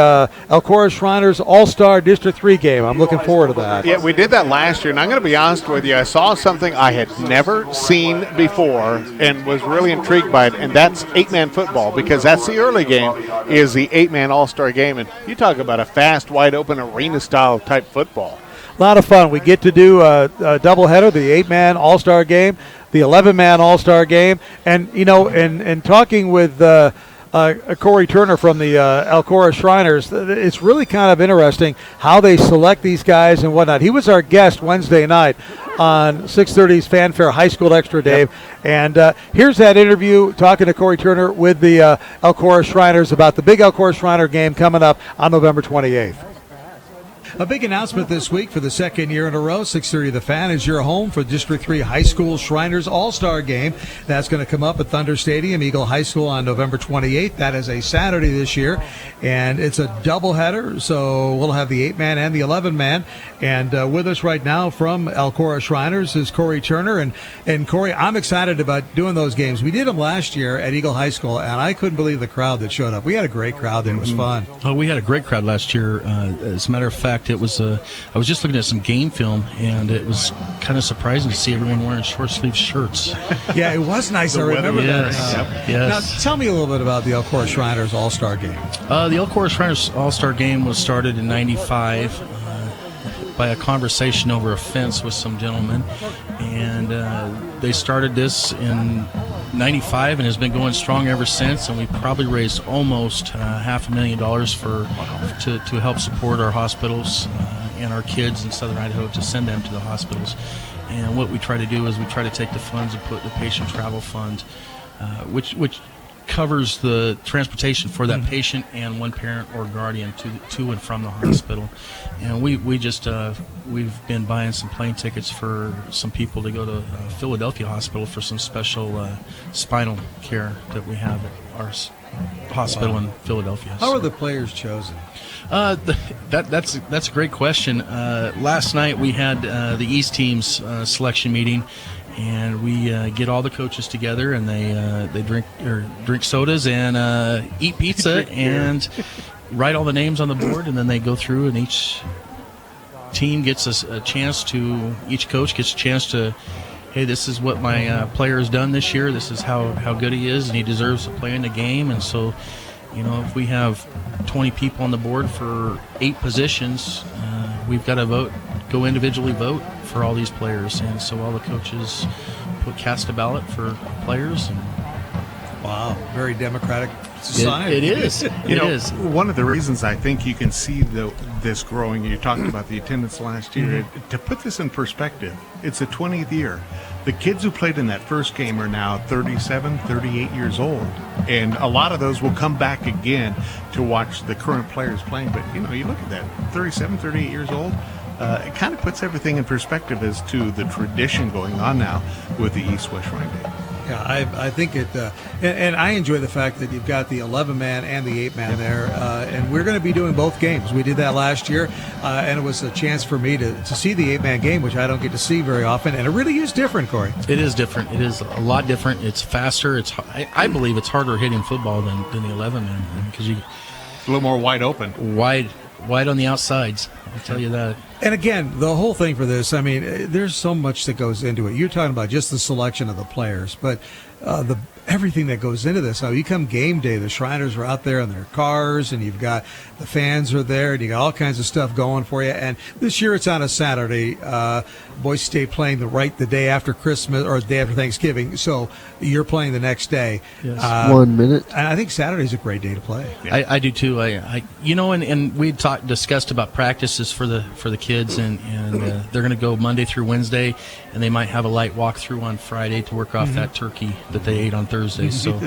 Elcora Shriners All-Star District 3 game. I'm looking forward to that. Yeah, we did that last year, and I'm going to be honest with you. I saw something I had never seen before and was really intrigued by it, and that's 8-man football, because that's the early game, is the 8-man All-Star game. And you talk about a fast, wide-open, arena-style type football. A lot of fun. We get to do a doubleheader, the 8-man All-Star game, the 11-man All-Star game. And, and talking with Corey Turner from the Elcora Shriners, it's really kind of interesting how they select these guys and whatnot. He was our guest Wednesday night on 630's Fanfare High School Extra, Dave. Yep. And here's that interview talking to Corey Turner with the Elcora Shriners about the big Elcora Shriner game coming up on November 28th. A big announcement this week for the second year in a row. 630 The Fan is your home for District 3 High School Shriners All-Star Game. That's going to come up at Thunder Stadium, Eagle High School, on November 28th. That is a Saturday this year, and it's a doubleheader, so we'll have the 8-man and the 11-man. And with us right now from Elcora Shriners is Corey Turner. And Corey, I'm excited about doing those games. We did them last year at Eagle High School, and I couldn't believe the crowd that showed up. We had a great crowd there. It was fun. Oh, we had a great crowd last year. As a matter of fact, it was I was just looking at some game film, and it was kind of surprising to see everyone wearing short-sleeve shirts. Yeah, it was nice. I remember that. Yes. Now, tell me a little bit about the Elcora Shriners All-Star Game. The Elcora Shriners All-Star Game was started in '95 by a conversation over a fence with some gentlemen, and they started this in '95 and has been going strong ever since, and we probably raised almost $500,000 to help support our hospitals and our kids in Southern Idaho, to send them to the hospitals. And what we try to do is we try to take the funds and put the patient travel fund, which covers the transportation for that patient and one parent or guardian to and from the hospital. And we've been buying some plane tickets for some people to go to Philadelphia Hospital for some special spinal care that we have at our hospital in Philadelphia. How are the players chosen? That's a great question. Last night we had the East team's selection meeting, and we get all the coaches together, and they drink sodas and eat pizza and write all the names on the board, and then they go through, and each team gets a chance to, each coach gets a chance to hey, this is what my player has done this year. This is how good he is, and he deserves to play in the game. And so, if we have 20 people on the board for 8 positions, we've got to go individually vote for all these players. And so all the coaches cast a ballot for players. And wow, very democratic society. It is. It is. One of the reasons I think you can see this growing, you talked about the attendance last year, to put this in perspective, it's the 20th year. The kids who played in that first game are now 37, 38 years old. And a lot of those will come back again to watch the current players playing. But, you look at that, 37, 38 years old, it kind of puts everything in perspective as to the tradition going on now with the East-West Shrine Day. Yeah, I think it, and I enjoy the fact that you've got the 11-man and the 8-man there, and we're going to be doing both games. We did that last year, and it was a chance for me to see the 8-man game, which I don't get to see very often, and it really is different, Corey. It is different. It is a lot different. It's faster. I believe it's harder hitting football than the 11-man because it's a little more wide open. Wide on the outsides. I'll tell you that. And again, the whole thing for this, I mean, there's so much that goes into it. You're talking about just the selection of the players, but everything that goes into this. Now, you come game day, the Shriners are out there in their cars, and you've got the fans are there, and you got all kinds of stuff going for you. And this year it's on a Saturday. Boise State playing the day after Christmas or the day after Thanksgiving, so you're playing the next day. Yes. 1 minute. And I think Saturday's a great day to play. Yeah. I do too. And we discussed about practices for the kids, and they're going to go Monday through Wednesday, and they might have a light walkthrough on Friday to work off that turkey that they ate on Thursday. So,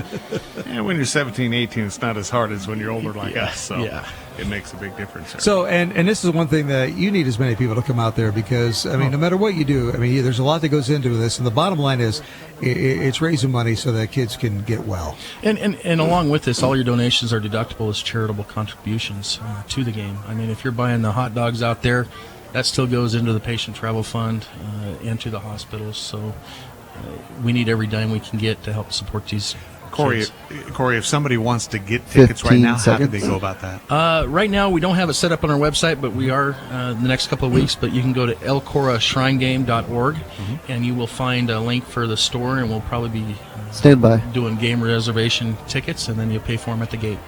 and when you're 17, 18, it's not as hard as when you're older like us. So it makes a big difference. So, and this is one thing that you need as many people to come out there because, I mean, no matter what you do, I mean, there's a lot that goes into this. And the bottom line is it's raising money so that kids can get well. And along with this, all your donations are deductible as charitable contributions to the game. I mean, if you're buying the hot dogs out there, that still goes into the patient travel fund and to the hospitals. So we need every dime we can get to help support these Corey, if somebody wants to get tickets right now, how do they go about that? Right now, we don't have it set up on our website, but we are the next couple of weeks. But you can go to elcorashrinegame.org, and you will find a link for the store, and we'll probably be doing game reservation tickets, and then you'll pay for them at the gate.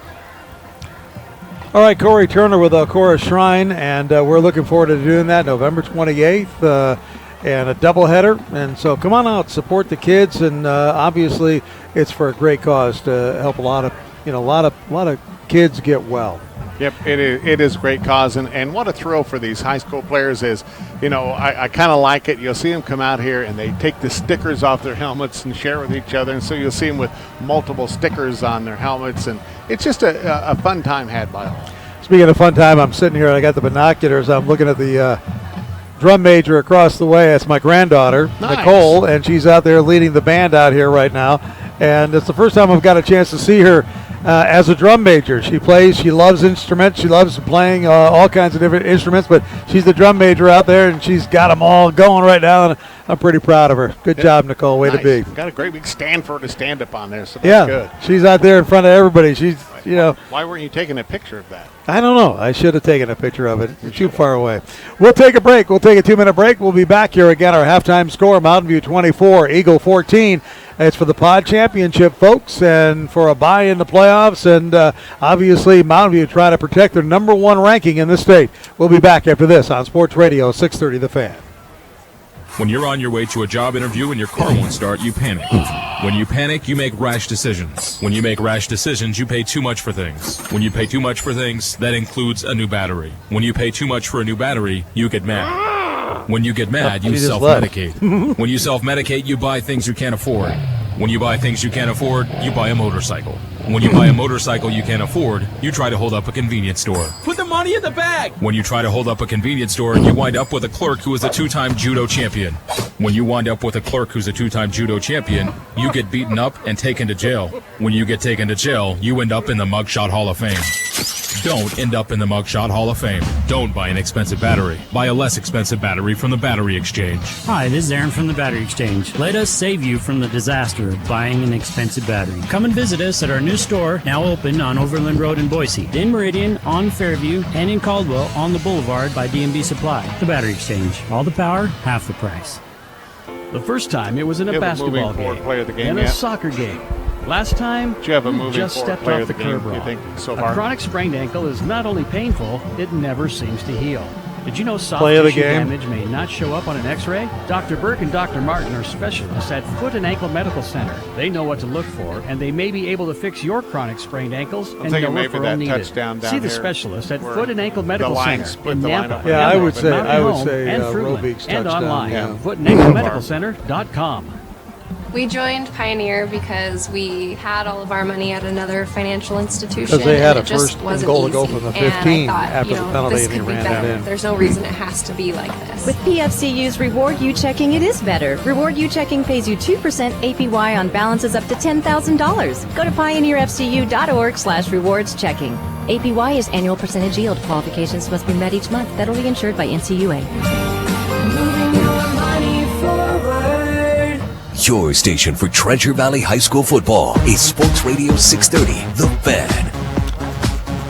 All right, Corey Turner with Elcora Shrine, and we're looking forward to doing that November 28th. And a doubleheader, and so come on out, support the kids, and obviously it's for a great cause to help a lot of kids get well. Yep, it is a great cause, and what a thrill for these high school players is, I kind of like it. You'll see them come out here and they take the stickers off their helmets and share with each other, and so you'll see them with multiple stickers on their helmets, and it's just a fun time had by all. Speaking of fun time, I'm sitting here and I got the binoculars. I'm looking at the drum major across the way. That's my granddaughter, Nicole, and she's out there leading the band out here right now. And it's the first time I've got a chance to see her as a drum major. She plays, she loves instruments, she loves playing all kinds of different instruments, but she's the drum major out there, and she's got them all going right now, and I'm pretty proud of her. Good job, Nicole. Way to be. Got a great big stand for her to stand up on there, so that's good. She's out there in front of everybody. She's, Why weren't you taking a picture of that? I don't know. I should have taken a picture of it. It's too far away. We'll take a break. We'll take a 2-minute break. We'll be back here again. Our halftime score, Mountain View 24, Eagle 14. It's for the Pod Championship, folks, and for a bye in the playoffs. And obviously, Mountain View trying to protect their number 1 ranking in the state. We'll be back after this on Sports Radio 630 The Fan. When you're on your way to a job interview and your car won't start, you panic. When you panic, you make rash decisions. When you make rash decisions, you pay too much for things. When you pay too much for things, that includes a new battery. When you pay too much for a new battery, you get mad. When you get mad, you self-medicate. When you self-medicate, you buy things you can't afford. When you buy things you can't afford, you buy a motorcycle. When you buy a motorcycle you can't afford, you try to hold up a convenience store. Put the money in the bag! When you try to hold up a convenience store, you wind up with a clerk who is a 2-time judo champion. When you wind up with a clerk who's a 2-time judo champion, you get beaten up and taken to jail. When you get taken to jail, you end up in the Mugshot Hall of Fame. Don't end up in the Mugshot Hall of Fame. Don't buy an expensive battery. Buy a less expensive battery from the Battery Exchange. Hi, this is Aaron from the Battery Exchange. Let us save you from the disaster of buying an expensive battery. Come and visit us at our new store, now open on Overland Road in Boise, in Meridian, on Fairview, and in Caldwell on the Boulevard by D&B Supply. The Battery Exchange. All the power, half the price. The first time it was in a basketball game, player of the game then yet? a soccer game. Last time, Do you have a moving just forward stepped player off of the the game, curb you wrong. think, so A far? chronic sprained ankle is not only painful, it never seems to heal. Did you know soft Play of the tissue game. damage may not show up on an x-ray? Dr. Burke and Dr. Martin are specialists at Foot and Ankle Medical Center. They know what to look for, and they may be able to fix your chronic sprained ankles and thinking no maybe referral that needed. touchdown down See the here specialist at where Foot and Ankle Medical the line Center split in the line Nampa, up. Yeah, I Hamlet, would say- Mountain I would Home, say, and Roe Fruitland, Beek's and touchdown, online yeah. at footandanklemedicalcenter.com. We joined Pioneer because we had all of our money at another financial institution. Because they had and a it just first wasn't goal to easy. go from the And 15 I thought, after the penalty, this and he could be ran that better. in. There's no reason it has to be like this. With PFCU's Reward You Checking, it is better. Reward You Checking pays you 2% APY on balances up to $10,000. Go to pioneerfcu.org/rewards checking. APY is annual percentage yield. Qualifications must be met each month. Federally insured by NCUA. Moving your money forward. Your station for Treasure Valley High School football is Sports Radio 630, The Fan.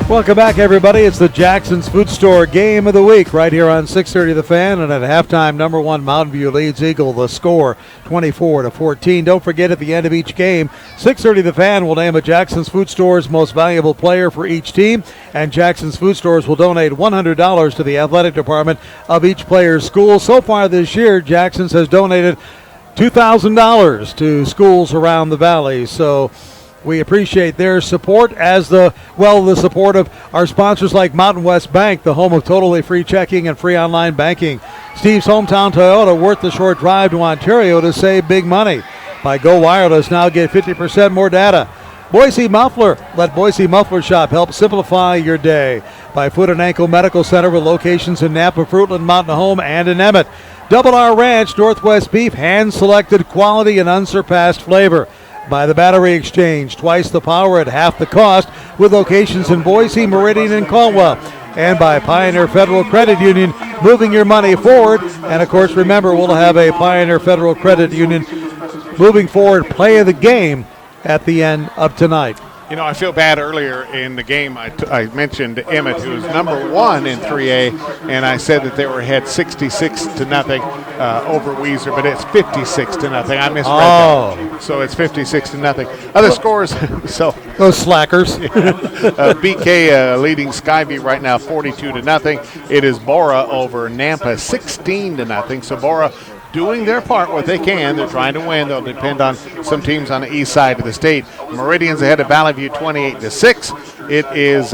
Welcome back, everybody. It's the Jackson's Food Store Game of the Week right here on 630 The Fan. And at halftime, number 1 Mountain View leads Eagle. The score 24-14. Don't forget, at the end of each game, 630 The Fan will name a Jackson's Food Store's most valuable player for each team. And Jackson's Food Stores will donate $100 to the athletic department of each player's school. So far this year, Jackson's has donated $2,000 to schools around the valley. So we appreciate their support, as the support of our sponsors like Mountain West Bank, the home of totally free checking and free online banking. Steve's Hometown Toyota, worth the short drive to Ontario to save big money. By Go Wireless, now get 50% more data. Boise Muffler, let Boise Muffler Shop help simplify your day. By Foot and Ankle Medical Center, with locations in Napa, Fruitland, Mountain Home, and in Emmett. Double R Ranch, Northwest Beef, hand-selected quality and unsurpassed flavor. By the Battery Exchange, twice the power at half the cost, with locations in Boise, Meridian, and Caldwell. And by Pioneer Federal Credit Union, moving your money forward. And of course, remember, we'll have a Pioneer Federal Credit Union moving forward play of the game at the end of tonight. You know, I feel bad. Earlier in the game, I mentioned Emmett, who is number 1 in 3A, and I said that they were ahead 66-0 over Weiser, but it's 56-0. I misread that. So it's 56-0. Other scores, so those slackers. BK leading Skyview right now 42-0. It is Bora over Nampa 16-0. So Bora doing their part, what they can. They're trying to win. They'll depend on some teams on the east side of the state. Meridian's ahead of Valley View 28-6. It is,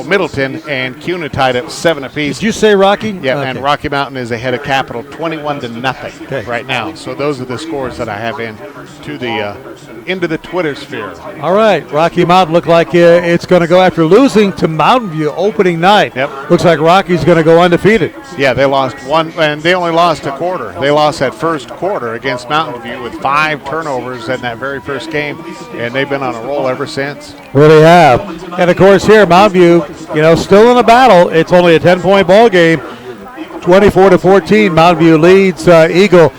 Middleton and Cuna tied up 7 apiece. Did you say Rocky? Yeah, Okay. and Rocky Mountain is ahead of Capital 21-0 right now. So those are the scores that I have into the Twitter sphere. All right, Rocky Mountain look like it's going to go after losing to Mountain View opening night. Yep. Looks like Rocky's going to go undefeated. Yeah, they lost one, and they only lost a quarter. They lost that first quarter against Mountain View with 5 turnovers in that very first game, and they've been on a roll ever since. Really have. And of course here, Mountain View, still in a battle. It's only a 10-point ball game. 24-14, Mountain View leads Eagle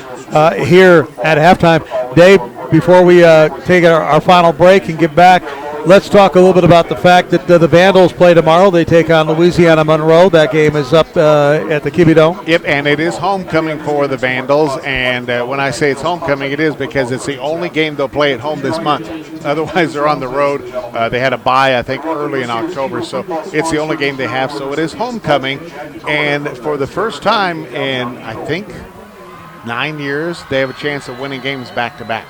here at halftime. Dave, before we take our final break and get back, let's talk a little bit about the fact that the Vandals play tomorrow. They take on Louisiana Monroe. That game is up at the Kibbe Dome. Yep, and it is homecoming for the Vandals. And when I say it's homecoming, it is because it's the only game they'll play at home this month. Otherwise, they're on the road. They had a bye, I think, early in October. So it's the only game they have. So it is homecoming. And for the first time in, I think, 9 years, they have a chance of winning games back-to-back.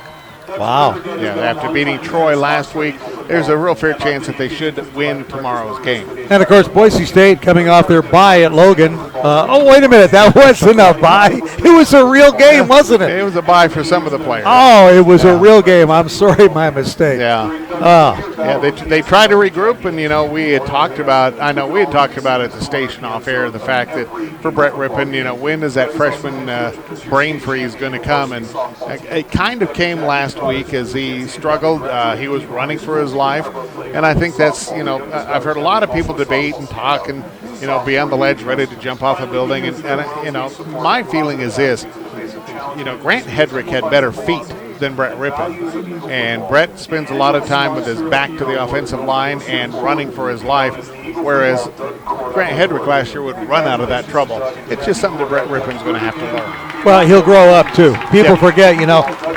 Wow. Yeah, after beating Troy last week, there's a real fair chance that they should win tomorrow's game. And, of course, Boise State coming off their bye at Logan. Wait a minute. That wasn't a bye. It was a real game, wasn't it? It was a bye for some of the players. Oh, it was a real game. I'm sorry, my mistake. Yeah. They tried to regroup, and, we had talked about it at the station off air, the fact that for Brett Rippon, when is that freshman brain freeze going to come? And it kind of came last week as he struggled. He was running for his life, and I think that's, I've heard a lot of people debate and talk and, be on the ledge ready to jump off a building. And my feeling is this, Grant Hedrick had better feet than Brett Rippon. And Brett spends a lot of time with his back to the offensive line and running for his life, whereas Grant Hedrick last year would run out of that trouble. It's just something that Brett Rippon's going to have to learn. Well, he'll grow up, too. People forget,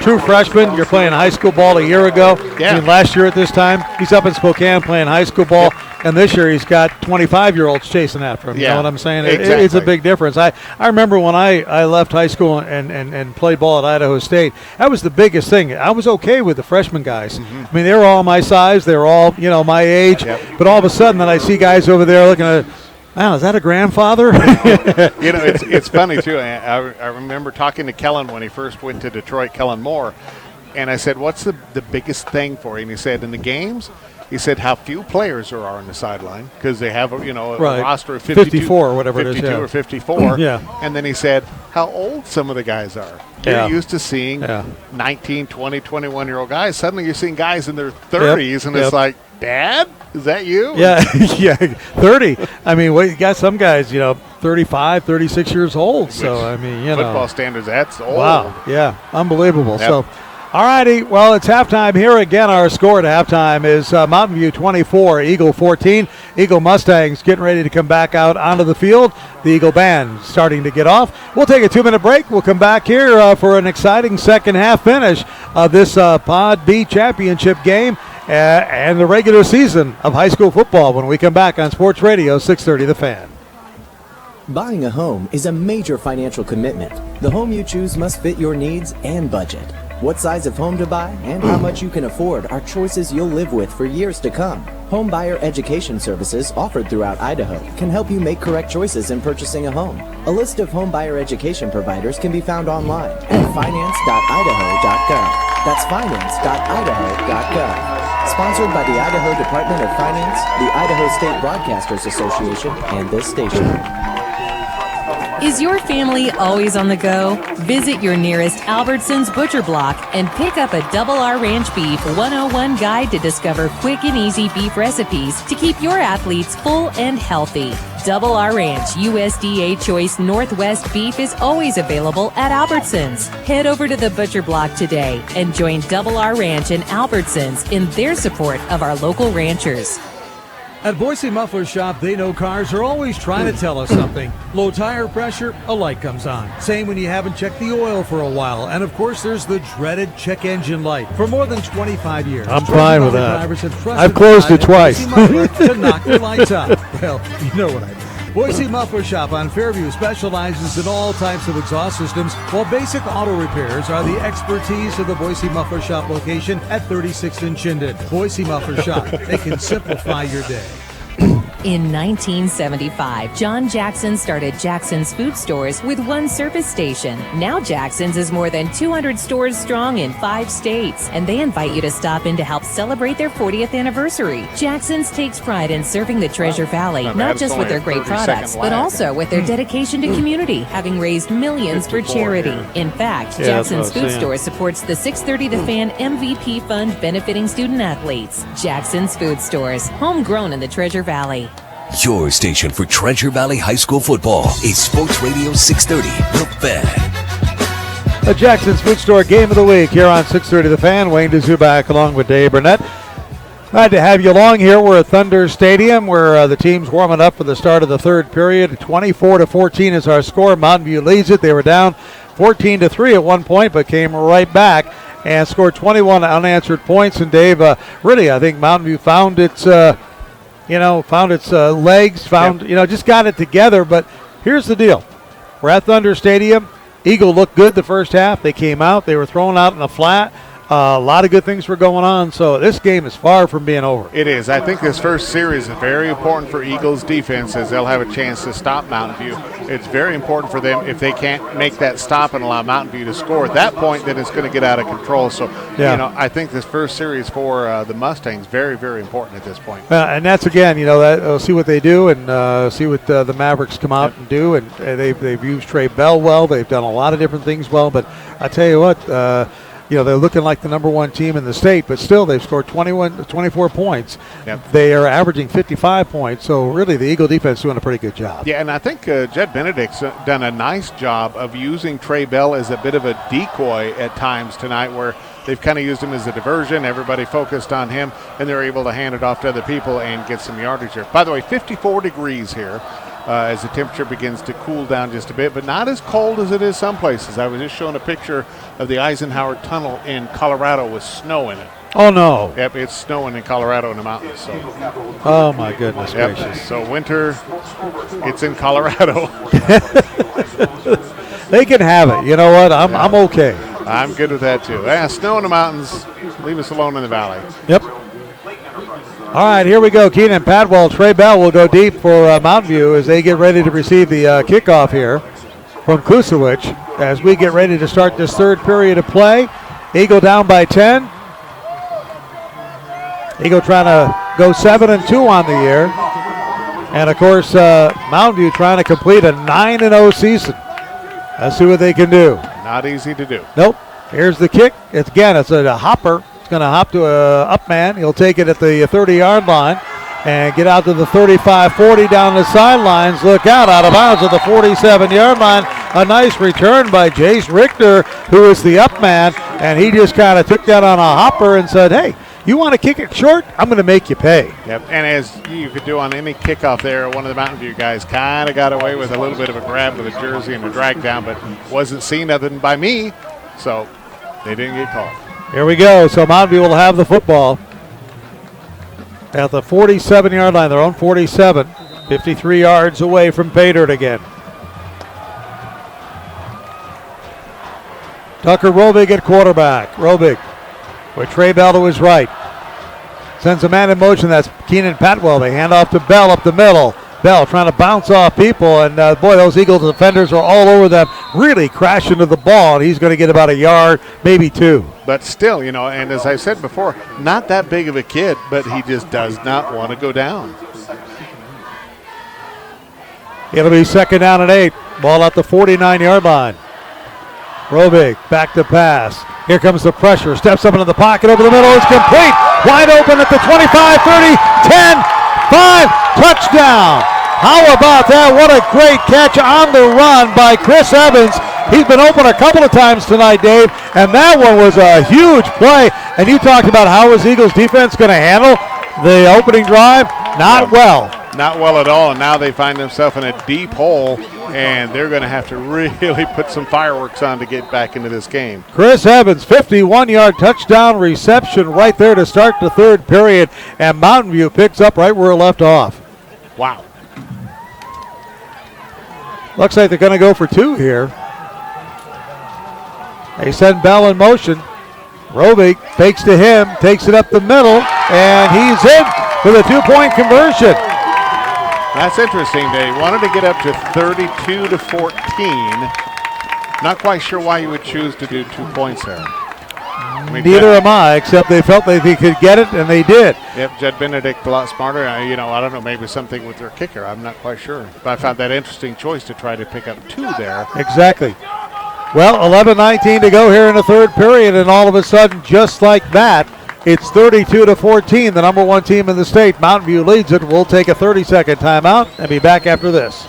true freshman, you're playing high school ball a year ago. Yeah. I mean, last year at this time, he's up in Spokane playing high school ball. And this year he's got 25-year-olds chasing after him. You know what I'm saying? Exactly. It's a big difference. I remember when I left high school and played ball at Idaho State, that was the biggest thing. I was okay with the freshman guys. I mean, they were all my size. They were all, my age. But all of a sudden then I see guys over there looking at, wow, is that a grandfather? It's funny, too. I remember talking to Kellen when he first went to Detroit, Kellen Moore, and I said, what's the biggest thing for you? And he said, in the games, he said how few players there are on the sideline because they have a roster of 54 or whatever it is. 52 or 54. Yeah. And then he said how old some of the guys are. You're used to seeing 19, 20, 21-year-old guys. Suddenly you're seeing guys in their 30s, and it's like, Dad, is that you? Yeah, 30. I mean, you got some guys, 35, 36 years old. So, I mean, football standards, that's old. Wow, yeah, unbelievable. So, all righty, well, it's halftime here again. Our score at halftime is Mountain View 24, Eagle 14. Eagle Mustangs getting ready to come back out onto the field. The Eagle Band starting to get off. We'll take a 2-minute break. We'll come back here for an exciting second half finish of this Pod B championship game and the regular season of high school football when we come back on Sports Radio 630 The Fan. Buying a home is a major financial commitment. The home you choose must fit your needs and budget. What size of home to buy and how much you can afford are choices you'll live with for years to come. Home buyer education services offered throughout Idaho can help you make correct choices in purchasing a home. A list of home buyer education providers can be found online at finance.idaho.gov. That's finance.idaho.gov. Sponsored by the Idaho Department of Finance, the Idaho State Broadcasters Association, and this station. Is your family always on the go? Visit your nearest Albertsons Butcher Block and pick up a Double R Ranch Beef 101 guide to discover quick and easy beef recipes to keep your athletes full and healthy. Double R Ranch USDA Choice Northwest Beef is always available at Albertsons. Head over to the Butcher Block today and join Double R Ranch and Albertsons in their support of our local ranchers. At Boise Muffler Shop, they know cars are always trying to tell us something. Low tire pressure, a light comes on. Same when you haven't checked the oil for a while. And of course, there's the dreaded check engine light. For more than 25 years, I'm fine with that. I've closed closed it twice. to knock your lights out. Well, you know what I mean. Boise Muffler Shop on Fairview specializes in all types of exhaust systems, while basic auto repairs are the expertise of the Boise Muffler Shop location at 36th and Chinden. Boise Muffler Shop, they can simplify your day. In 1975, John Jackson started Jackson's Food Stores with one service station. Now Jackson's is more than 200 stores strong in 5 states, and they invite you to stop in to help celebrate their 40th anniversary. Jackson's takes pride in serving the Treasure Valley, not just with their great products, but also with their dedication to community, having raised millions for charity. In fact, Jackson's Food Stores supports the 630 The Fan MVP Fund benefiting student athletes. Jackson's Food Stores, homegrown in the Treasure Valley. Your station for Treasure Valley High School football is Sports Radio 630, The Fan. The Jackson's Food Store Game of the Week here on 630 The Fan. Wayne DeZubak along with Dave Burnett. Glad to have you along here. We're at Thunder Stadium where the team's warming up for the start of the third period. 24-14 is our score. Mountain View leads it. They were down 14-3 at one point, but came right back and scored 21 unanswered points. And Dave, really, I think Mountain View found its legs, just got it together. But here's the deal. We're at Thunder Stadium. Eagle looked good the first half. They came out. They were thrown out in the flat. A lot of good things were going on, so this game is far from being over. It is. I think this first series is very important for Eagles' defense as they'll have a chance to stop Mountain View. It's very important for them if they can't make that stop and allow Mountain View to score. At that point, then it's going to get out of control. So, I think this first series for the Mustangs very, very important at this point. And that's, again, we'll see what they do and see what the Mavericks come out and do. And they've used Trey Bell well. They've done a lot of different things well. But I tell you what, they're looking like the number one team in the state, but still they've scored 24 points. Yep. They are averaging 55 points, so really the Eagle defense is doing a pretty good job. Yeah, and I think Jed Benedict's done a nice job of using Trey Bell as a bit of a decoy at times tonight where they've kind of used him as a diversion. Everybody focused on him, and they're able to hand it off to other people and get some yardage here. By the way, 54 degrees here as the temperature begins to cool down just a bit, but not as cold as it is some places. I was just showing a picture of the Eisenhower Tunnel in Colorado with snow in it. Oh, no. Yep, it's snowing in Colorado in the mountains. So. Oh, my goodness gracious. So winter, it's in Colorado. They can have it. You know what? I'm okay. I'm good with that, too. Snow in the mountains, leave us alone in the valley. Yep. All right, here we go. Keenan Padwell, Trey Bell will go deep for Mountain View as they get ready to receive the kickoff here from Kusowicz as we get ready to start this third period of play. Eagle down by 10. Eagle trying to go 7-2 on the year. And, of course, Mountain View trying to complete a 9-0 season. Let's see what they can do. Not easy to do. Nope. Here's the kick. It's a hopper. Going to hop to a up man. He'll take it at the 30-yard line and get out to the 35-40 down the sidelines. Look out of bounds at the 47-yard line. A nice return by Jace Richter, who is the up man, and he just kind of took that on a hopper and said, hey, you want to kick it short? I'm going to make you pay. Yep, and as you could do on any kickoff there, one of the Mountain View guys kind of got away with a little bit of a grab with a jersey and a drag down, but wasn't seen other than by me, so they didn't get called. Here we go. So Mountain View will have the football at the 47-yard line, their own 47, 53 yards away from pay dirt again. Tucker Rovig at quarterback. Rovig with Trey Bell to his right. Sends a man in motion. That's Keenan Patwell. They hand off to Bell up the middle. Bell trying to bounce off people, and boy, those Eagles defenders are all over them, really crashing to the ball, and he's going to get about a yard, maybe two. But still, and as I said before, not that big of a kid, but he just does not want to go down. It'll be 2nd down and 8. Ball at the 49-yard line. Rovig back to pass. Here comes the pressure. Steps up into the pocket over the middle. It's complete. Wide open at the 25, 30, 10, 5. Touchdown. How about that? What a great catch on the run by Chris Evans. He's been open a couple of times tonight, Dave, and that one was a huge play. And you talked about how is Eagles defense going to handle the opening drive? Not well. Not well at all, and now they find themselves in a deep hole, and they're going to have to really put some fireworks on to get back into this game. Chris Evans, 51-yard touchdown reception right there to start the third period, and Mountain View picks up right where it left off. Wow. Looks like they're going to go for two here. They send Bell in motion. Rovig fakes to him, takes it up the middle, and he's in for the two-point conversion. That's interesting. They wanted to get up to 32-14. Not quite sure why you would choose to do 2 points there. Neither am I, except they felt that they could get it, and they did. Yep, Jed Benedict a lot smarter. I don't know, maybe something with their kicker. I'm not quite sure. But I found that interesting choice to try to pick up 2 there. Exactly. Well, 11:19 to go here in the third period, and all of a sudden, just like that, it's 32-14, the number one team in the state. Mountain View leads it. We'll take a 30-second timeout and be back after this.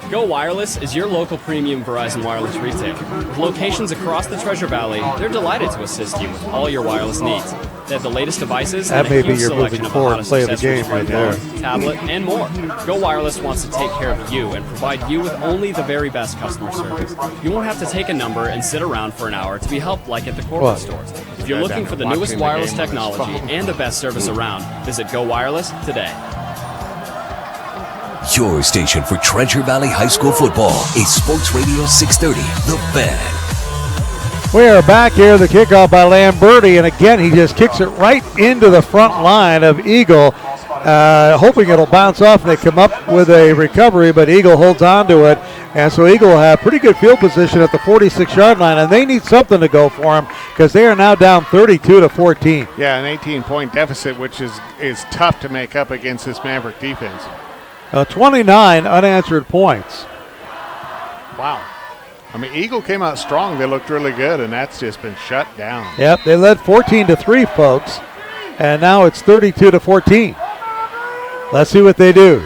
Go Wireless is your local premium Verizon wireless retailer. With locations across the Treasure Valley, they're delighted to assist you with all your wireless needs. They have the latest devices and a huge selection of the hottest accessories for your phone, tablet, and more. Go Wireless wants to take care of you and provide you with only the very best customer service. You won't have to take a number and sit around for an hour to be helped like at the corporate stores. If you're looking for the newest wireless technology and the best service around, visit Go Wireless today. Your station for Treasure Valley High School football is Sports Radio 630, The Fan. We are back here. The kickoff by Lamberti, and again, he just kicks it right into the front line of Eagle, hoping it'll bounce off and they come up with a recovery, but Eagle holds on to it. And so Eagle will have pretty good field position at the 46-yard line, and they need something to go for them because they are now down 32-14. Yeah, an 18-point deficit, which is tough to make up against this Maverick defense. 29 unanswered points. Wow. I mean, Eagle came out strong. They looked really good, and that's just been shut down. Yep, they led 14-3, folks, and now it's 32-14. Let's see what they do.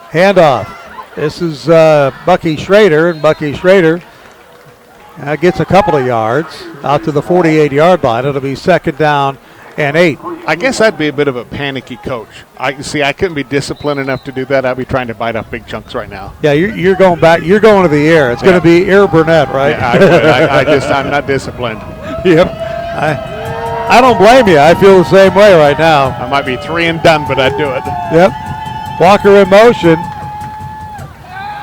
Handoff. This is Bucky Schrader, and Bucky Schrader Gets a couple of yards out to the 48-yard line. It'll be 2nd down and 8. I guess I'd be a bit of a panicky coach. I couldn't be disciplined enough to do that. I'd be trying to bite off big chunks right now. Yeah, you're going back. You're going to the air. It's going to be Air Burnett, right? Yeah, I'm not disciplined. Yep. I don't blame you. I feel the same way right now. I might be 3 and done, but I'd do it. Yep. Walker in motion.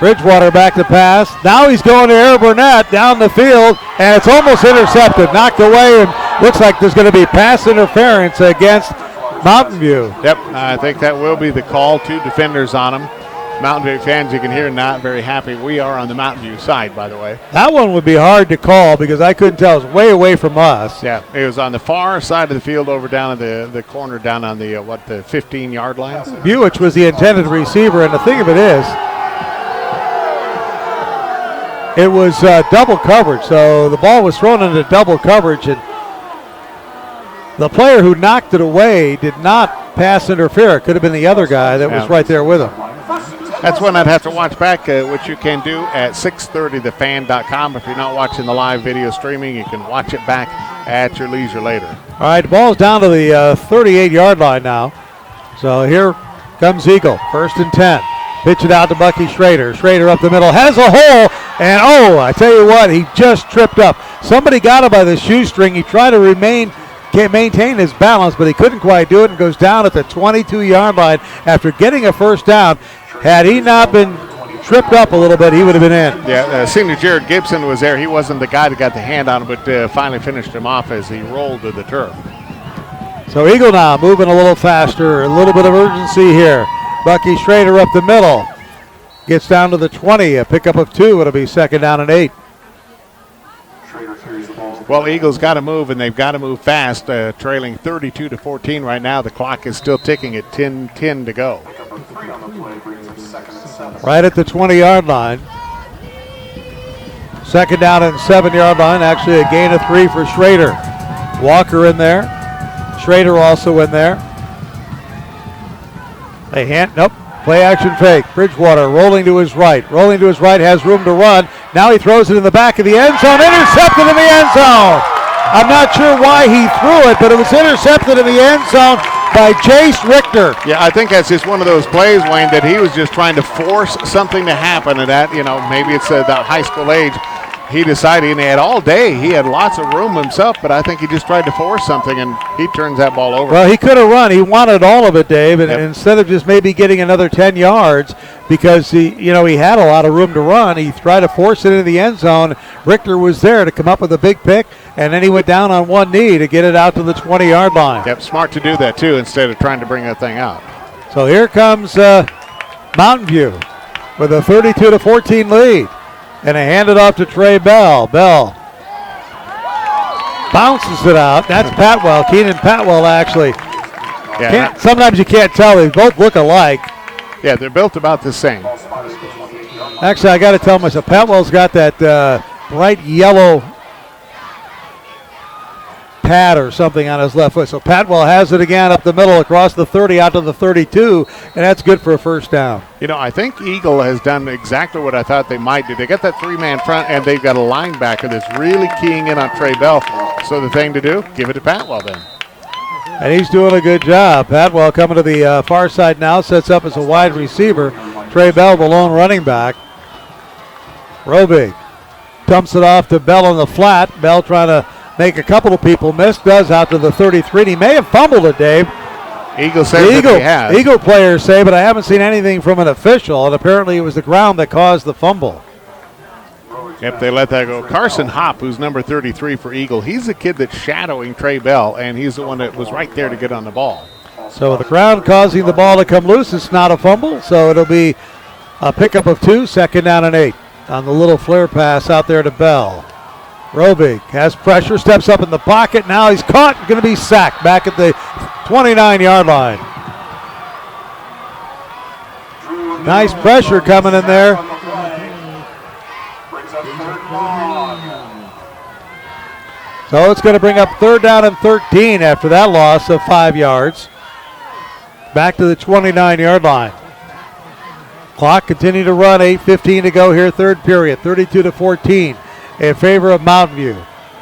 Bridgewater back to pass. Now he's going to Air Burnett down the field, and it's almost intercepted, knocked away, and looks like there's going to be pass interference against Mountain View. Yep, I think that will be the call. 2 defenders on him. Mountain View fans, you can hear, not very happy. We are on the Mountain View side, by the way. That one would be hard to call because I couldn't tell. It's way away from us. Yeah, it was on the far side of the field over down at the corner down on the, the 15-yard line. Buich was the intended receiver, and the thing of it is, it was double coverage, so the ball was thrown into double coverage, and the player who knocked it away did not pass interfere. It could have been the other guy that was right there with him. That's one I'd have to watch back, which you can do at 630thefan.com. If you're not watching the live video streaming, you can watch it back at your leisure later. All right, the ball's down to the 38-yard line now. So here comes Eagle, 1st and 10. Pitch it out to Bucky Schrader. Schrader up the middle, has a hole, and I tell you what, he just tripped up. Somebody got him by the shoestring. He tried to maintain his balance, but he couldn't quite do it and goes down at the 22-yard line after getting a 1st down. Had he not been tripped up a little bit, he would have been in. Yeah, senior Jared Gibson was there. He wasn't the guy that got the hand on him, but finally finished him off as he rolled to the turf. So Eagle now moving a little faster, a little bit of urgency here. Bucky Schrader up the middle. Gets down to the 20, a pickup of 2. It'll be 2nd down and 8. Well, Eagles got to move, and they've got to move fast, trailing 32-14 right now. The clock is still ticking at 10 to go. Right at the 20-yard line. 2nd down and 7-yard line. Actually, a gain of 3 for Schrader. Walker in there. Schrader also in there. Play action fake. Bridgewater rolling to his right. Has room to run. Now he throws it in the back of the end zone. Intercepted in the end zone. I'm not sure why he threw it, but it was intercepted in the end zone by Jace Richter. Yeah, I think that's just one of those plays, Wayne, that he was just trying to force something to happen. And that, maybe it's that high school age. He decided, and he had all day. He had lots of room himself, but I think he just tried to force something, and he turns that ball over. Well, he could have run. He wanted all of it, Dave, and instead of just maybe getting another 10 yards because he had a lot of room to run, he tried to force it into the end zone. Richter was there to come up with a big pick, and then he went down on one knee to get it out to the 20-yard line. Yep, smart to do that, too, instead of trying to bring that thing out. So here comes Mountain View with a 32-14 lead. And they hand it off to Trey Bell. Bell bounces it out. That's Patwell. Keenan Patwell, actually. Yeah. Sometimes you can't tell. They both look alike. Yeah, they're built about the same. Actually, I got to tell myself, Patwell's got that bright yellow pad or something on his left foot. So Patwell has it again up the middle across the 30 out to the 32, and that's good for a 1st down. I think Eagle has done exactly what I thought they might do. They got that 3-man front, and they've got a linebacker that's really keying in on Trey Bell. So the thing to do, give it to Patwell then. And he's doing a good job. Patwell coming to the far side now, sets up as a wide receiver. Trey Bell, the lone running back. Robig dumps it off to Bell on the flat. Bell trying to make a couple of people miss. Does out to the 33. He may have fumbled it, Dave. Eagle says that he has. Eagle players say, but I haven't seen anything from an official, and apparently it was the ground that caused the fumble. Yep, they let that go. Carson Hopp, who's number 33 for Eagle, he's the kid that's shadowing Trey Bell, and he's the one that was right there to get on the ball. So the ground causing the ball to come loose. It's not a fumble, so it'll be a pickup of 2, 2nd down and 8 on the little flare pass out there to Bell. Robig has pressure, steps up in the pocket. Now he's caught, going to be sacked back at the 29-yard line. Nice pressure coming in there. So it's going to bring up 3rd down and 13 after that loss of 5 yards. Back to the 29-yard line. Clock continue to run, 8:15 to go here, 3rd period, 32-14. in favor of Mountain View.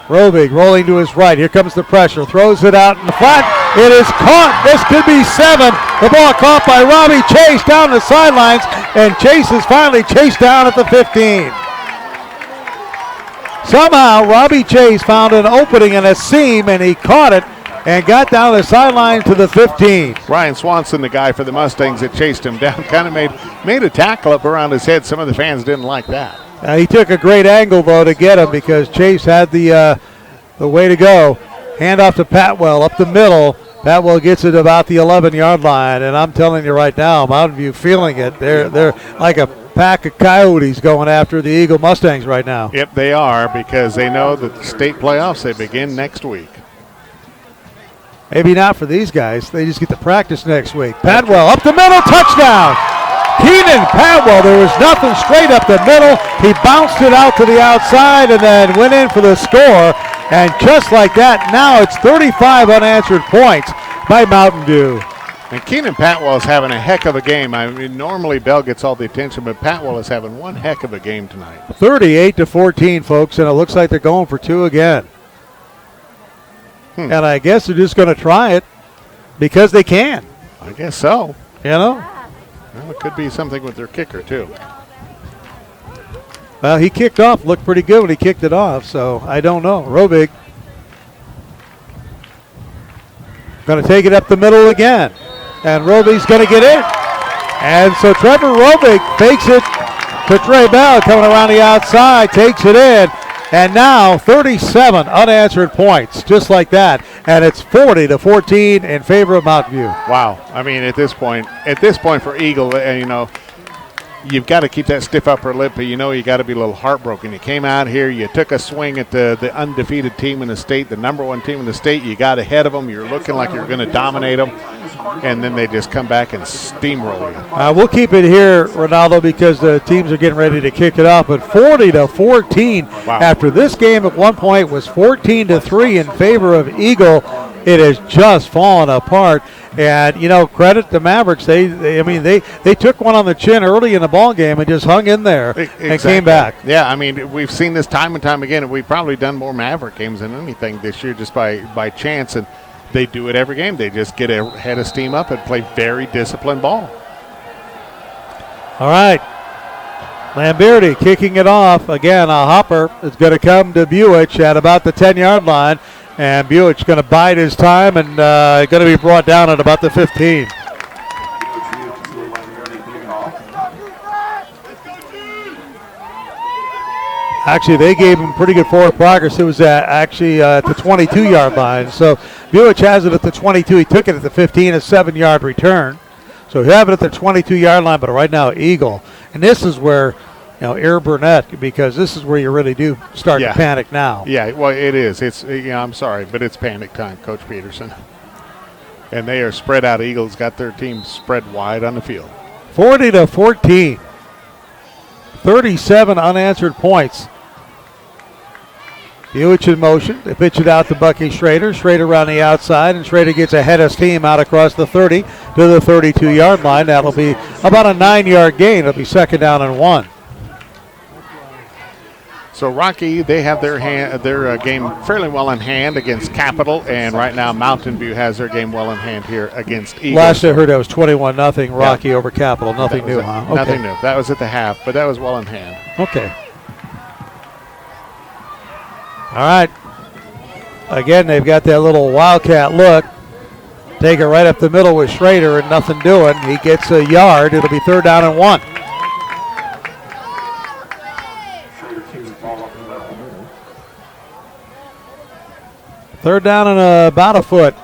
Rovig rolling to his right. Here comes the pressure. Throws it out in the flat. It is caught. This could be 7. The ball caught by Robbie Chase down the sidelines, and Chase is finally chased down at the 15. Somehow, Robbie Chase found an opening in a seam, and he caught it and got down the sideline to the 15. Ryan Swanson, the guy for the Mustangs that chased him down, kind of made a tackle up around his head. Some of the fans didn't like that. He took a great angle, though, to get him because Chase had the way to go. Hand off to Patwell up the middle. Patwell gets it about the 11-yard line, and I'm telling you right now, Mountain View feeling it. They're like a pack of coyotes going after the Eagle Mustangs right now. Yep, they are, because they know that the state playoffs, they begin next week. Maybe not for these guys. They just get to practice next week. Patwell up the middle, touchdown. Keenan Patwell, there was nothing, straight up the middle. He bounced it out to the outside and then went in for the score. And just like that, now it's 35 unanswered points by Mountain View. And Keenan Patwell is having a heck of a game. I mean, normally Bell gets all the attention, but Patwell is having one heck of a game tonight. 38-14, folks, and it looks like they're going for 2 again. And I guess they're just going to try it because they can. I guess so. You know? Well, it could be something with their kicker, too. Well, he kicked off, looked pretty good when he kicked it off, so I don't know. Rovig going to take it up the middle again. And Rovig's going to get in. And so Trevor Rovig fakes it to Trey Bell coming around the outside, takes it in. And now 37 unanswered points, just like that. And it's 40-14 in favor of Mountain View. Wow. I mean, at this point for Eagle, you know, you've got to keep that stiff upper lip, but you know you got to be a little heartbroken. You came out here, you took a swing at the undefeated team in the state, the number 1 team in the state. You got ahead of them. You're looking like you're going to dominate them, and then they just come back and steamroll you. We'll keep it here, Ronaldo, because the teams are getting ready to kick it off. But 40-14 after this game at one point was 14-3 in favor of Eagle. It has just fallen apart. And, you know, credit the Mavericks. They took one on the chin early in the ball game and just hung in there and came back. Yeah, I mean, we've seen this time and time again, and we've probably done more Maverick games than anything this year just by chance. And they do it every game. They just get a head of steam up and play very disciplined ball. All right. Lamberti kicking it off. Again, a hopper is going to come to Buich at about the 10-yard line. And Buick's going to bide his time and going to be brought down at about the 15. Actually, they gave him pretty good forward progress. It was at the 22-yard line. So Buick has it at the 22. He took it at the 15, a 7-yard return. So he'll have it at the 22-yard line, but right now Eagle. And this is where, you know, Air Burnett, because this is where you really do start to panic now. Yeah, well, it is. It's, I'm sorry, but it's panic time, Coach Peterson. And they are spread out. Eagles got their team spread wide on the field. 40-14. 37 unanswered points. Buich in motion. They pitch it out to Bucky Schrader. Schrader around the outside, and Schrader gets ahead of steam out across the 30 to the 32-yard line. That'll be about a 9-yard gain. It'll be 2nd down and 1. So Rocky, they have their game fairly well in hand against Capital, and right now Mountain View has their game well in hand here against Eagles. Last I heard, that was 21-0 Rocky over Capital. Nothing new, huh? Okay. Nothing new. That was at the half, but that was well in hand. Okay. All right. Again, they've got that little wildcat look. Take it right up the middle with Schrader and nothing doing. He gets a yard. It'll be 3rd down and 1. Third down and about a foot.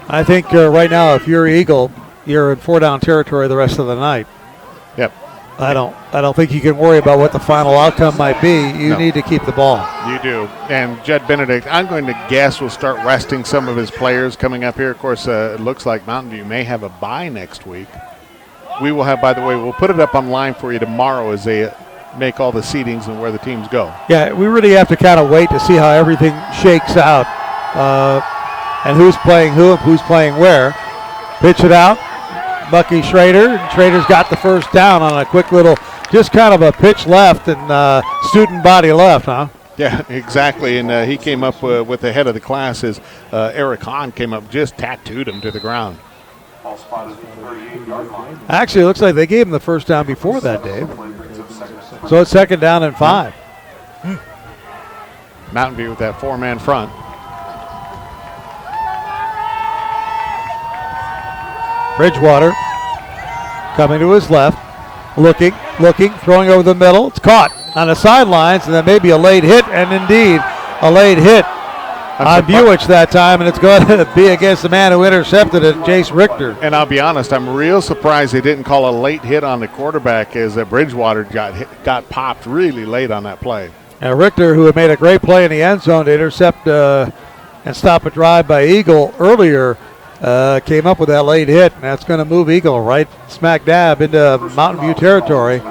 I think right now, if you're Eagle, you're in 4-down territory the rest of the night. Yep. I don't think you can worry about what the final outcome might be. You need to keep the ball. You do. And Judd Benedict, I'm going to guess, will start resting some of his players coming up here. Of course, it looks like Mountain View may have a bye next week. We will have, by the way, we'll put it up online for you tomorrow as they make all the seedings and where the teams go. Yeah, we really have to kind of wait to see how everything shakes out and who's playing who and who's playing where. Pitch it out. Bucky Schrader. Schrader's got the first down on a quick little just kind of a pitch left and student body left, huh? Yeah, exactly. And he came up with the head of the class as Eric Hahn came up, just tattooed him to the ground. Actually, it looks like they gave him the first down before that, Dave. So it's 2nd down and 5. Mountain View with that 4-man front. Bridgewater coming to his left, looking, throwing over the middle. It's caught on the sidelines, and then maybe a late hit, and indeed a late hit on Buich that time, and it's going to be against the man who intercepted it, Jace Richter. And I'll be honest, I'm real surprised they didn't call a late hit on the quarterback as Bridgewater got popped really late on that play. And Richter, who had made a great play in the end zone to intercept and stop a drive by Eagle earlier, came up with that late hit, and that's going to move Eagle right smack dab into Mountain View territory.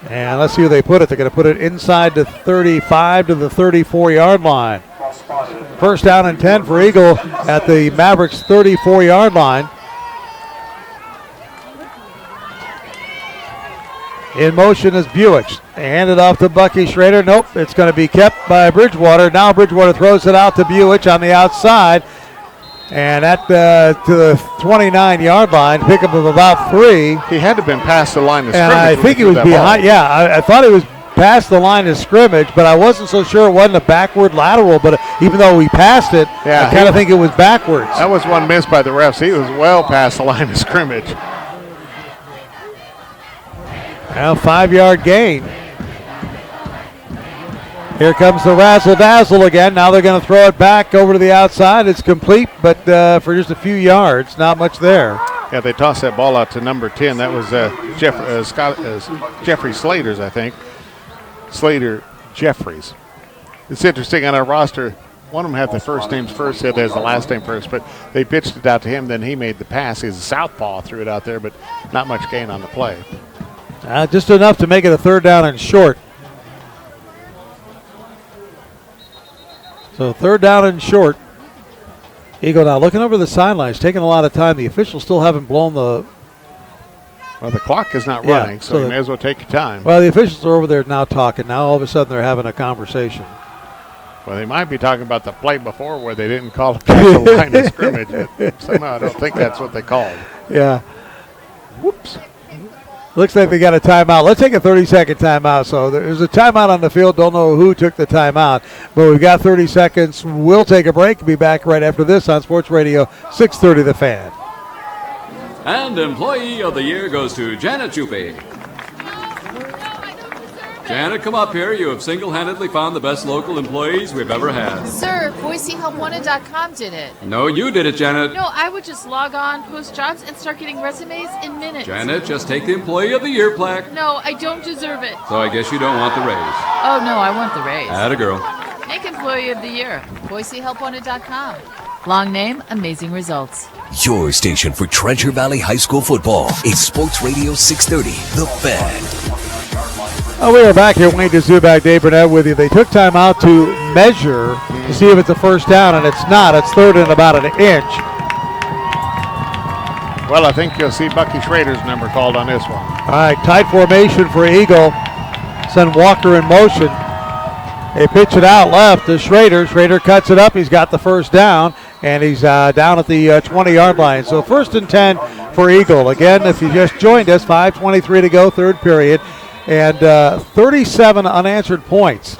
And let's see where they put it. They're going to put it inside the 35 to the 34-yard line. First down and 10 for Eagle at the Mavericks' 34-yard line. In motion is Buich. Handed off to Bucky Schrader. Nope, it's going to be kept by Bridgewater. Now Bridgewater throws it out to Buich on the outside. And to the 29-yard line, pickup of about 3. He had to have been past the line of scrimmage. And I think he was behind. Yeah, I thought he was past the line of scrimmage, but I wasn't so sure it wasn't a backward lateral. But even though we passed it, I kind of think it was backwards. That was one miss by the refs. He was well past the line of scrimmage. Now 5-yard gain. Here comes the razzle-dazzle again. Now they're going to throw it back over to the outside. It's complete, but for just a few yards, not much there. Yeah, they tossed that ball out to number 10. That was Jeffrey Slater's, I think. Slater Jeffries. It's interesting on our roster. One of them had the first names first, the other has the last name first, but they pitched it out to him. Then he made the pass. He's a southpaw, threw it out there, but not much gain on the play. Just enough to make it a 3rd down and short. So 3rd down and short. Eagle now looking over the sidelines, taking a lot of time. The officials still haven't blown the... Well, the clock is not running, so you may as well take your time. Well, the officials are over there now talking. Now all of a sudden they're having a conversation. Well, they might be talking about the play before where they didn't call it past the line of scrimmage. Somehow I don't think that's what they called. Yeah. Whoops. Looks like they got a timeout. Let's take a 30-second timeout. So there's a timeout on the field. Don't know who took the timeout, but we've got 30 seconds. We'll take a break. Be back right after this on Sports Radio 630 The Fan. And Employee of the Year goes to Janet Chupi. Janet, come up here. You have single-handedly found the best local employees we've ever had. Sir, boise.youtube.com did it. No, you did it, Janet. No, I would just log on, post jobs, and start getting resumes in minutes. Janet, just take the Employee of the Year plaque. No, I don't deserve it. So I guess you don't want the raise. Oh, no, I want the raise. Atta girl. Make Employee of the Year. boise.youtube.com. Long name, amazing results. Your station for Treasure Valley High School football is Sports Radio 630, The Fan. We are back here. Wayne Zubak, Dave Burnett with you. They took time out to measure to see if it's a first down, and it's not. It's 3rd and about an inch. Well, I think you'll see Bucky Schrader's number called on this one. All right, tight formation for Eagle. Send Walker in motion. They pitch it out left to Schrader. Schrader cuts it up. He's got the first down, and he's down at the 20-yard line. So 1st and 10 for Eagle. Again, if you just joined us, 5:23 to go, 3rd period. And 37 unanswered points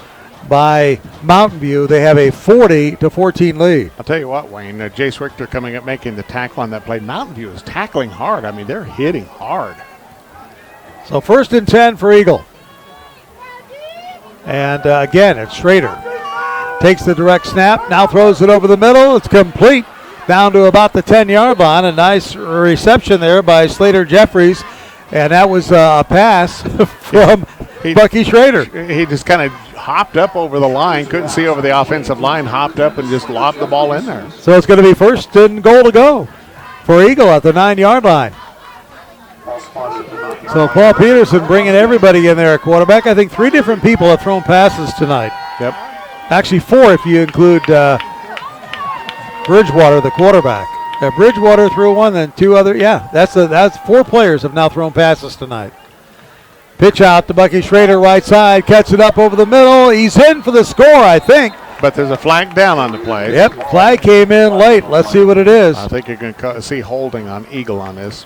by Mountain View. They have a 40-14 lead. I'll tell you what, Wayne, Jace Richter coming up making the tackle on that play. Mountain View is tackling hard. I mean, they're hitting hard. So 1st and 10 for Eagle. And again, it's Schrader. Takes the direct snap, now throws it over the middle. It's complete down to about the 10-yard line. A nice reception there by Slater Jeffries. And that was a pass from Bucky Schrader. He just kind of hopped up over the line, couldn't see over the offensive line, hopped up and just lobbed the ball in there. So it's going to be 1st and goal to go for Eagle at the 9-yard line. So Paul Peterson bringing everybody in there at quarterback. I think 3 different people have thrown passes tonight. Yep. Actually 4 if you include Bridgewater, the quarterback. Bridgewater threw one, then 2 other. Yeah, that's 4 players have now thrown passes tonight. Pitch out to Bucky Schrader, right side. Cuts it up over the middle. He's in for the score, I think. But there's a flag down on the play. Yep, flag came in late. Let's see what it is. I think you're going to see holding on Eagle on this.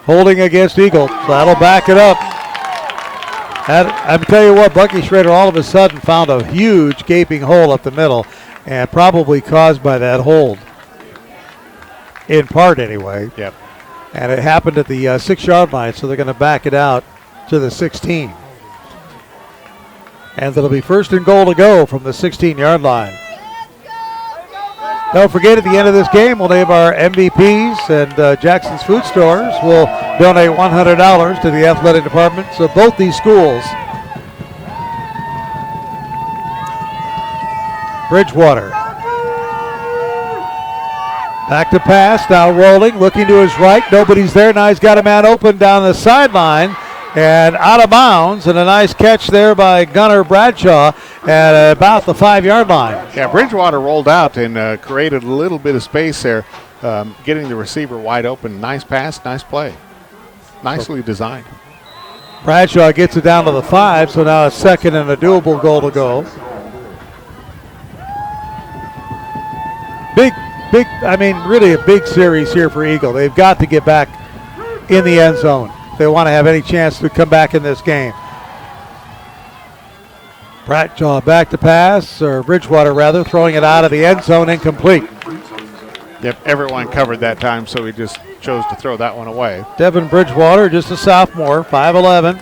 Holding against Eagle, so that'll back it up. I'm telling you what, Bucky Schrader all of a sudden found a huge gaping hole up the middle, and probably caused by that hold. In part, anyway. Yep. And it happened at the 6-yard line, so they're going to back it out to the 16. And it'll be first and goal to go from the 16-yard line. Don't forget, at the end of this game, we'll name our MVPs, and Jackson's Food Stores will donate $100 to the athletic departments of both these schools. Bridgewater. Back to pass, now rolling, looking to his right. Nobody's there. Now he's got a man open down the sideline and out of bounds. And a nice catch there by Gunnar Bradshaw at about the 5-yard line. Yeah, Bridgewater rolled out and created a little bit of space there, getting the receiver wide open. Nice pass, nice play. Nicely designed. Bradshaw gets it down to the 5, so now it's second and a doable goal to go. Really a big series here for Eagle. They've got to get back in the end zone if they want to have any chance to come back in this game. Bradshaw back to pass, or Bridgewater rather, throwing it out of the end zone, incomplete. Yep, everyone covered that time, so he just chose to throw that one away. Devin Bridgewater, just a sophomore, 5'11".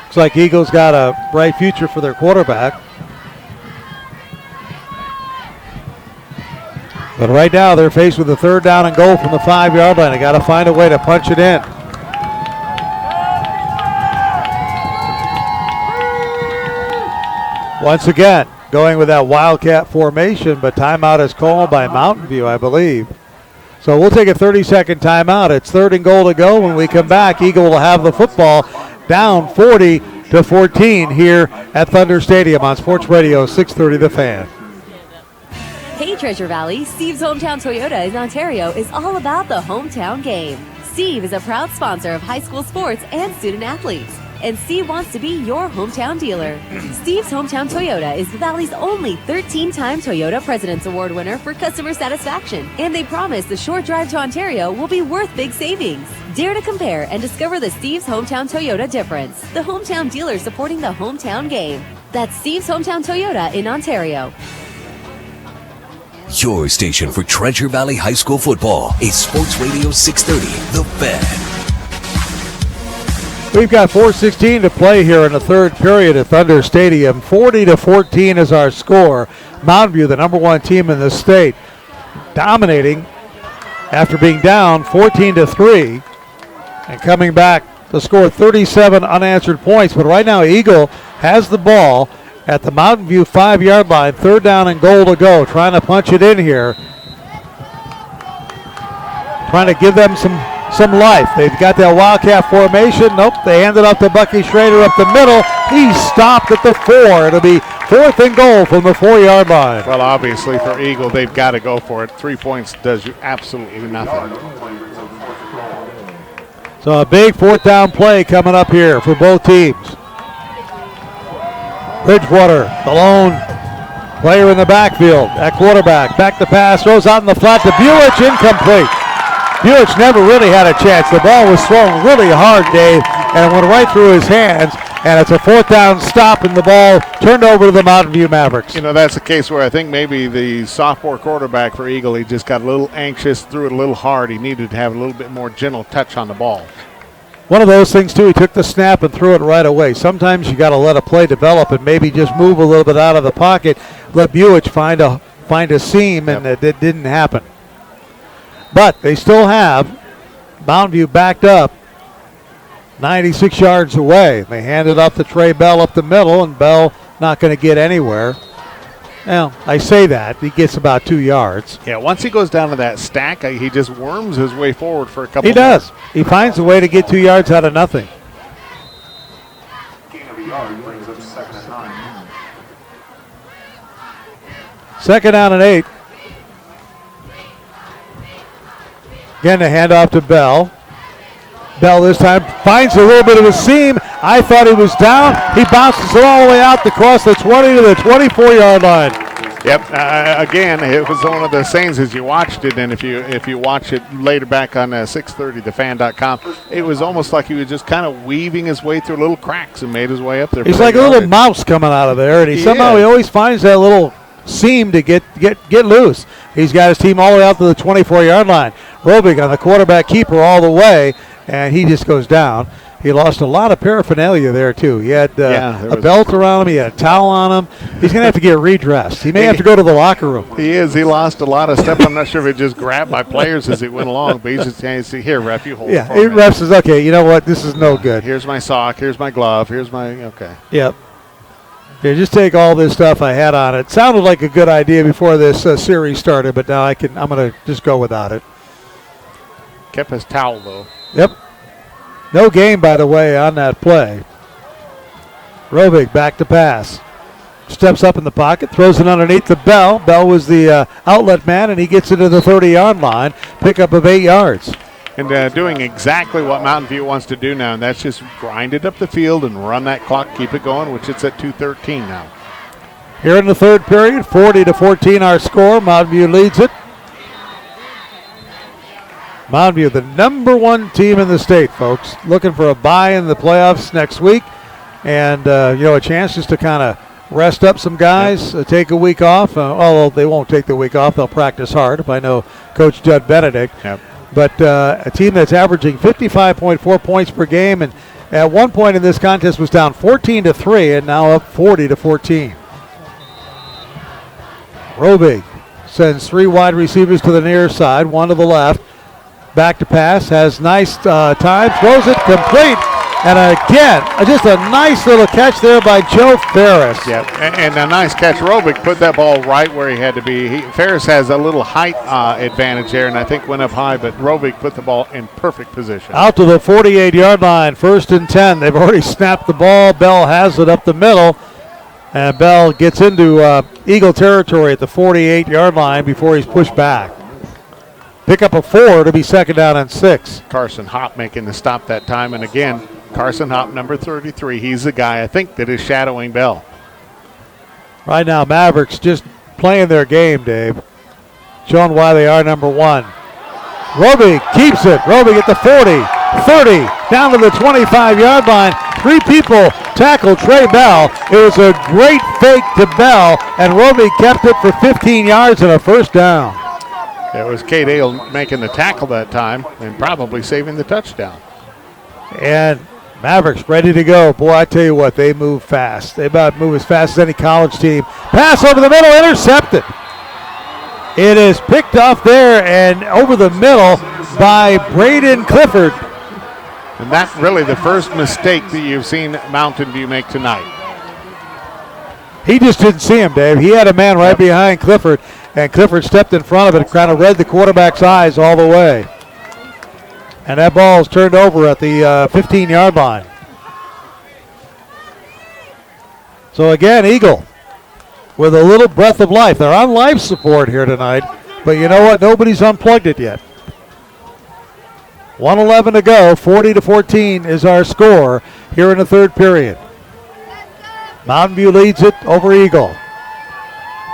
Looks like Eagles got a bright future for their quarterback. But right now they're faced with a third down and goal from the 5-yard line. They got to find a way to punch it in. Once again, going with that Wildcat formation, but timeout is called by Mountain View, I believe. So we'll take a 30-second timeout. It's third and goal to go. When we come back, Eagle will have the football down 40-14 here at Thunder Stadium on Sports Radio 630 The Fan. Hey Treasure Valley, Steve's Hometown Toyota in Ontario is all about the hometown game. Steve is a proud sponsor of high school sports and student athletes, and Steve wants to be your hometown dealer. Steve's Hometown Toyota is the Valley's only 13-time Toyota President's Award winner for customer satisfaction, and they promise the short drive to Ontario will be worth big savings. Dare to compare and discover the Steve's Hometown Toyota difference. The hometown dealer supporting the hometown game. That's Steve's Hometown Toyota in Ontario. Your station for Treasure Valley High School football is Sports Radio 630, The Fan. We've got 4:16 to play here in the third period at Thunder Stadium. 40-14 is our score. Mountain View, the number one team in the state, dominating after being down 14-3 and coming back to score 37 unanswered points. But right now, Eagle has the ball at the Mountain View 5-yard line, third down and goal to go, trying to punch it in here. Trying to give them some life. They've got that Wildcat formation. Nope, they hand it up to Bucky Schrader up the middle. He's stopped at the 4. It'll be fourth and goal from the 4-yard line. Well, obviously for Eagle, they've got to go for it. 3 points does you absolutely nothing. So a big fourth down play coming up here for both teams. Bridgewater, the lone player in the backfield at quarterback. Back to pass, throws out in the flat to Buich, incomplete. Buich never really had a chance. The ball was thrown really hard, Dave, and went right through his hands. And it's a fourth down stop, and the ball turned over to the Mountain View Mavericks. You know, that's a case where I think maybe the sophomore quarterback for Eagle, he just got a little anxious, threw it a little hard. He needed to have a little bit more gentle touch on the ball. One of those things, too, he took the snap and threw it right away. Sometimes you got to let a play develop and maybe just move a little bit out of the pocket, let Buich find a seam, and it didn't happen. But they still have Mountain View backed up 96 yards away. They hand it up to Trey Bell up the middle, and Bell not going to get anywhere. Well, I say that. He gets about 2 yards. Yeah, once he goes down to that stack, he just worms his way forward for a couple. He does. He finds a way to get 2 yards out of nothing. Second down and 8. Again, the handoff to Bell. Bell this time finds a little bit of a seam. I thought he was down. He bounces it all the way out across the 20 to the 24-yard line. Yep. Again, it was one of the things as you watched it, and if you watch it later back on 630thefan.com, it was almost like he was just kind of weaving his way through little cracks and made his way up there. He's like a little mouse coming out of there, and he always finds that little seam to get loose. He's got his team all the way out to the 24-yard line. Robig on the quarterback keeper all the way, and he just goes down. He lost a lot of paraphernalia there, too. He had a belt around him. He had a towel on him. He's going to have to get redressed. He may have to go to the locker room. He is. He lost a lot of stuff. I'm not sure if he just grabbed by players as he went along, but he's just saying, here, ref, you hold it for me. Ref says, okay, you know what? This is no good. Here's my sock. Here's my glove. Here's my, okay. Yep. Here, just take all this stuff I had on it. Sounded like a good idea before this series started, but now I'm going to just go without it. Kept his towel, though. Yep. No game, by the way, on that play. Rovig back to pass. Steps up in the pocket, throws it underneath to Bell. Bell was the outlet man, and he gets it to the 30-yard line. Pickup of 8 yards. And doing exactly what Mountain View wants to do now, and that's just grind it up the field and run that clock, keep it going, which it's at 2:13 now. Here in the third period, 40-14 our score. Mountain View leads it. Mountain View, the number 1 team in the state, folks. Looking for a bye in the playoffs next week. And, a chance just to kind of rest up some guys, take a week off. Although they won't take the week off. They'll practice hard, if I know Coach Judd Benedict. Yep. But a team that's averaging 55.4 points per game. And at one point in this contest was down 14-3 and now up 40-14. Robig sends 3 wide receivers to the near side, 1 to the left. Back to pass, has nice time, throws it complete. And again, just a nice little catch there by Joe Ferris. Yep, and a nice catch. Robig put that ball right where he had to be. Ferris has a little height advantage there, and I think went up high, but Robig put the ball in perfect position. Out to the 48-yard line, 1st and 10. They've already snapped the ball. Bell has it up the middle, and Bell gets into Eagle territory at the 48-yard line before he's pushed back. Pick up a 4 to be 2nd down and 6. Carson Hopp making the stop that time, and again, Carson Hopp, number 33. He's the guy, I think, that is shadowing Bell. Right now, Mavericks just playing their game, Dave. Showing why they are number 1. Robig keeps it. Robig at the 40, 30, down to the 25-yard line. 3 people tackled Trey Bell. It was a great fake to Bell, and Robig kept it for 15 yards and a 1st down. It was Kate Ale making the tackle that time and probably saving the touchdown. And Mavericks ready to go. Boy, I tell you what, they move fast. They about move as fast as any college team. Pass over the middle, intercepted. It is picked off there and over the middle by Braden Clifford. And that's really the first mistake that you've seen Mountain View make tonight. He just didn't see him, Dave. He had a man right behind Clifford, and Clifford stepped in front of it and kind of read the quarterback's eyes all the way. And that ball is turned over at the 15-yard line. So again, Eagle with a little breath of life. They're on life support here tonight, but you know what? Nobody's unplugged it yet. 1:11 to go. 40-14 is our score here in the third period. Mountain View leads it over Eagle.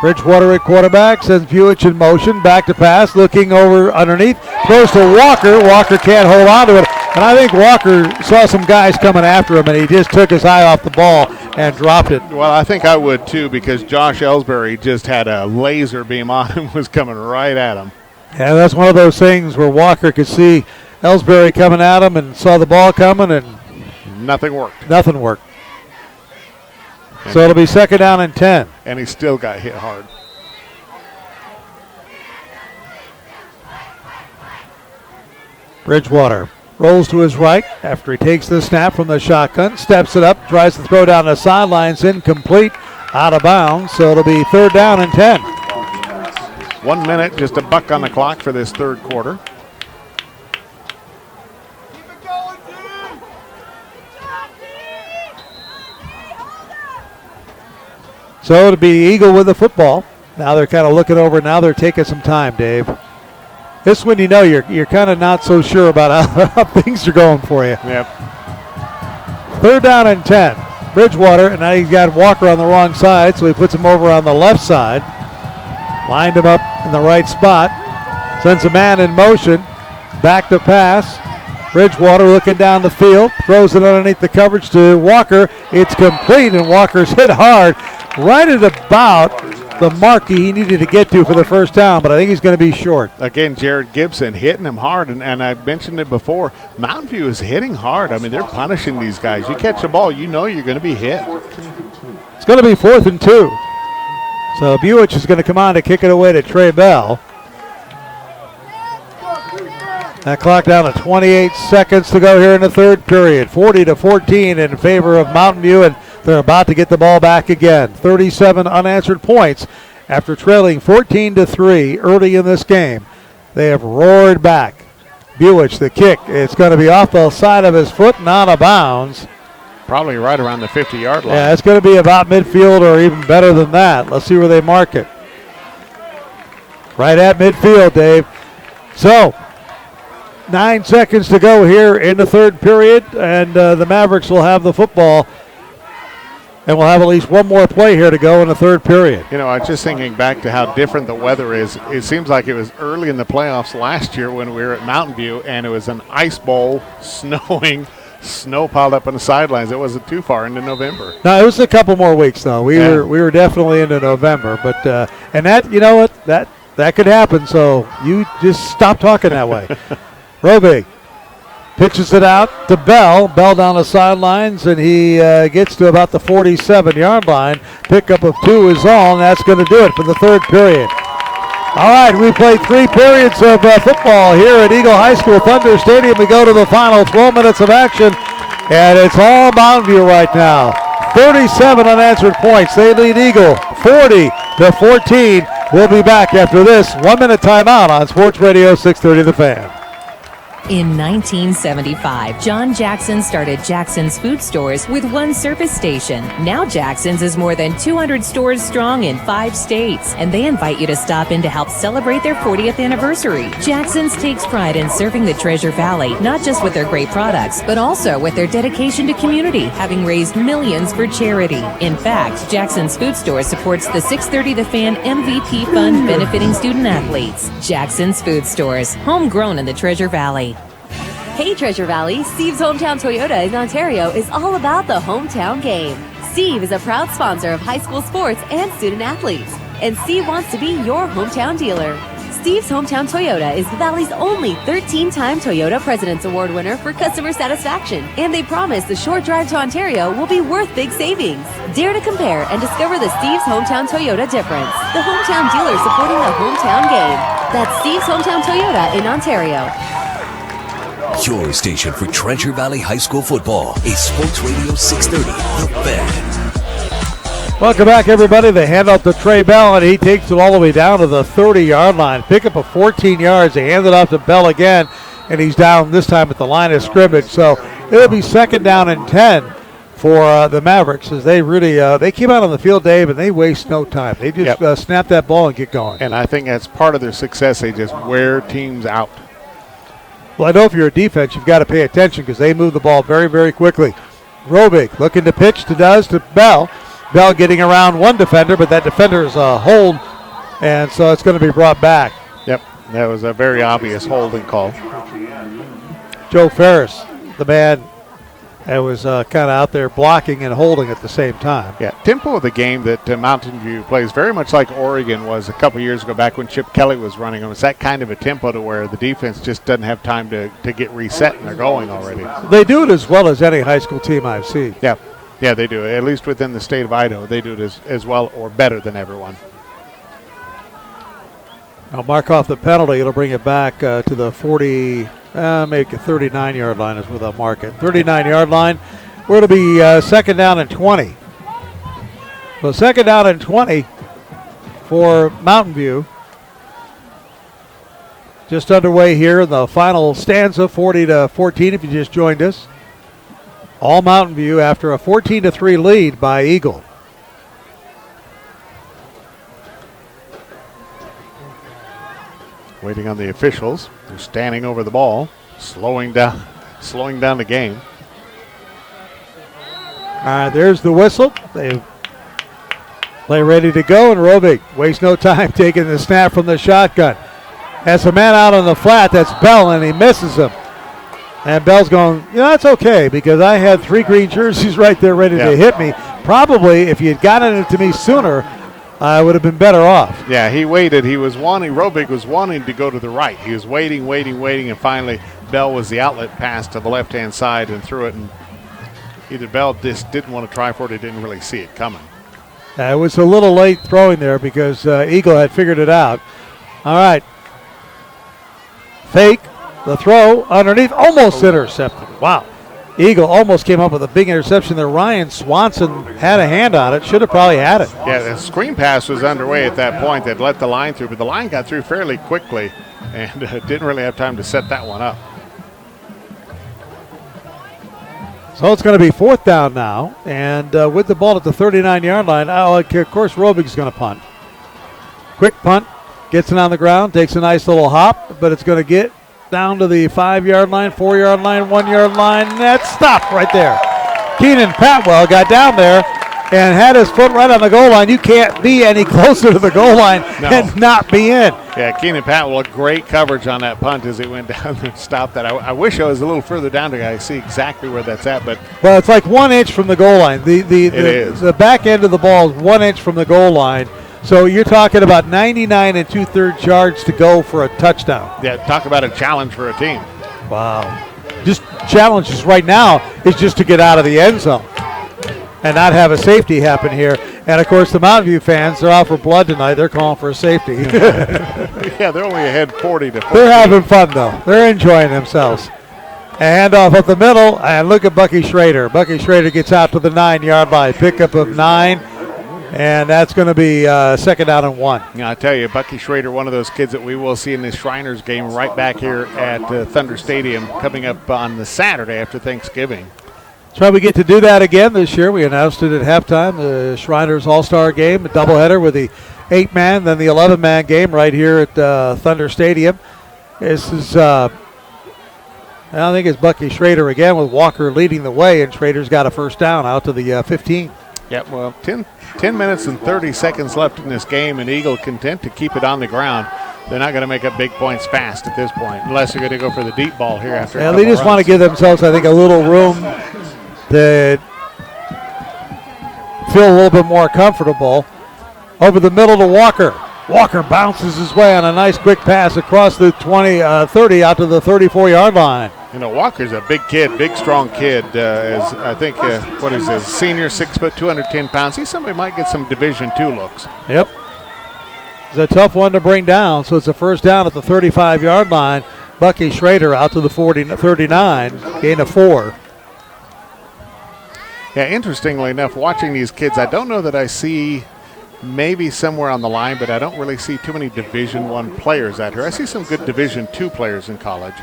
Bridgewater at quarterback, sends Buich in motion, back to pass, looking over underneath, throws to Walker. Walker can't hold on to it, and I think Walker saw some guys coming after him, and he just took his eye off the ball and dropped it. Well, I think I would too, because Josh Ellsbury just had a laser beam on him, was coming right at him. Yeah, that's one of those things where Walker could see Ellsbury coming at him and saw the ball coming, and nothing worked. Nothing worked. So it'll be 2nd down and 10. And he still got hit hard. Bridgewater rolls to his right after he takes the snap from the shotgun, steps it up, tries to throw down the sidelines, incomplete, out of bounds. So it'll be 3rd down and 10. 1 minute, just a buck on the clock for this third quarter. So it'll be Eagle with the football. Now they're kind of looking over. Now they're taking some time, Dave. This one, you're kind of not so sure about how things are going for you. Yep. 3rd down and 10. Bridgewater, and now he's got Walker on the wrong side, so he puts him over on the left side. Lined him up in the right spot. Sends a man in motion. Back to pass. Bridgewater looking down the field. Throws it underneath the coverage to Walker. It's complete, and Walker's hit hard right at about the mark he needed to get to for the first down, but I think he's going to be short. Again, Jared Gibson hitting him hard, and I mentioned it before. Mountain View is hitting hard. I mean, they're punishing these guys. You catch the ball, you know you're going to be hit. It's going to be 4th and 2. So Buich is going to come on to kick it away to Trey Bell. That clock down to 28 seconds to go here in the 3rd period. 40-14 in favor of Mountain View, and they're about to get the ball back again. 37 unanswered points after trailing 14-3 early in this game. They have roared back. Buich, the kick, it's going to be off the side of his foot and out of bounds. Probably right around the 50-yard line. Yeah, it's going to be about midfield or even better than that. Let's see where they mark it. Right at midfield, Dave. So, 9 seconds to go here in the 3rd period, and the Mavericks will have the football. And we'll have at least one more play here to go in the 3rd period. You know, I was just thinking back to how different the weather is. It seems like it was early in the playoffs last year when we were at Mountain View, and it was an ice bowl, snowing, snow piled up on the sidelines. It wasn't too far into November. No, it was a couple more weeks, though. We were definitely into November. But and that, you know what, that could happen, so you just stop talking that way. Robig pitches it out to Bell. Bell down the sidelines, and he gets to about the 47-yard line. Pickup of 2 is all, and that's going to do it for the 3rd period. All right, we played 3 periods of football here at Eagle High School Thunder Stadium. We go to the final 12 minutes of action, and it's all Mountain View right now. 37 unanswered points. They lead Eagle 40-14. We'll be back after this 1-minute timeout on Sports Radio 630 The Fan. In 1975, John Jackson started Jackson's Food Stores with one service station. Now Jackson's is more than 200 stores strong in 5 states, and they invite you to stop in to help celebrate their 40th anniversary. Jackson's takes pride in serving the Treasure Valley, not just with their great products, but also with their dedication to community, having raised millions for charity. In fact, Jackson's Food Stores supports the 630 The Fan MVP Fund benefiting student athletes. Jackson's Food Stores, homegrown in the Treasure Valley. Hey Treasure Valley, Steve's Hometown Toyota in Ontario is all about the hometown game. Steve is a proud sponsor of high school sports and student athletes, and Steve wants to be your hometown dealer. Steve's Hometown Toyota is the Valley's only 13-time Toyota President's Award winner for customer satisfaction, and they promise the short drive to Ontario will be worth big savings. Dare to compare and discover the Steve's Hometown Toyota difference. The hometown dealer supporting the hometown game. That's Steve's Hometown Toyota in Ontario. Your station for Treasure Valley High School football is Sports Radio 630, The Fan. Welcome back, everybody. They hand out to Trey Bell, and he takes it all the way down to the 30-yard line. Pick up of 14 yards. They hand it off to Bell again, and he's down this time at the line of scrimmage. So it'll be 2nd down and 10 for the Mavericks as they really they came out on the field, Dave, and they waste no time. They just snap that ball and get going. And I think that's part of their success. They just wear teams out. Well, I know if you're a defense, you've got to pay attention because they move the ball very, very quickly. Robig looking to pitch to Bell. Bell getting around one defender, but that defender is a hold, and so it's going to be brought back. Yep, that was a very obvious holding call. Joe Ferris, the man that was kind of out there blocking and holding at the same time. Yeah, tempo of the game that Mountain View plays very much like Oregon was a couple years ago back when Chip Kelly was running them. It's that kind of a tempo to where the defense just doesn't have time to get reset and they're going already. They do it as well as any high school team I've seen. Yeah, they do. At least within the state of Idaho, they do it as well or better than everyone. I'll mark off the penalty. It'll bring it back to the 40, maybe 39-yard line is where they'll mark it. 39-yard line, where it'll be 2nd down and 20. So 2nd down and 20 for Mountain View. Just underway here in the final stanza, 40-14 if you just joined us. All Mountain View after a 14-3 lead by Eagle. Waiting on the officials. They're standing over the ball, slowing down the game. All right, there's the whistle. They play ready to go, and Robic wastes no time taking the snap from the shotgun. Has a man out on the flat. That's Bell, and he misses him. And Bell's going, that's okay, because I had 3 green jerseys right there ready to hit me. Probably, if you had gotten it to me sooner, I would have been better off. Yeah, he waited. Robic was wanting to go to the right. He was waiting, and finally Bell was the outlet pass to the left-hand side and threw it. And either Bell just didn't want to try for it or didn't really see it coming. It was a little late throwing there because Eagle had figured it out. All right. Fake. The throw underneath, almost intercepted. Wow. Eagle almost came up with a big interception there. Ryan Swanson had a hand on it. Should have probably had it. Yeah, the screen pass was underway at that point. They'd let the line through, but the line got through fairly quickly and didn't really have time to set that one up. So it's going to be 4th down now. And with the ball at the 39-yard line, of course, Robig's going to punt. Quick punt. Gets it on the ground. Takes a nice little hop, but it's going to get down to the 5-yard line, 4-yard line, 1-yard line. That stopped right there. Keenan Patwell got down there and had his foot right on the goal line. You can't be any closer to the goal line and not be in. Yeah, Keenan Patwell, great coverage on that punt as he went down and stopped that. I wish I was a little further down to see exactly where that's at, but well, it's like 1 inch from the goal line. The back end of the ball is 1 inch from the goal line. So you're talking about 99 2/3 yards to go for a touchdown. Yeah, talk about a challenge for a team. Wow. Just challenges right now is just to get out of the end zone and not have a safety happen here. And, of course, the Mountain View fans, they're out for blood tonight. They're calling for a safety. Yeah, they're only ahead 40 to 40. They're having fun, though. They're enjoying themselves. A handoff up the middle, and look at Bucky Schrader. Bucky Schrader gets out to the 9-yard line. Pickup of 9. And that's going to be 2nd down and 1. Yeah, I tell you, Bucky Schrader, one of those kids that we will see in this Shriners game right back here at Thunder Stadium coming up on the Saturday after Thanksgiving. Try we get to do that again this year. We announced it at halftime, the Shriners All-Star game, a doubleheader with the 8-man, then the 11-man game right here at Thunder Stadium. This is, I think it's Bucky Schrader again with Walker leading the way, and Schrader's got a 1st down out to the 15. Yeah, well, 10 minutes and 30 seconds left in this game, and Eagle content to keep it on the ground. They're not going to make up big points fast at this point, unless they're going to go for the deep ball here after. Yeah, they just want to give themselves, I think, a little room to feel a little bit more comfortable. Over the middle to Walker. Walker bounces his way on a nice quick pass across the 30 out to the 34-yard line. You know, Walker's a big kid, big, strong kid. As I think, what is his senior, 6 foot, 210 pounds. He's somebody might get some Division II looks. Yep. It's a tough one to bring down, so it's a 1st down at the 35-yard line. Bucky Schrader out to the 39, gain of 4. Yeah, interestingly enough, watching these kids, I don't know that I see maybe somewhere on the line, but I don't really see too many Division I players out here. I see some good Division II players in college.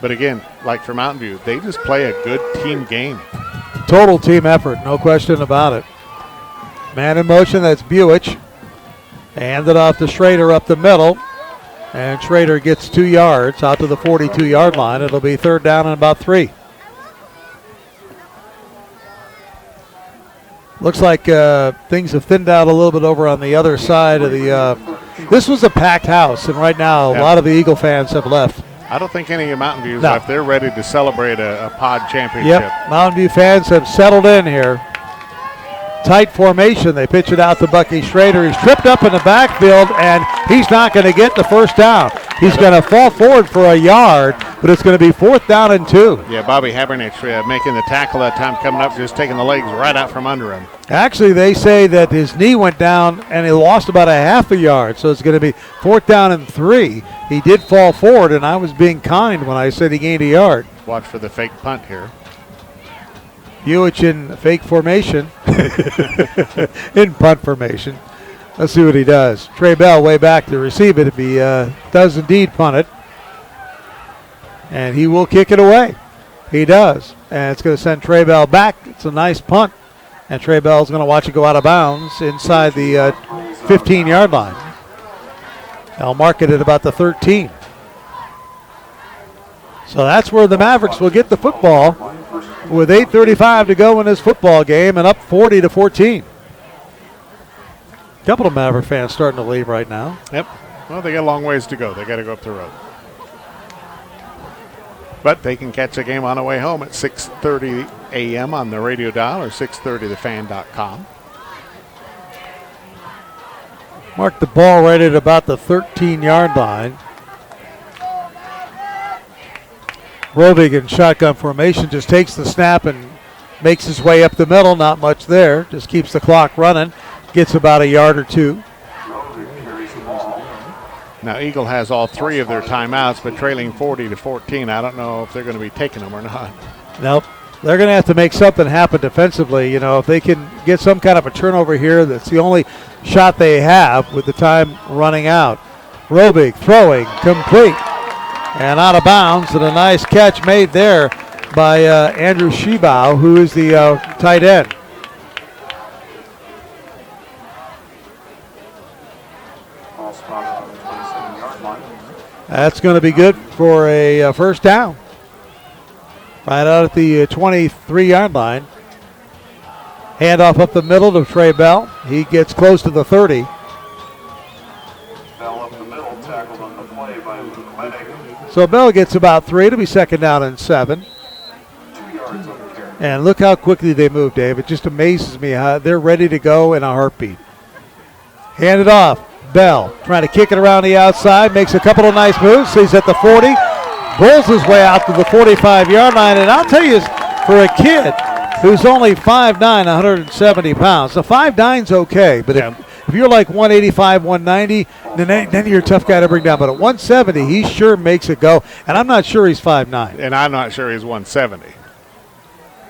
But again, like for Mountain View, they just play a good team game. Total team effort, no question about it. Man in motion, that's Buich. Handed off to Schrader up the middle. And Schrader gets 2 yards out to the 42-yard line. It'll be 3rd down and about 3. Looks like things have thinned out a little bit over on the other side of the this was a packed house, and right now a lot of the Eagle fans have left. I don't think any of Mountain View's left. They're ready to celebrate a pod championship. Yep, Mountain View fans have settled in here. Tight formation. They pitch it out to Bucky Schrader. He's tripped up in the backfield, and he's not going to get the 1st down. He's going to fall forward for a yard, but it's going to be 4th down and 2. Yeah, Bobby Habernich making the tackle that time, coming up, just taking the legs right out from under him. Actually, they say that his knee went down, and he lost about a half a yard, so it's going to be 4th down and 3. He did fall forward, and I was being kind when I said he gained a yard. Watch for the fake punt here. Buich in fake formation, in punt formation. Let's see what he does. Trey Bell way back to receive it if he does indeed punt it. And he will kick it away. He does. And it's going to send Trey Bell back. It's a nice punt. And Trey Bell's going to watch it go out of bounds inside the 15-yard line. I'll mark it at about the 13. So that's where the Mavericks will get the football with 8:35 to go in this football game and up 40-14. A couple of Maverick fans starting to leave right now. Yep. Well, they got a long ways to go. They got to go up the road. But they can catch the game on the way home at 6:30 a.m. on the radio dial or 630thefan.com. Mark the ball right at about the 13-yard line. Rovig in shotgun formation just takes the snap and makes his way up the middle. Not much there. Just keeps the clock running. Gets about a yard or two. Now, Eagle has all 3 of their timeouts, but trailing 40-14. I don't know if they're going to be taking them or not. Nope. They're going to have to make something happen defensively. You know, if they can get some kind of a turnover here, that's the only shot they have with the time running out. Rovig throwing complete and out of bounds, and a nice catch made there by Andrew Shebow, who is the tight end. That's going to be good for a first down. Right out at the 23-yard line. Handoff up the middle to Trey Bell. He gets close to the 30. Bell up the middle, tackled on the play by Luke Lennig. So Bell gets about 3 to be second down and 7. 2 yards on the carry. And look how quickly they move, Dave. It just amazes me how they're ready to go in a heartbeat. Hand it off. Bell trying to kick it around the outside, makes a couple of nice moves. He's at the 40, rolls his way out to the 45-yard line. And I'll tell you, for a kid who's only 5'9", 170 pounds, the 5'9's okay. But if you're like 185, 190, then you're a tough guy to bring down. But at 170, he sure makes it go. And I'm not sure he's 5'9". And I'm not sure he's 170.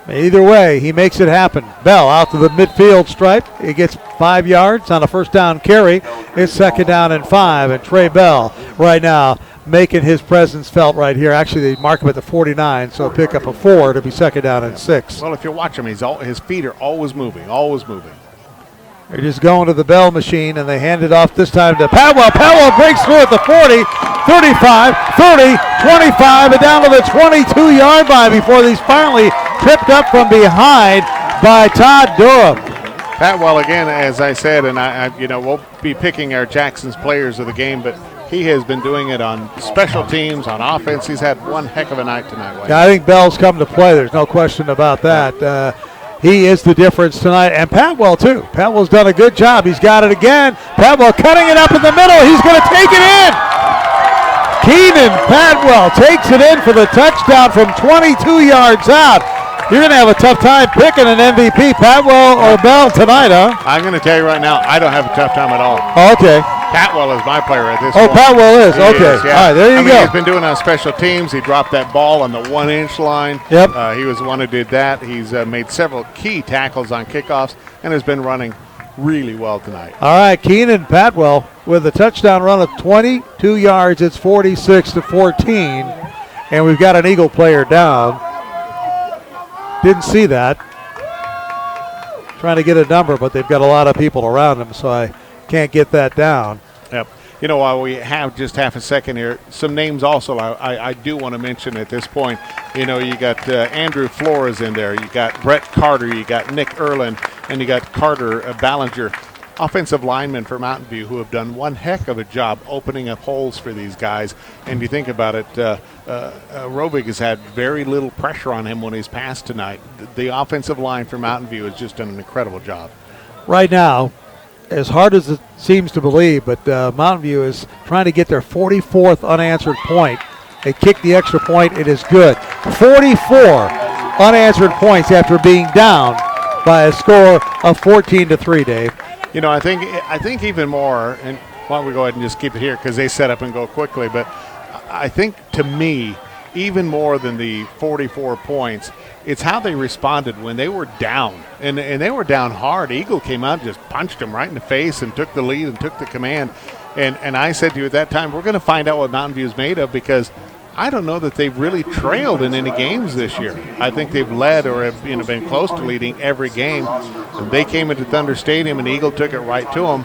Either way, he makes it happen. Bell out to the midfield stripe. He gets 5 yards on a first down carry. It's second down and 5. And Trey Bell right now making his presence felt right here. Actually, they mark him at the 49, so pick up a 4 to be second down and 6. Well, if you watch him, his feet are always moving, always moving. They're just going to the Bell machine, and they hand it off this time to Padwell. Padwell breaks through at the 40, 35, 30, 25, and down to the 22-yard line before he's finally tripped up from behind by Todd Durham. Padwell, again, as I said, and we'll be picking our Jackson's players of the game, but he has been doing it on special teams, on offense. He's had one heck of a night tonight, Wayne. Yeah, I think Bell's come to play. There's no question about that. He is the difference tonight, and Padwell, too. Padwell's done a good job. He's got it again. Padwell cutting it up in the middle. He's going to take it in. Keenan Padwell takes it in for the touchdown from 22 yards out. You're going to have a tough time picking an MVP, Padwell or Bell tonight, huh? I'm going to tell you right now, I don't have a tough time at all. Oh, okay. Padwell is my player at this point. Oh, Padwell is. Okay. Yeah. All right, there you go. He's been doing on special teams. He dropped that ball on the 1-inch line. Yep. He was the one who did that. He's made several key tackles on kickoffs and has been running really well tonight. All right, Keenan Padwell with a touchdown run of 22 yards. It's 46-14, and we've got an Eagle player down. Didn't see that. Trying to get a number, but they've got a lot of people around them, so I can't get that down. Yep. You know, while we have just half a second here, some names also I do want to mention at this point. You know, you got Andrew Flores in there. You got Brett Carter. You got Nick Erlin. And you got Carter Ballinger, offensive linemen for Mountain View, who have done one heck of a job opening up holes for these guys. And you think about it, Rovig has had very little pressure on him when he's passed tonight. The offensive line for Mountain View has just done an incredible job. Right now, as hard as it seems to believe, but Mountain View is trying to get their 44th unanswered point. They kick the extra point. It is good. 44 unanswered points after being down by a score of 14-3, Dave. You know, I think even more, and why don't we go ahead and just keep it here because they set up and go quickly, but I think to me, even more than the 44 points, it's how they responded when they were down, and they were down hard. Eagle came out and just punched them right in the face and took the lead and took the command. And I said to you at that time, we're going to find out what Mountain View is made of because I don't know that they've really trailed in any games this year. I think they've led or have been close to leading every game. They came into Thunder Stadium and Eagle took it right to them.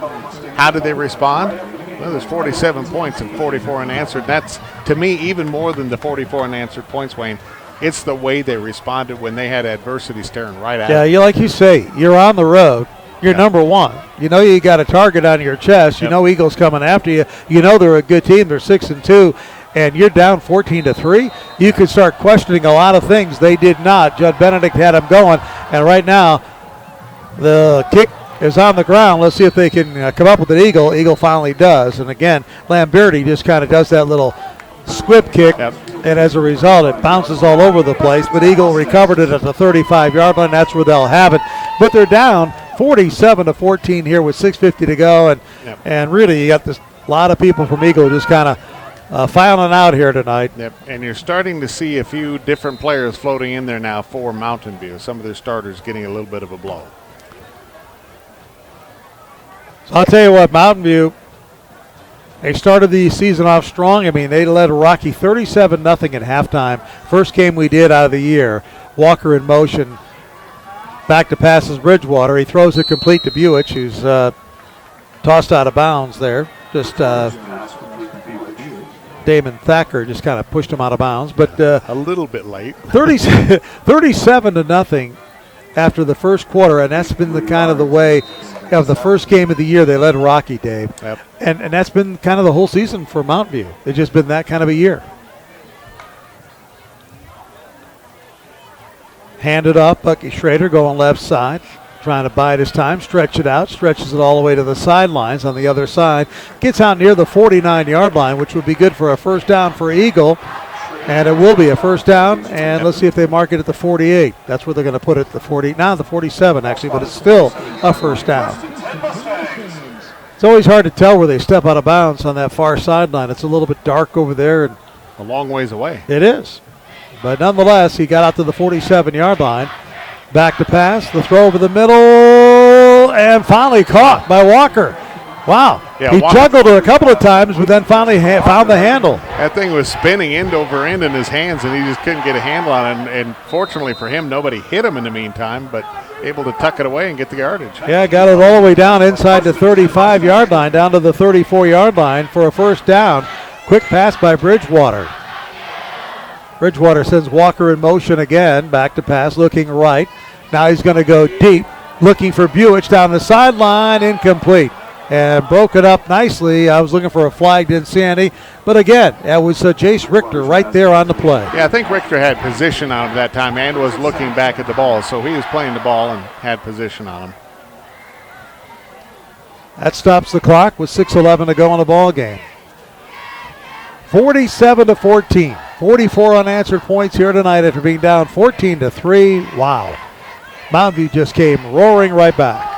How did they respond? Well, there's 47 points and 44 unanswered. That's, to me, even more than the 44 unanswered points, Wayne. It's the way they responded when they had adversity staring right at them. Yeah, like you say, you're on the road. You're number one. You know you got a target on your chest. You know Eagles coming after you. You know they're a good team. They're 6-2, and you're down 14-3. You could start questioning a lot of things. They did not. Judd Benedict had them going, and right now the kick is on the ground. Let's see if they can come up with an eagle. Eagle finally does, and again, Lamberti just kind of does that little squib kick, and as a result, it bounces all over the place. But Eagle recovered it at the 35-yard line. That's where they'll have it. But they're down 47-14 here with 6:50 to go, and really you got this lot of people from Eagle just kind of filing out here tonight. Yep, and you're starting to see a few different players floating in there now for Mountain View. Some of their starters getting a little bit of a blow. So I'll tell you what, Mountain View, they started the season off strong. I mean, they led Rocky 37-0 at halftime. First game we did out of the year. Walker in motion. Back to passes Bridgewater. He throws it complete to Buich, who's tossed out of bounds there. Just Damon Thacker just kind of pushed him out of bounds. But a little bit late. 37-0 after the first quarter, and that's been the kind of the way of the first game of the year. They led Rocky, Dave. Yep. And that's been kind of the whole season for Mountain View. It's just been that kind of a year. Handed off, Bucky Schrader going left side, trying to bide his time, stretch it out, stretches it all the way to the sidelines on the other side. Gets out near the 49-yard line, which would be good for a first down for Eagle. And it will be a first down, and let's see if they mark it at the 48. That's where they're going to put it, the 40, now the 47 actually, but it's still a first down. It's always hard to tell where they step out of bounds on that far sideline. It's a little bit dark over there. And a long ways away. It is. But nonetheless, he got out to the 47-yard line. Back to pass, the throw over the middle, and finally caught by Walker. Wow. Yeah, he Walker juggled it a couple of times, but then finally found the handle. That thing was spinning end over end in his hands, and he just couldn't get a handle on it. And fortunately for him, nobody hit him in the meantime, but able to tuck it away and get the yardage. Yeah, got it all the way down inside the 35-yard line, down to the 34-yard line for a first down. Quick pass by Bridgewater. Bridgewater sends Walker in motion again, back to pass, looking right. Now he's going to go deep, looking for Buich down the sideline, incomplete. And broke it up nicely. I was looking for a flag, didn't see any. But again, that was Jace Richter right there on the play. Yeah, I think Richter had position on him that time and was looking back at the ball. So he was playing the ball and had position on him. That stops the clock with 6:11 to go in the ball game. 47-14. 44 unanswered points here tonight after being down 14-3. Wow. Mountain View just came roaring right back.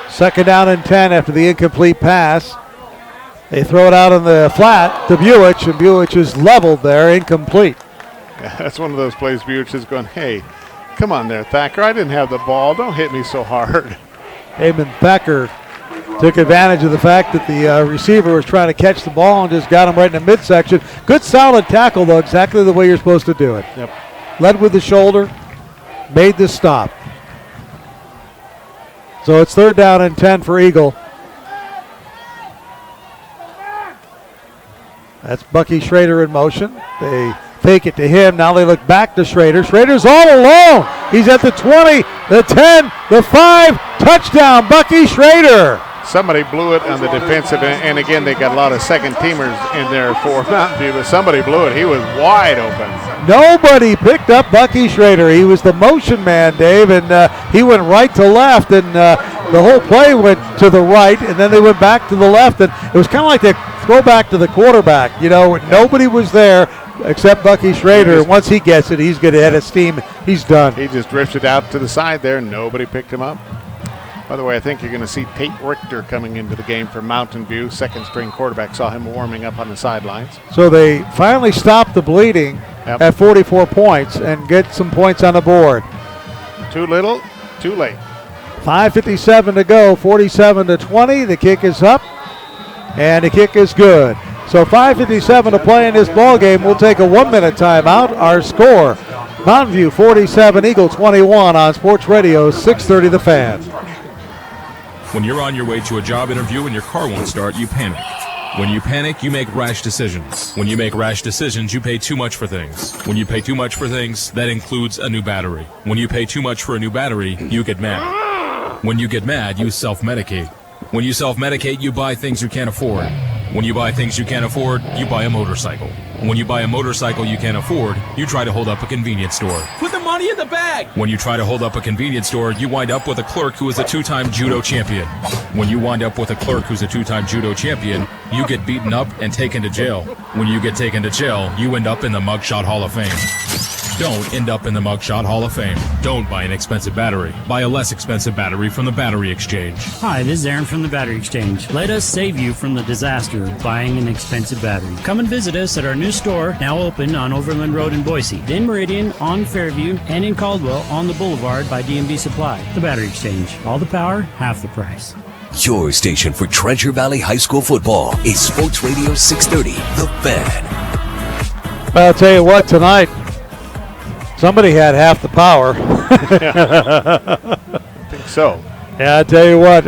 Second down and 10 after the incomplete pass. They throw it out on the flat to Buich, and Buich is leveled there, incomplete. Yeah, that's one of those plays Buich is going, hey, come on there, Thacker. I didn't have the ball. Don't hit me so hard. Damon Thacker took advantage of the fact that the receiver was trying to catch the ball and just got him right in the midsection. Good solid tackle, though, exactly the way you're supposed to do it. Yep. Led with the shoulder, made the stop. So it's third down and 10 for Eagle. That's Bucky Schrader in motion. They fake it to him. Now they look back to Schrader. Schrader's all alone. He's at the 20, the 10, the 5. Touchdown, Bucky Schrader. Somebody blew it on the defensive end, and again, they got a lot of second teamers in there for Mountain View, but somebody blew it. He was wide open. Nobody picked up Bucky Schrader. He was the motion man, Dave, and he went right to left, and the whole play went to the right, and then they went back to the left, and it was kind of like they throw back to the quarterback. You know, nobody was there except Bucky Schrader. Once he gets it, he's going to head of steam. He's done. He just drifted out to the side there, and nobody picked him up. By the way, I think you're going to see Tate Richter coming into the game for Mountain View. Second string quarterback. Saw him warming up on the sidelines. So they finally stopped the bleeding at 44 points and get some points on the board. Too little, too late. 5:57 to go, 47-20. The kick is up, and the kick is good. So 5:57 to play in this ball game. We'll take a 1-minute timeout. Our score, Mountain View 47, Eagle 21 on Sports Radio 630 The Fan. When you're on your way to a job interview and your car won't start, you panic. When you panic, you make rash decisions. When you make rash decisions, you pay too much for things. When you pay too much for things, that includes a new battery. When you pay too much for a new battery, you get mad. When you get mad, you self-medicate. When you self-medicate, you buy things you can't afford. When you buy things you can't afford, you buy a motorcycle. When you buy a motorcycle you can't afford, you try to hold up a convenience store. Put the money in the bag! When you try to hold up a convenience store, you wind up with a clerk who is a two-time judo champion. When you wind up with a clerk who's a two-time judo champion, you get beaten up and taken to jail. When you get taken to jail, you end up in the Mugshot Hall of Fame. Don't end up in the Mugshot Hall of Fame. Don't buy an expensive battery. Buy a less expensive battery from the Battery Exchange. Hi, this is Aaron from the Battery Exchange. Let us save you from the disaster of buying an expensive battery. Come and visit us at our new store, now open on Overland Road in Boise, in Meridian, on Fairview, and in Caldwell on the Boulevard by DMB Supply. The Battery Exchange. All the power, half the price. Your station for Treasure Valley High School football is Sports Radio 630, The Fan. I'll tell you what, tonight, somebody had half the power. I think so. Yeah, I tell you what,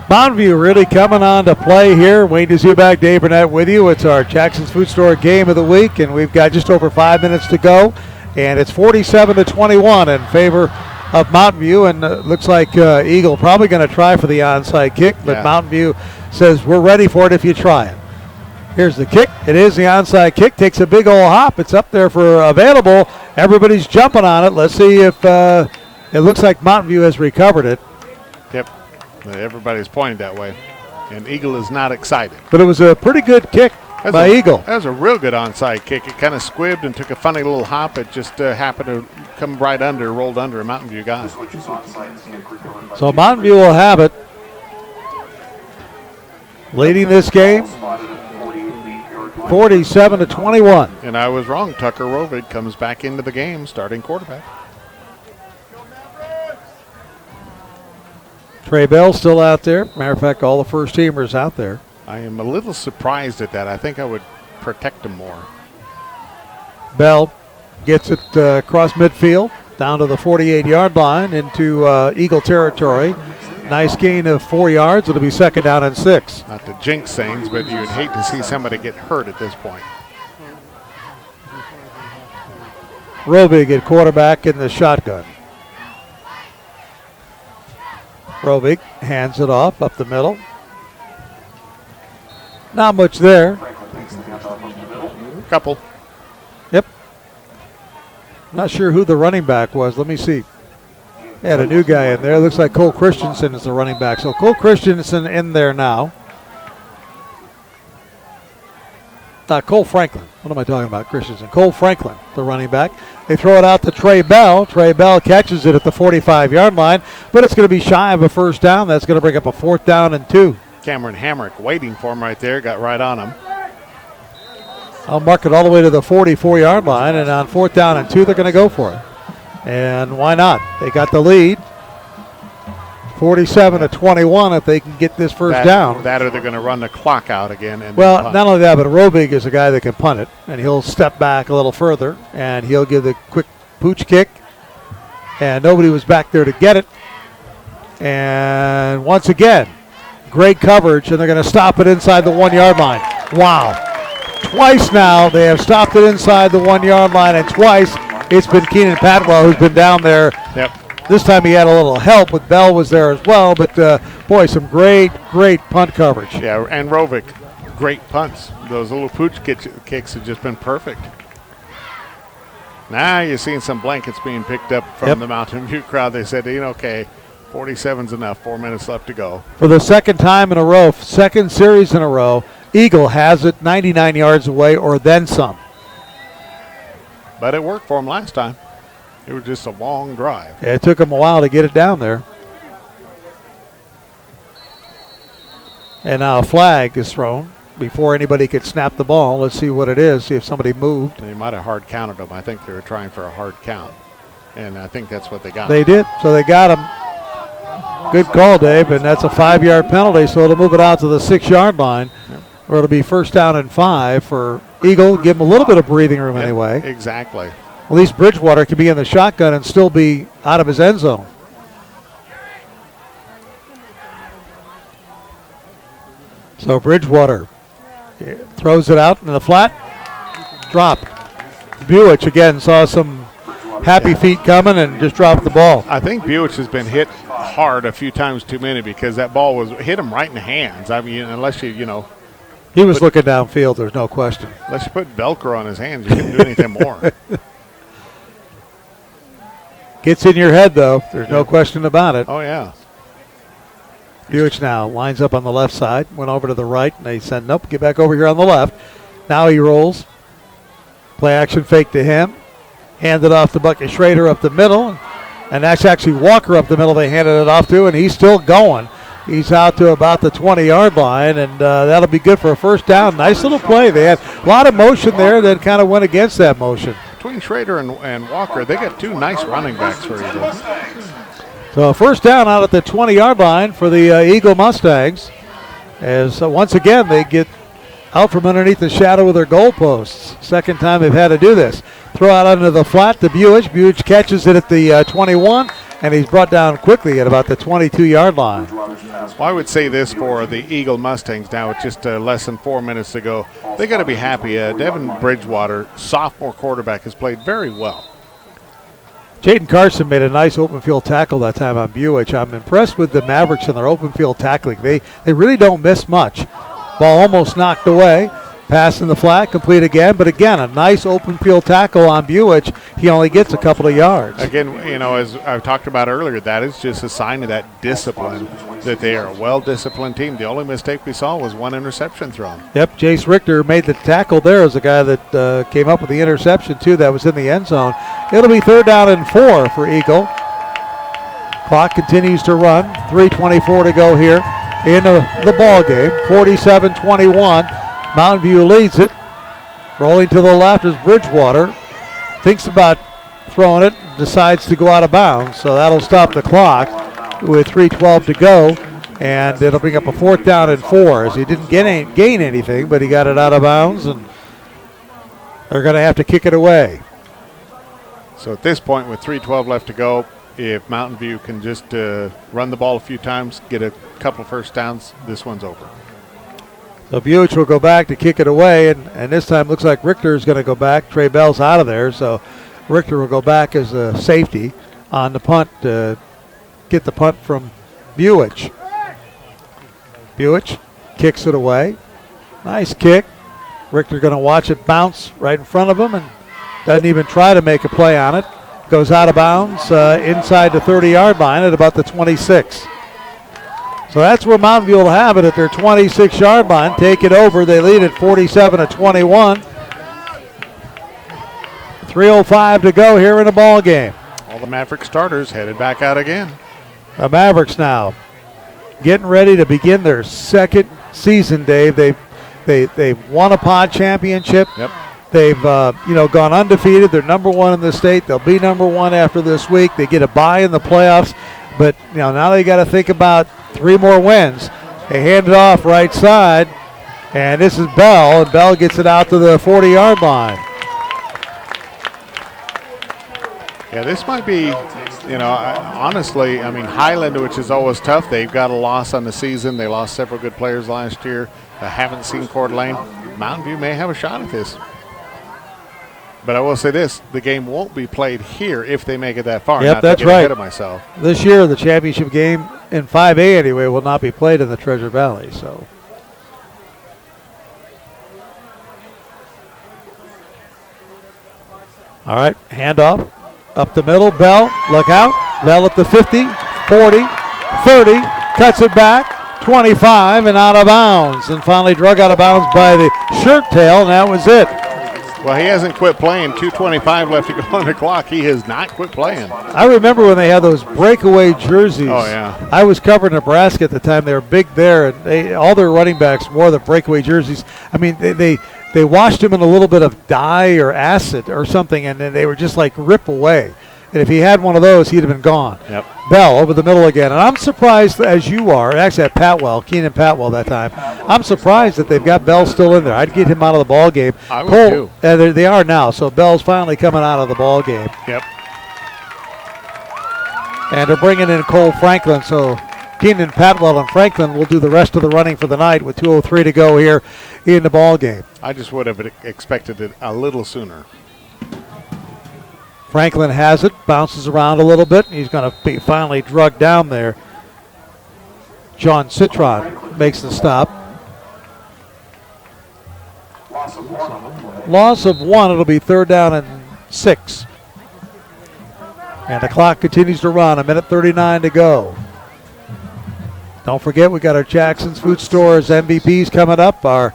Mountain View really coming on to play here. Wayne Zubak, Dave Burnett with you. It's our Jackson's Food Store game of the week, and we've got just over 5 minutes to go. And it's 47-21 in favor of Mountain View, and looks like Eagle probably going to try for the onside kick, but Yeah. Mountain View says we're ready for it if you try it. Here's the kick. It is the onside kick. Takes a big old hop. It's up there for available. Everybody's jumping on it. Let's see if it looks like Mountain View has recovered it. Yep. Everybody's pointing that way. And Eagle is not excited. But it was a pretty good kick by Eagle. That was a real good onside kick. It kind of squibbed and took a funny little hop. It just happened to come right under, rolled under a Mountain View guy. So Mountain View will have it. Leading this game, 47-21. And I was wrong. Tucker Rovig comes back into the game, starting quarterback. Trey Bell still out there. Matter of fact, all the first teamers out there. I am a little surprised at that. I think I would protect him more. Bell gets it across midfield, down to the 48-yard line into Eagle territory. Nice gain of 4 yards. It'll be 2nd down and 6. Not to jinx things, but you'd hate to see somebody get hurt at this point. Rovig at quarterback in the shotgun. Rovig hands it off up the middle. Not much there. Couple. Yep. Not sure who the running back was. Let me see. They had a new guy in there. Looks like Cole Christensen is the running back. So Cole Christensen in there now. Cole Franklin. What am I talking about? Christensen. Cole Franklin, the running back. They throw it out to Trey Bell. Trey Bell catches it at the 45-yard line, but it's going to be shy of a first down. That's going to bring up a 4th down and 2. Cameron Hamrick waiting for him right there. Got right on him. I'll mark it all the way to the 44-yard line, and on 4th down and 2, they're going to go for it. And why not? They got the lead. 47-21 if they can get this first down. That or they're going to run the clock out again. And well, not only that, but Rovig is a guy that can punt it, and he'll step back a little further, and he'll give the quick pooch kick. And nobody was back there to get it. And once again, great coverage, and they're going to stop it inside the 1-yard line. Wow. Twice now they have stopped it inside the 1-yard line, and twice it's been Keenan Patwell who's been down there. Yep. This time he had a little help, but Bell was there as well. But, boy, some great punt coverage. Yeah, and Rovig, great punts. Those little pooch kicks have just been perfect. Now you're seeing some blankets being picked up from the Mountain View crowd. They said, okay, 47's enough. 4 minutes left to go. For the second time in a row, second series in a row, Eagle has it 99 yards away or then some. But it worked for him last time. It was just a long drive. Yeah, it took him a while to get it down there. And now a flag is thrown before anybody could snap the ball. Let's see what it is, see if somebody moved. They might have hard counted them. I think they were trying for a hard count. And I think that's what they got. They did, so they got him. Good call, Dave, and that's a 5-yard penalty, so it'll move it out to the 6-yard line, where it'll be 1st down and 5 for Eagle. Give them a little bit of breathing room anyway. Exactly. at least Bridgewater can be in the shotgun and still be out of his end zone. So Bridgewater throws it out in the flat. Drop. Buich again saw some happy feet coming and just dropped the ball. I think Buich has been hit hard a few times too many because that ball hit him right in the hands. I mean, unless you know. He was looking downfield, there's no question. Unless you put Velcro on his hands, you couldn't do anything more. Gets in your head, though. There's no question about it. Oh, yeah. Buich now lines up on the left side, went over to the right, and they said, nope, get back over here on the left. Now he rolls. Play action fake to him. Handed off to Bucky Schrader up the middle. And that's actually Walker up the middle they handed it off to, and he's still going. He's out to about the 20-yard line, and that'll be good for a first down. Nice little play. They had a lot of motion there that kind of went against that motion. Between Schrader and Walker, they got two nice running backs for Eagles. So first down out at the 20-yard line for the Eagle Mustangs. As once again they get out from underneath the shadow of their goalposts. Second time they've had to do this. Throw out under the flat to Buich. Buich catches it at the 21, and he's brought down quickly at about the 22-yard line. Well, I would say this for the Eagle Mustangs now with just less than 4 minutes to go. They got to be happy. Devin Bridgewater, sophomore quarterback, has played very well. Jaden Carson made a nice open field tackle that time on Buich. I'm impressed with the Mavericks in their open field tackling. They really don't miss much. Ball almost knocked away. Pass in the flat, complete again. But again, a nice open field tackle on Buich. He only gets a couple of yards. Again, you know, as I've talked about earlier, that is just a sign of that discipline, that they are a well-disciplined team. The only mistake we saw was one interception thrown. Yep, Jace Richter made the tackle there as a guy that came up with the interception, too, that was in the end zone. It'll be 3rd down and 4 for Eagle. Clock continues to run. 3:24 to go here in the ball game. 47-21. Mountain View leads it. Rolling to the left is Bridgewater. Thinks about throwing it, decides to go out of bounds. So that'll stop the clock with 3:12 to go. And it'll bring up a 4th down and 4 as he didn't gain anything, but he got it out of bounds, and they're going to have to kick it away. So at this point with 3:12 left to go, if Mountain View can just run the ball a few times, get a couple first downs, this one's over. So Buich will go back to kick it away, and this time looks like Richter is going to go back. Trey Bell's out of there, so Richter will go back as a safety on the punt to get the punt from Buich. Buich kicks it away. Nice kick. Richter going to watch it bounce right in front of him and doesn't even try to make a play on it. Goes out of bounds inside the 30-yard line at about the 26. So that's where Mountain View will have it at their 26-yard line. Take it over. They lead at 47-21. 3:05 to go here in the ball game. All the Maverick starters headed back out again. The Mavericks now getting ready to begin their second season, Dave. They've won a pod championship. Yep. They've gone undefeated. They're number 1 in the state. They'll be number 1 after this week. They get a bye in the playoffs. But now they got to think about 3 more wins. They hand it off right side, and this is Bell, and Bell gets it out to the 40-yard line. Yeah, this might be, honestly, I mean, Highland, which is always tough, they've got a loss on the season. They lost several good players last year. I haven't seen Coeur d'Alene. Mountain View may have a shot at this. But I will say this, the game won't be played here if they make it that far. Yep, not that's to get right. ahead of myself. This year, the championship game in 5A anyway will not be played in the Treasure Valley. So, all right, handoff up the middle. Bell, look out. Bell at the 50, 40, 30, cuts it back, 25, and out of bounds. And finally drug out of bounds by the shirt tail, and that was it. Well, he hasn't quit playing. 2:25 left to go on the clock. He has not quit playing. I remember when they had those breakaway jerseys. Oh, yeah. I was covering Nebraska at the time. They were big there, and all their running backs wore the breakaway jerseys. I mean, they washed them in a little bit of dye or acid or something, and then they were just like rip away. And if he had one of those, he'd have been gone. Yep. Bell over the middle again. And I'm surprised, as you are, actually at Keenan Patwell that time, I'm surprised that they've got Bell still in there. I'd get him out of the ball game. I would too. They are now, so Bell's finally coming out of the ball game. Yep. And they're bringing in Cole Franklin, so Keenan Patwell and Franklin will do the rest of the running for the night with 2:03 to go here in the ball game. I just would have expected it a little sooner. Franklin has it, bounces around a little bit, and he's going to be finally drugged down there. John Citron makes the stop. Loss of one, it'll be 3rd down and 6. And the clock continues to run, 1:39 to go. Don't forget, we got our Jackson's Food Stores MVPs coming up. Our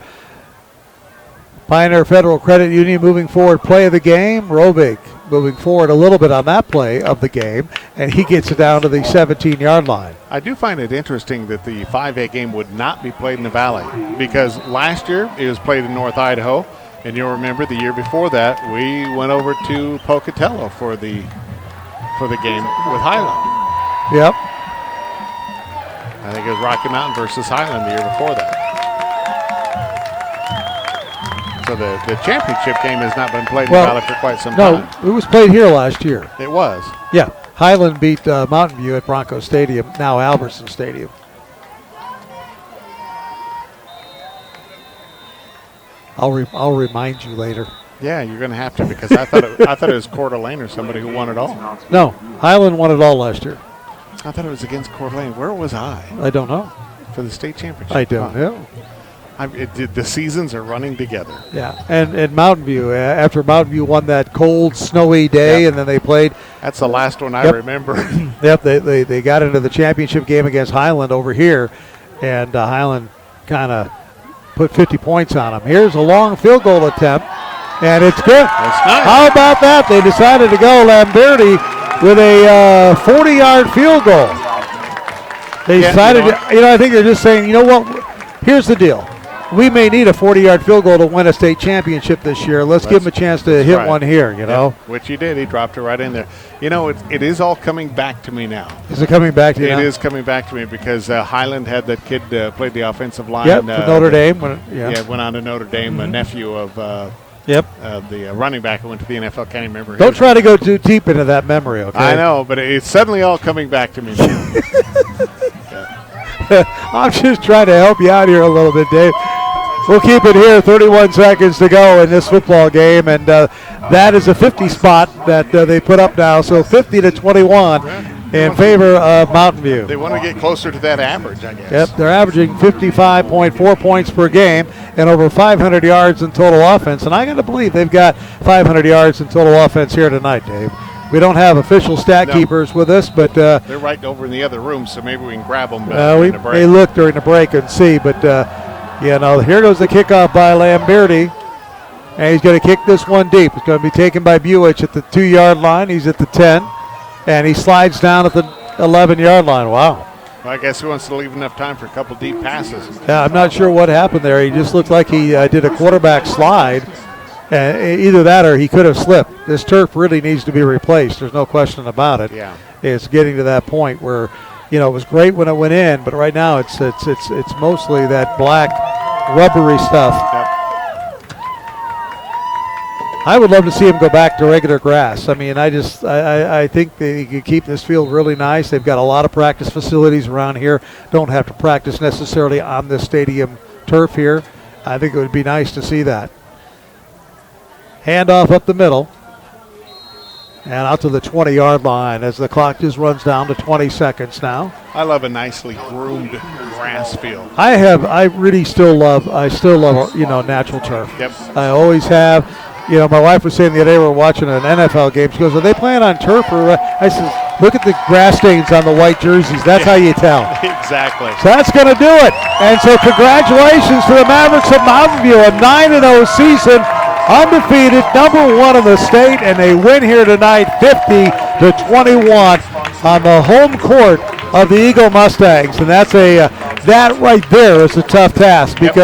Pioneer Federal Credit Union moving forward play of the game. Robic moving forward a little bit on that play of the game, and he gets it down to the 17-yard line. I do find it interesting that the 5A game would not be played in the Valley, because last year it was played in North Idaho, and you'll remember the year before that we went over to Pocatello for the game with Highland. Yep. I think it was Rocky Mountain versus Highland the year before that. So the championship game has not been played in the Valley for quite some time. No, it was played here last year. It was. Yeah. Highland beat Mountain View at Bronco Stadium, now Albertson Stadium. I'll remind you later. Yeah, you're going to have to, because I thought it was Coeur d'Alene or somebody who won it all. No, Highland won it all last year. I thought it was against Coeur d'Alene. Where was I? I don't know. For the state championship. I don't know. The seasons are running together. Yeah, and Mountain View, after Mountain View won that cold, snowy day, and then they played. That's the last one I remember. Yep, they got into the championship game against Highland over here, and Highland kind of put 50 points on them. Here's a long field goal attempt, and it's good. That's nice. How about that? They decided to go Lamberti with a 40-yard field goal. They decided, I think they're just saying, you know what, here's the deal. We may need a 40-yard field goal to win a state championship this year. Let's give him a chance to hit one here, you know. Which he did. He dropped it right in there. You know, it is all coming back to me now. Is it coming back to you now? It is coming back to me, because Highland had that kid played the offensive line. Yep, for Notre Dame. Went on to Notre Dame, a nephew of the running back who went to the NFL. Can't even remember. Don't try to go too deep into that memory, okay? I know, but it's suddenly all coming back to me now. I'm just trying to help you out here a little bit, Dave. We'll keep it here. 31 seconds to go in this football game, and that is a 50 spot that they put up now. So 50-21 in favor of Mountain View. They want to get closer to that average, I guess. Yep, they're averaging 55.4 points per game and over 500 yards in total offense. And I got to believe they've got 500 yards in total offense here tonight, Dave. We don't have official stat keepers with us, but they're right over in the other room, so maybe we can grab them we in the break. may look during the break and see, but here goes the kickoff by Lamberti, and he's going to kick this one deep. It's going to be taken by Buich at the 2-yard line. He's at the 10, and he slides down at the 11-yard line. Wow. Well, I guess he wants to leave enough time for a couple deep passes. Yeah, I'm not sure what happened there. He just looked like he did a quarterback slide. Either that or he could have slipped. This turf really needs to be replaced. There's no question about it. Yeah. It's getting to that point where, it was great when it went in, but right now it's mostly that black rubbery stuff. Yep. I would love to see him go back to regular grass. I mean, I think they could keep this field really nice. They've got a lot of practice facilities around here. Don't have to practice necessarily on this stadium turf here. I think it would be nice to see that. Handoff up the middle and out to the 20-yard line as the clock just runs down to 20 seconds now. I love a nicely groomed grass field. I still love natural turf. Yep. I always have. My wife was saying the other day we were watching an NFL game. She goes, "Are they playing on turf?" I said, "Look at the grass stains on the white jerseys. That's how you tell." Exactly. So that's going to do it. And so congratulations to the Mavericks of Mountain View, a 9-0 season. Undefeated, #1 in the state, and they win here tonight 50-21 on the home court of the Eagle Mustangs. And that right there is a tough task because